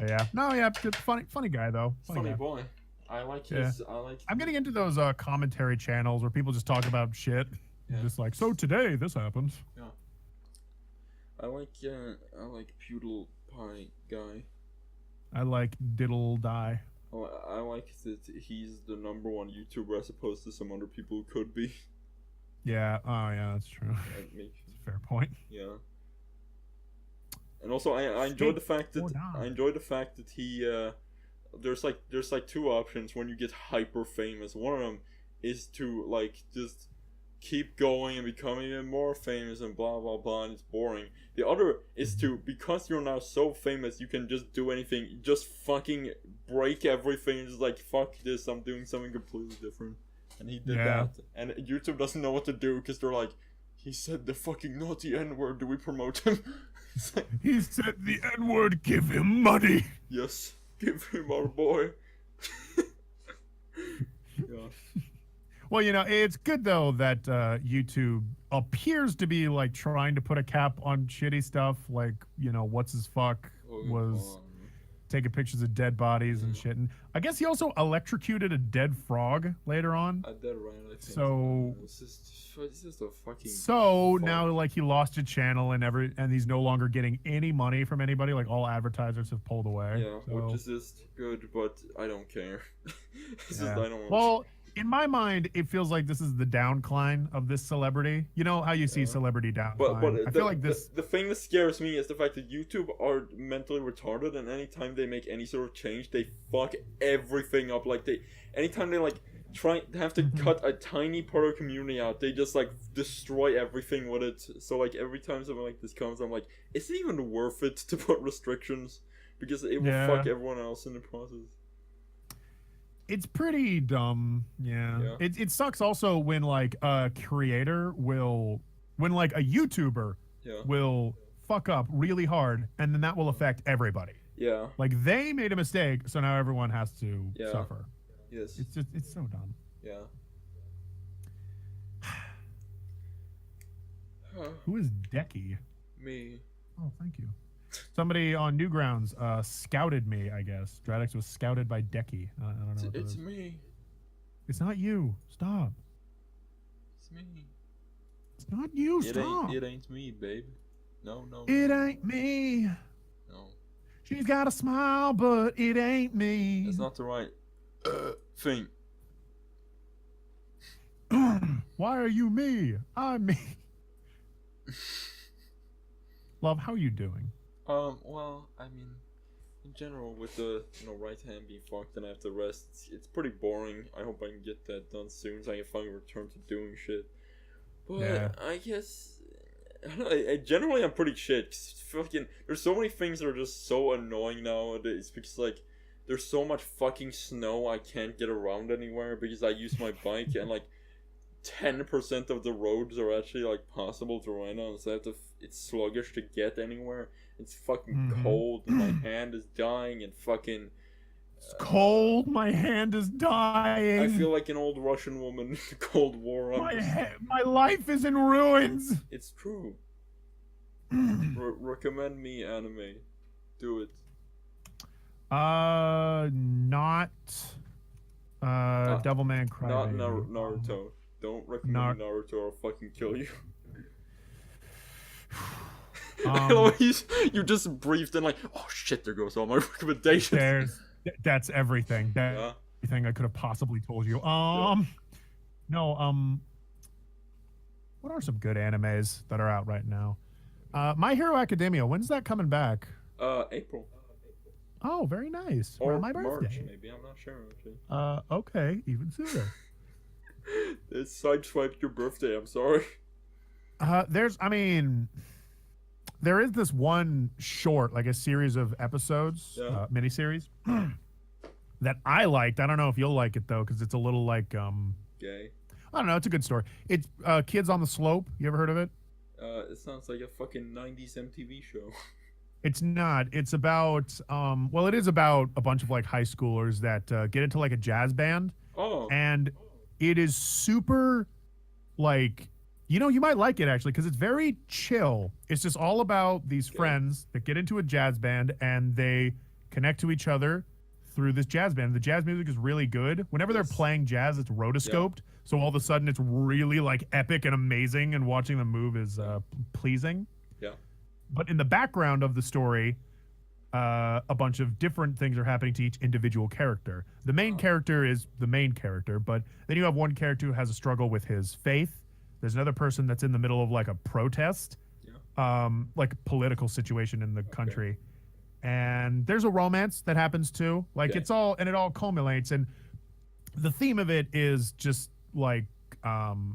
Yeah. No, yeah, good, funny guy though. Funny guy. boy. I like his. I'm getting into those commentary channels where people just talk about shit. Yeah. Just like, so today this happened. Yeah. I like PewDiePie guy. I like Diddle Die. I like that he's the #1 YouTuber as opposed to some other people who could be. Yeah. Oh yeah, that's true. That's a fair point. Yeah. And also, I enjoyed the fact that he there's like two options when you get hyper famous. One of them is to like just keep going and becoming even more famous and blah blah blah, and it's boring. The other is to, because you're now so famous, you can just do anything, just fucking break everything and just like, fuck this, I'm doing something completely different. And he did that, and YouTube doesn't know what to do because they're like, he said the fucking naughty N-word, do we promote him? Like, he said the N-word, give him money. Yes, give him our boy. Yeah. Well, you know, it's good though that YouTube appears to be like trying to put a cap on shitty stuff, like, you know, what's his fuck was taking pictures of dead bodies and shit. And I guess he also electrocuted a dead frog later on. A dead rat, I think. So it's just a fucking. So now, like, he lost a channel and he's no longer getting any money from anybody. Like, all advertisers have pulled away. Yeah, so. Which is just good, but I don't care. It's just, I don't. Well, in my mind, it feels like this is the downcline of this celebrity. You know how you see celebrity downcline. But I feel like this. The thing that scares me is the fact that YouTube are mentally retarded, and anytime they make any sort of change, they fuck everything up. Like anytime they like have to cut a tiny part of the community out, they just like destroy everything with it. So like every time something like this comes, I'm like, is it even worth it to put restrictions? Because it will fuck everyone else in the process. It's pretty dumb. Yeah. It sucks also when like a creator when like a YouTuber will fuck up really hard, and then that will affect everybody. Yeah. Like they made a mistake, so now everyone has to suffer. Yes. It's so dumb. Yeah. Who is Decky? Me. Oh, thank you. Somebody on Newgrounds scouted me, I guess. Dradex was scouted by Decky. I don't know what that It's is. me. It's not you. Stop. It's me. It's not you. It Stop. ain't me, babe. No. It ain't me. No. She's got a smile, but it ain't me. That's not the right thing. Why are you me? I'm me. Love, how are you doing? Well, I mean, in general, with the right hand being fucked and I have to rest, it's pretty boring. I hope I can get that done soon so I can finally return to doing shit. But Yeah. I guess generally I'm pretty shit. 'Cause fucking, there's so many things that are just so annoying nowadays because like there's so much fucking snow I can't get around anywhere because I use my bike and like 10% of the roads are actually like possible to ride on, so I have to. It's sluggish to get anywhere. It's fucking cold. And my hand is dying, and fucking. It's cold. My hand is dying. I feel like an old Russian woman in the Cold War. My life is in ruins. It's true. Recommend me anime. Do it. Not. Devilman Crybaby. Not Naruto. Don't recommend Naruto or I'll fucking kill you. You just breathed in like, oh shit, there goes all my recommendations. That's everything. Everything I could have possibly told you. No. What are some good animes that are out right now? My Hero Academia. When's that coming back? April. Oh, very nice. Or my birthday. March, maybe. I'm not sure actually. Okay, even sooner. It sideswiped your birthday. I'm sorry. There is this one short, like a series of episodes, miniseries that I liked. I don't know if you'll like it though, because it's a little like gay. I don't know. It's a good story. It's Kids on the Slope. You ever heard of it? It sounds like a fucking 90s MTV show. It's not. It's about well, it is about a bunch of like high schoolers that get into like a jazz band. Oh. And it is super like, you might like it actually because it's very chill. It's just all about these friends that get into a jazz band and they connect to each other through this jazz band. The jazz music is really good. Whenever they're playing jazz, it's rotoscoped. So all of a sudden it's really like epic and amazing, and watching them move is pleasing. Yeah. But in the background of the story, a bunch of different things are happening to each individual character. The main character is the main character, but then you have one character who has a struggle with his faith. There's another person that's in the middle of like a protest, like a political situation in the country. And there's a romance that happens too. Like it all culminates. And the theme of it is just like,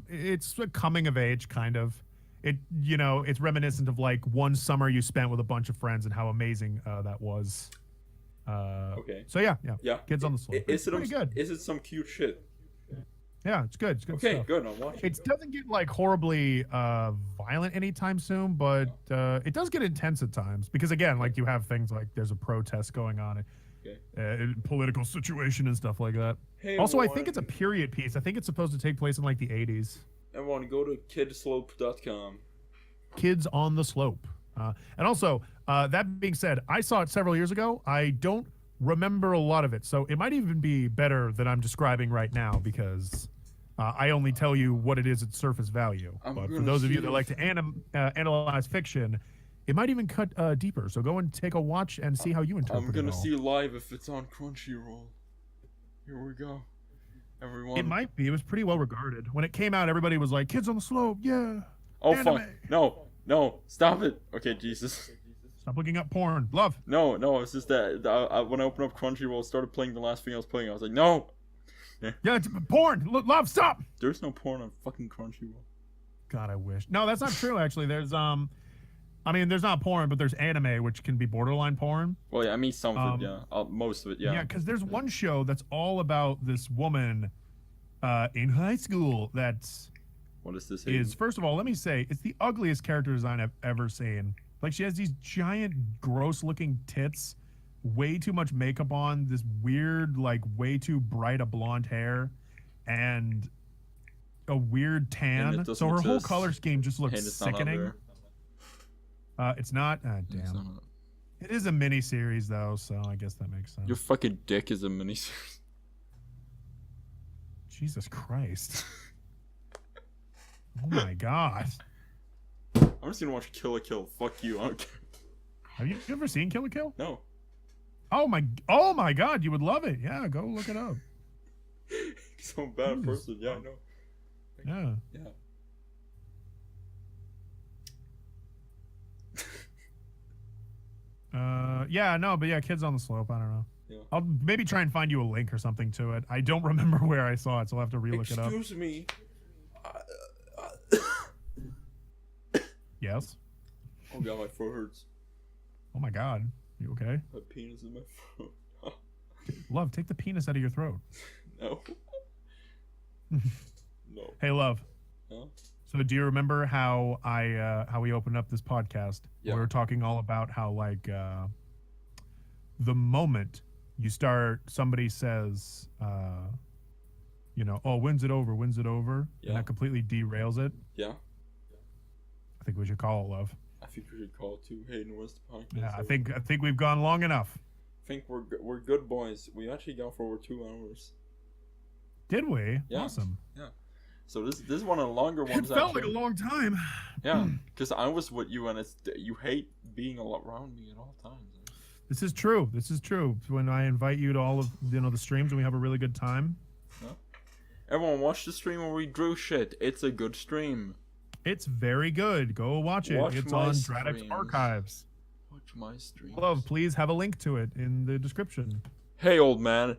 it's a coming of age kind of. It's reminiscent of like one summer you spent with a bunch of friends and how amazing that was. So yeah. Kids on the Slope. It's pretty good. Is it some cute shit? Yeah, it's good. It's good Okay, stuff. good. I'm watching. It doesn't get like horribly violent anytime soon, but it does get intense at times because again, like you have things like there's a protest going on, political situation and stuff like that. Hey, also, I think it's a period piece. I think it's supposed to take place in like the 80s. Everyone, go to kidslope.com. Kids on the Slope. And also, that being said, I saw it several years ago. I don't remember a lot of it, so it might even be better than I'm describing right now because I only tell you what it is at surface value. But for those of you that like to analyze fiction, it might even cut deeper. So go and take a watch and see how you interpret it. I'm gonna see live if it's on Crunchyroll. Here we go. Everyone. It might be. It was pretty well regarded. When it came out, everybody was like, Kids on the Slope, yeah. Oh, anime. fuck. No. Stop it. Okay, Jesus. Stop looking up porn. Love. No. It's just that when I opened up Crunchyroll, started playing the last thing I was playing, I was like, no. Yeah, it's porn. Love, stop. There's no porn on fucking Crunchyroll. God, I wish. No, that's not true, actually. There's, there's not porn, but there's anime, which can be borderline porn. Well, yeah, I mean some of it, yeah. Most of it, yeah. Yeah, because there's one show that's all about this woman in high school that's... What is this? First of all, let me say, it's the ugliest character design I've ever seen. Like, she has these giant, gross-looking tits, way too much makeup on, this weird, like, way too bright a blonde hair, and a weird tan, so her whole color scheme just looks sickening. It's not. Damn. Not. It is a mini series though, so I guess that makes sense. Your fucking dick is a mini series. Jesus Christ. Oh my god. I'm just gonna watch Kill la Kill. Fuck you. I don't care. Have you ever seen Kill la Kill? No. Oh my god, you would love it. Yeah, go look it up. So bad person. Yeah, I know. Yeah. Yeah, no, but yeah, Kids on the Slope. I don't know. Yeah. I'll maybe try and find you a link or something to it. I don't remember where I saw it, so I'll have to relook it up. Excuse me. Yes. Oh god, my throat hurts. Oh my god, you okay? My penis in my throat. Love, take the penis out of your throat. No. No. Hey, Love. Huh? So do you remember how we opened up this podcast? Yeah. We were talking all about how like the moment somebody says you know, oh, wins it over, yeah. and that completely derails it. Yeah. I think we should call it, Love. I think we should call it too. Hayden, what's the podcast? Yeah, I think we've gone long enough. I think we're good boys. We actually got for over 2 hours. Did we? Yeah. Awesome. Yeah. So this is one of the longer ones. It felt like a long time. Yeah, because I was with you, and you hate being around me at all times. This is true. When I invite you to all of the streams and we have a really good time. Yeah. Everyone, watch the stream where we drew shit. It's a good stream. It's very good. Go watch it. It's on Dradix Archives. Watch my stream. Love, please have a link to it in the description. Hey, old man.